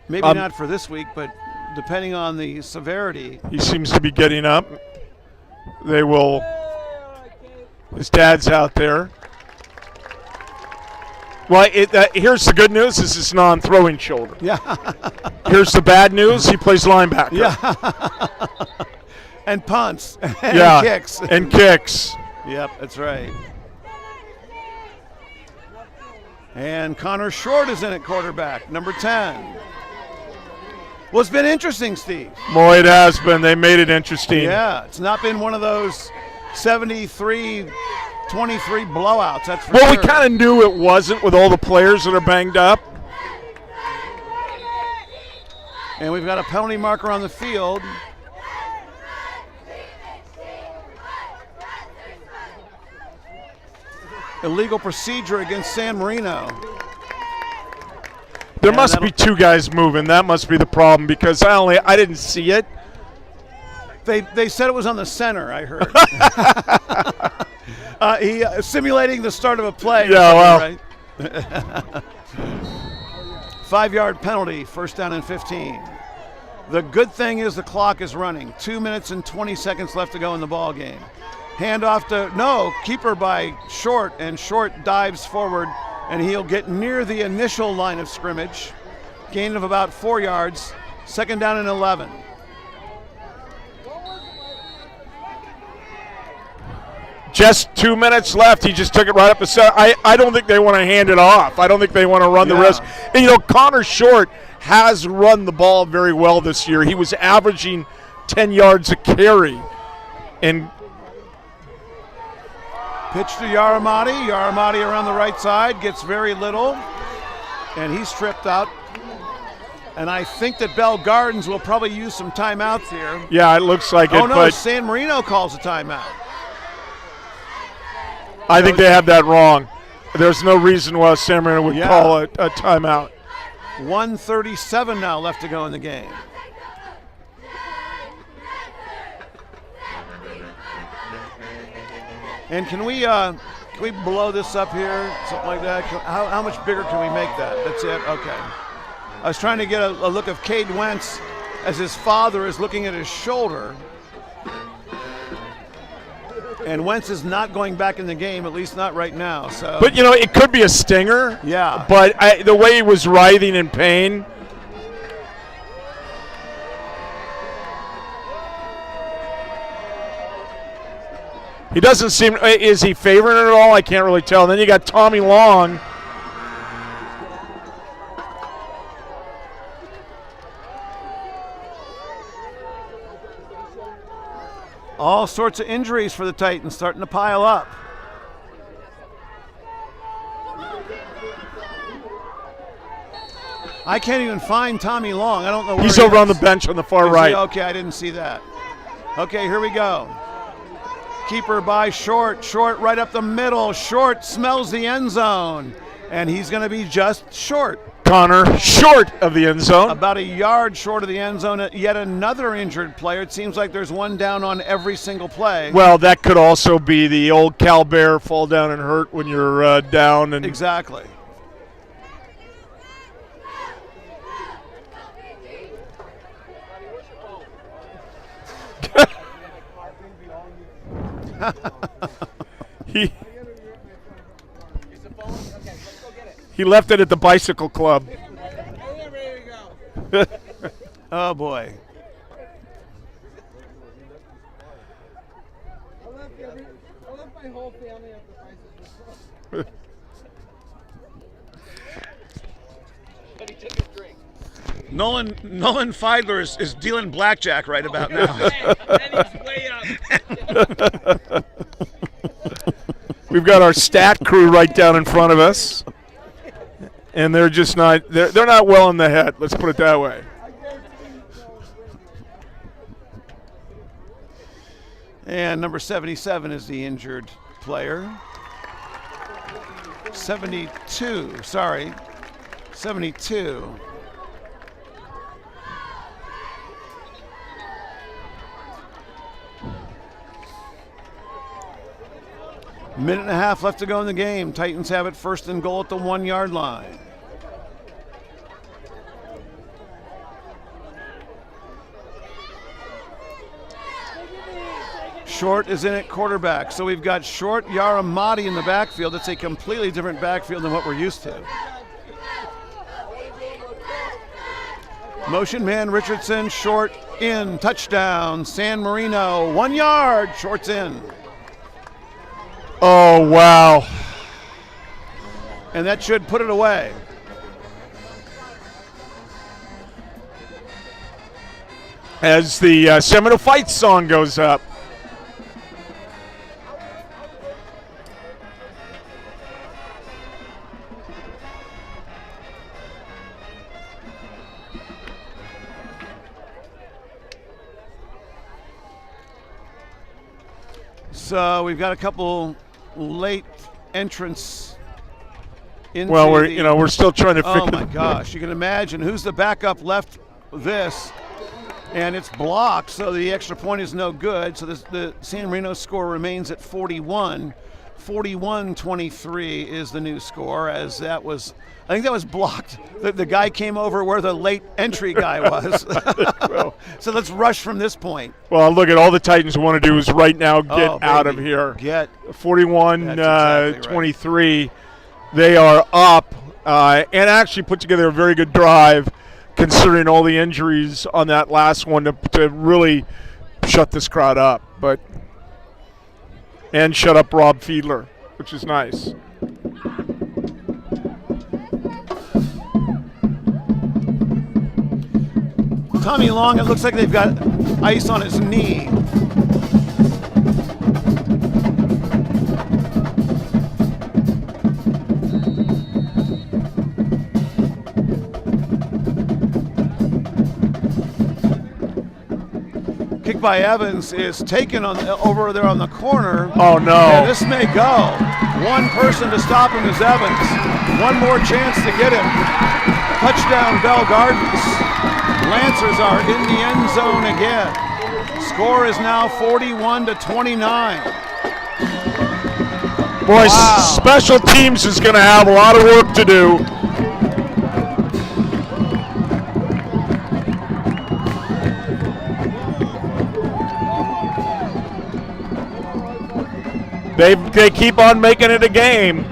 Maybe not for this week, but depending on the severity. He seems to be getting up. They will. His dad's out there. Well, here's the good news: this is non-throwing shoulder. Yeah. Here's the bad news: he plays linebacker. Yeah. And punts. And Yeah. kicks. And kicks. Yep, that's right. And Connor Short is in at quarterback, number 10. Well, it's been interesting, Steve. Boy, it has been. They made it interesting. Yeah, it's not been one of those 73-23 blowouts, that's for Well, sure. we kind of knew it wasn't with all the players that are banged up. And we've got a penalty marker on the field. illegal procedure against San Marino. There And must be two guys moving. That must be the problem because I didn't see it. They said it was on the center, I heard. He simulating the start of a play. Yeah, well. Right? 5-yard penalty, first down and 15. The good thing is the clock is running. 2 minutes and 20 seconds left to go in the ball game. Handoff to keeper by Short, and Short dives forward, and he'll get near the initial line of scrimmage. Gain of about 4 yards. Second down and 11. Just 2 minutes left. He just took it right up the center. I don't think they want to hand it off. I don't think they want to run the risk. And, Connor Short has run the ball very well this year. He was averaging 10 yards a carry. And pitch to Yaramati. Yaramati around the right side gets very little, and he's stripped out. And I think that Bell Gardens will probably use some timeouts here. Yeah, it looks like it. Oh, no, but San Marino calls a timeout. I think they have that wrong. There's no reason why San Marino would call a timeout. 1:37 now left to go in the game. And can we blow this up here, something like that? How much bigger can we make that? That's it? Okay. I was trying to get a look of Cade Wentz as his father is looking at his shoulder. And Wentz is not going back in the game, at least not right now. So. But, it could be a stinger. Yeah. But the way he was writhing in pain. He doesn't seem – is he favoring it at all? I can't really tell. And then you got Tommy Long. All sorts of injuries for the Titans starting to pile up. I can't even find Tommy Long. I don't know where He's he over is. on the bench on the far Is right. he? Okay, I didn't see that. Okay, here we go. Keeper by Short. Short right up the middle. Short smells the end zone. And he's going to be just short. Connor short of the end zone. About a yard short of the end zone. Yet another injured player. It seems like there's one down on every single play. Well, that could also be the old Cal Bear fall down and hurt when you're down. And Exactly. He left it at the bicycle club. Oh, boy. I left my whole family at the bicycle. But he took his drink. Nolan Feidler is dealing blackjack right about now. And he's way up. We've got our stat crew right down in front of us. And they're just not they're not well in the head, let's put it that way. And number 77 is the injured player. 72, sorry. 72. Minute and a half left to go in the game. Titans have it first and goal at the 1 yard line. Short is in at quarterback. So we've got Short, Yaramati in the backfield. It's a completely different backfield than what we're used to. Motion man Richardson, Short in, touchdown. San Marino, 1 yard, Short's in. Oh, wow. And that should put it away. As the Seminole Fight song goes up. So we've got a couple late entrance into Well, we're still trying to figure. Oh my gosh! You can imagine who's the backup left this, and it's blocked, so the extra point is no good. So the San Marino score remains at 41. 41-23 is the new score, as that was. I think that was blocked. The guy came over where the late entry guy was. So let's rush from this point. Well, look at all the Titans want to do is right now get out of here. Get 41-23. They are up and actually put together a very good drive considering all the injuries on that last one to really shut this crowd up. And shut up Rob Fiedler, which is nice. Tommy Long, it looks like they've got ice on his knee. Kick by Evans is taken over there on the corner. Oh, no. And this may go. One person to stop him is Evans. One more chance to get him. Touchdown, Bell Gardens. Lancers are in the end zone again. Score is now 41-29. Boy, special teams is going to have a lot of work to do. They keep on making it a game.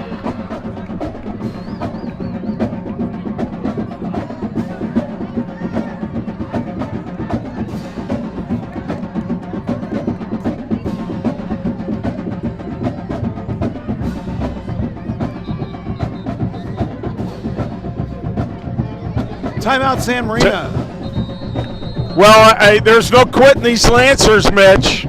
Timeout, San Marino. Well, there's no quitting these Lancers, Mitch.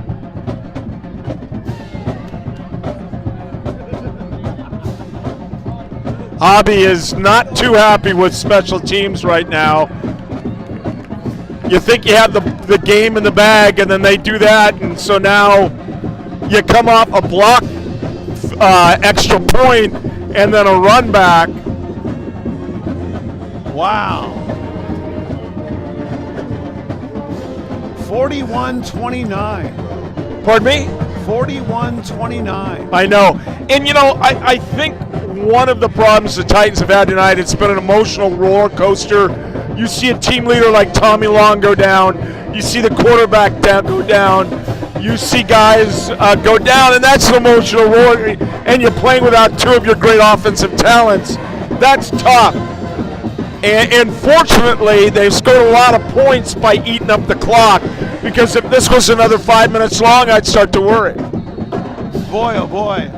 Hobby is not too happy with special teams right now. You think you have the game in the bag, and then they do that, and so now you come off a block extra point and then a run back. Wow. 41-29. Pardon me? 41-29. I know. And, I think one of the problems the Titans have had tonight, it's been an emotional roller coaster. You see a team leader like Tommy Long go down. You see the quarterback go down. You see guys go down, and that's an emotional roller. And you're playing without two of your great offensive talents. That's tough. And fortunately, they've scored a lot of points by eating up the clock, because if this was another 5 minutes long, I'd start to worry. Boy, oh boy.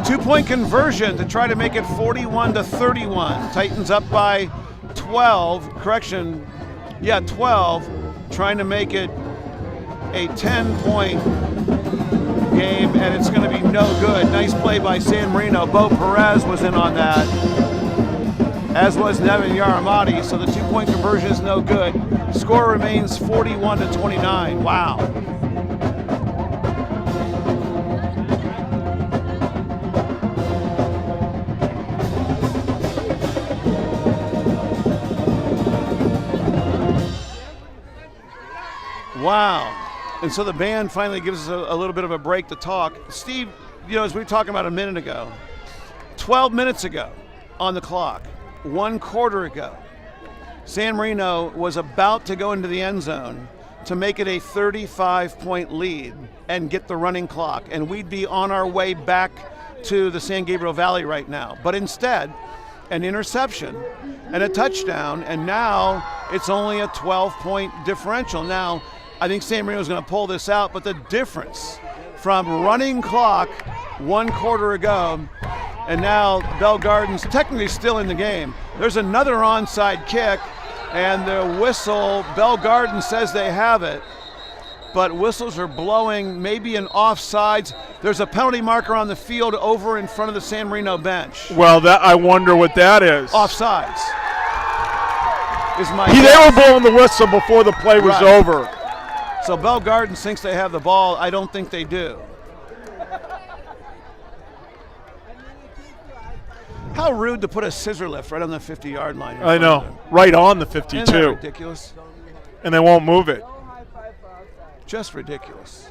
2-point conversion to try to make it 41-31. Titans up by 12. 12. Trying to make it a 10-point game, and it's going to be no good. Nice play by San Marino. Bo Perez was in on that, as was Nevin Yaramati, so the 2-point conversion is no good. Score remains 41-29. Wow. Wow. And so the band finally gives us a little bit of a break to talk. Steve, as we were talking about a minute ago, 12 minutes ago on the clock, 1 quarter ago, San Marino was about to go into the end zone to make it a 35-point lead and get the running clock, and we'd be on our way back to the San Gabriel Valley right now. But instead, an interception and a touchdown, and now it's only a 12-point differential. Now, I think San Marino is going to pull this out, but the difference from running clock 1 quarter ago and now Bell Gardens technically still in the game. There's another onside kick, and the whistle, Bell Gardens says they have it, but whistles are blowing, maybe an offsides. There's a penalty marker on the field over in front of the San Marino bench. Well, I wonder what that is. Offsides is my They guess. were blowing the whistle before the play was over. So Bell Gardens thinks they have the ball. I don't think they do. How rude to put a scissor lift right on the 50-yard line. in I front know. of them. Right on the Isn't that 52. ridiculous? And they won't move it. No high five for outside. Just ridiculous.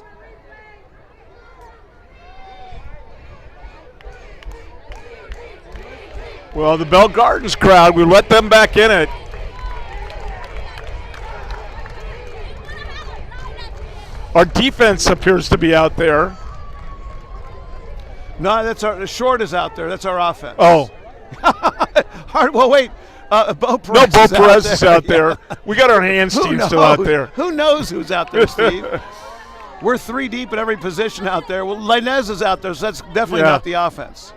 Well, the Bell Gardens crowd, we let them back in it. Our defense appears to be out there. No, the short is out there. That's our offense. Oh, Hard. Well, wait. Bo Perez. no, Bo is Perez is out Yeah. there. We got our hands Who team knows? still out there. Who knows who's out there, Steve? We're 3 deep at every position out there. Well, Lainez is out there, so that's definitely Yeah. not the offense.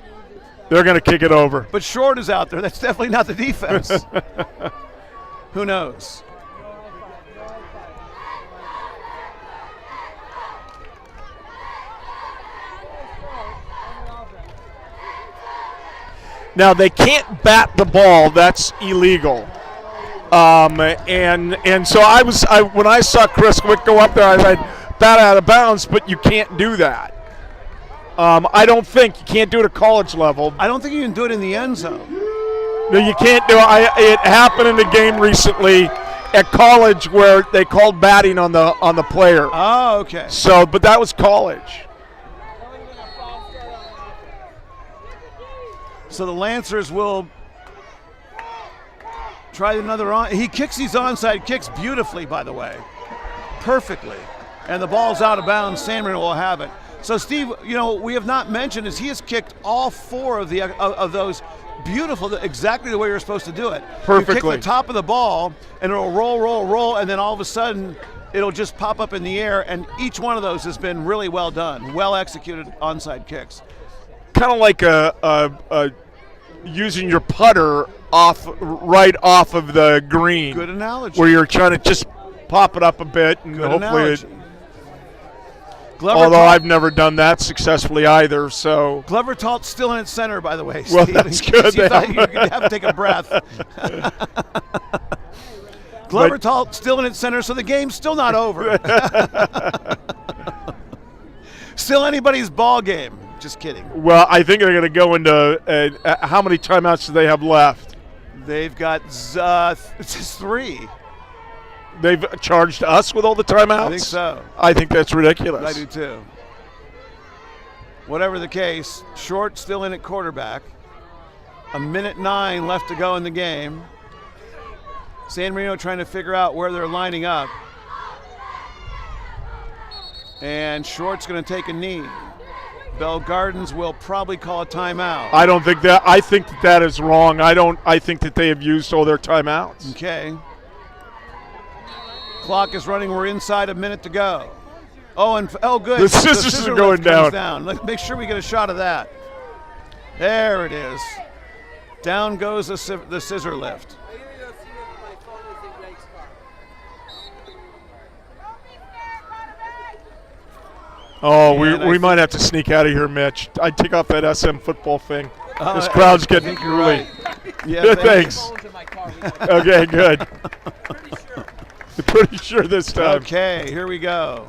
They're going to kick it over. But Short is out there. That's definitely not the defense. Who knows? Now, they can't bat the ball. That's illegal. And so when I saw Chris Wick go up there, I said, bat out of bounds, but you can't do that. I don't think you can't do it at college level. I don't think you can do it in the end zone. No, you can't do it. It happened in the game recently at college where they called batting on the player. Oh, okay. So, but that was college. That would have been a false start on the offense. So the Lancers will try another on. He kicks these onside kicks beautifully, by the way. Perfectly. And the ball's out of bounds. San Marino will have it. So, Steve, we have not mentioned is he has kicked all 4 of those beautiful, exactly the way you're supposed to do it. Perfectly. You kick the top of the ball, and it'll roll, and then all of a sudden it'll just pop up in the air, and each one of those has been really well done, well executed onside kicks. Kind of like a using your putter right off of the green. Good analogy. Where you're trying to just pop it up a bit, and Good hopefully analogy. although I've never done that successfully either, so. Glover Talt's still in its center, by the way, Well, Steve. that's In case good. You thought you were going to have to take a breath. Glover Talt still in its center, so the game's still not over. Still anybody's ball game. Just kidding. Well, I think they're going to go into how many timeouts do they have left? They've got it's just 3. They've charged us with all the timeouts? I think so. I think that's ridiculous. I do too. Whatever the case, Short still in at quarterback. 1:09 left to go in the game. San Marino trying to figure out where they're lining up. And Short's going to take a knee. Bell Gardens will probably call a timeout. I don't think that. I think that is wrong. I think that they have used all their timeouts. Okay. Clock is running. We're inside a minute to go. Oh, good. The scissors are going lift comes down. down. Let's make sure we get a shot of that. There it is. Down goes the scissor lift. I'm gonna go see if my phone is in Greg's car. Oh, And I we think- might have to sneak out of here, Mitch. I'd take off that SM football thing. This I crowd's think getting you're really. right. Yeah, Thanks. Phone's in my car. Okay, good. Pretty sure. Pretty sure this time. Okay, here we go.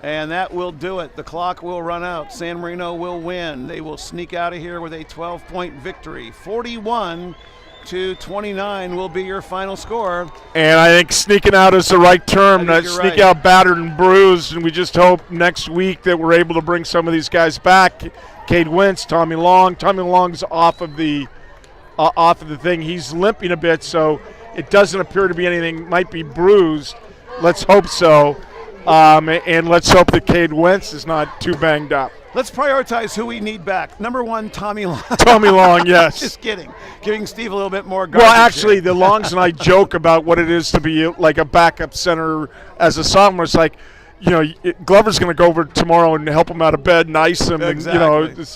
And that will do it. The clock will run out. San Marino will win. They will sneak out of here with a 12-point victory. 41-29 will be your final score. And I think sneaking out is the right term. I Not think you're sneak right. out battered and bruised. And we just hope next week that we're able to bring some of these guys back. Cade Wentz, Tommy Long. Tommy Long's off of the thing. He's limping a bit, so it doesn't appear to be anything. Might be bruised. Let's hope so. And let's hope that Cade Wentz is not too banged up. Let's prioritize who we need back. Number 1, Tommy Long. Tommy Long, yes. Just kidding. Giving Steve a little bit more Well, garbage actually, here. the Longs and I joke about what it is to be like a backup center as a sophomore. It's like, Glover's going to go over tomorrow and help him out of bed and ice him. Exactly. And,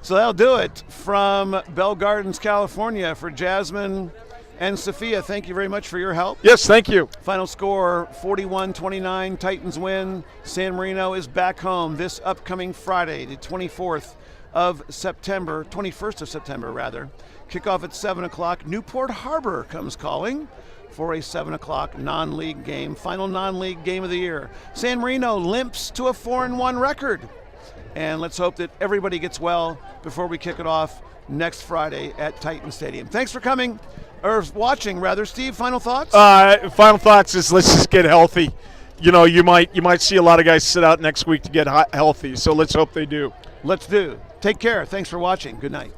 So that'll do it from Bell Gardens, California. For Jasmine and Sophia, thank you very much for your help. yes, thank you. Final score 41-29, Titans win. San Marino is back home this upcoming Friday, the 21st of September. Kickoff at 7 o'clock. Newport Harbor comes calling for a 7 o'clock non-league game, final non-league game of the year. San Marino limps to a 4-1 record. And let's hope that everybody gets well before we kick it off next Friday at Titan Stadium. Thanks for coming, or watching rather. Steve, final thoughts? Final thoughts is let's just get healthy. You know, you might see a lot of guys sit out next week to get healthy, so let's hope they do. Let's do. Take care. Thanks for watching. Good night.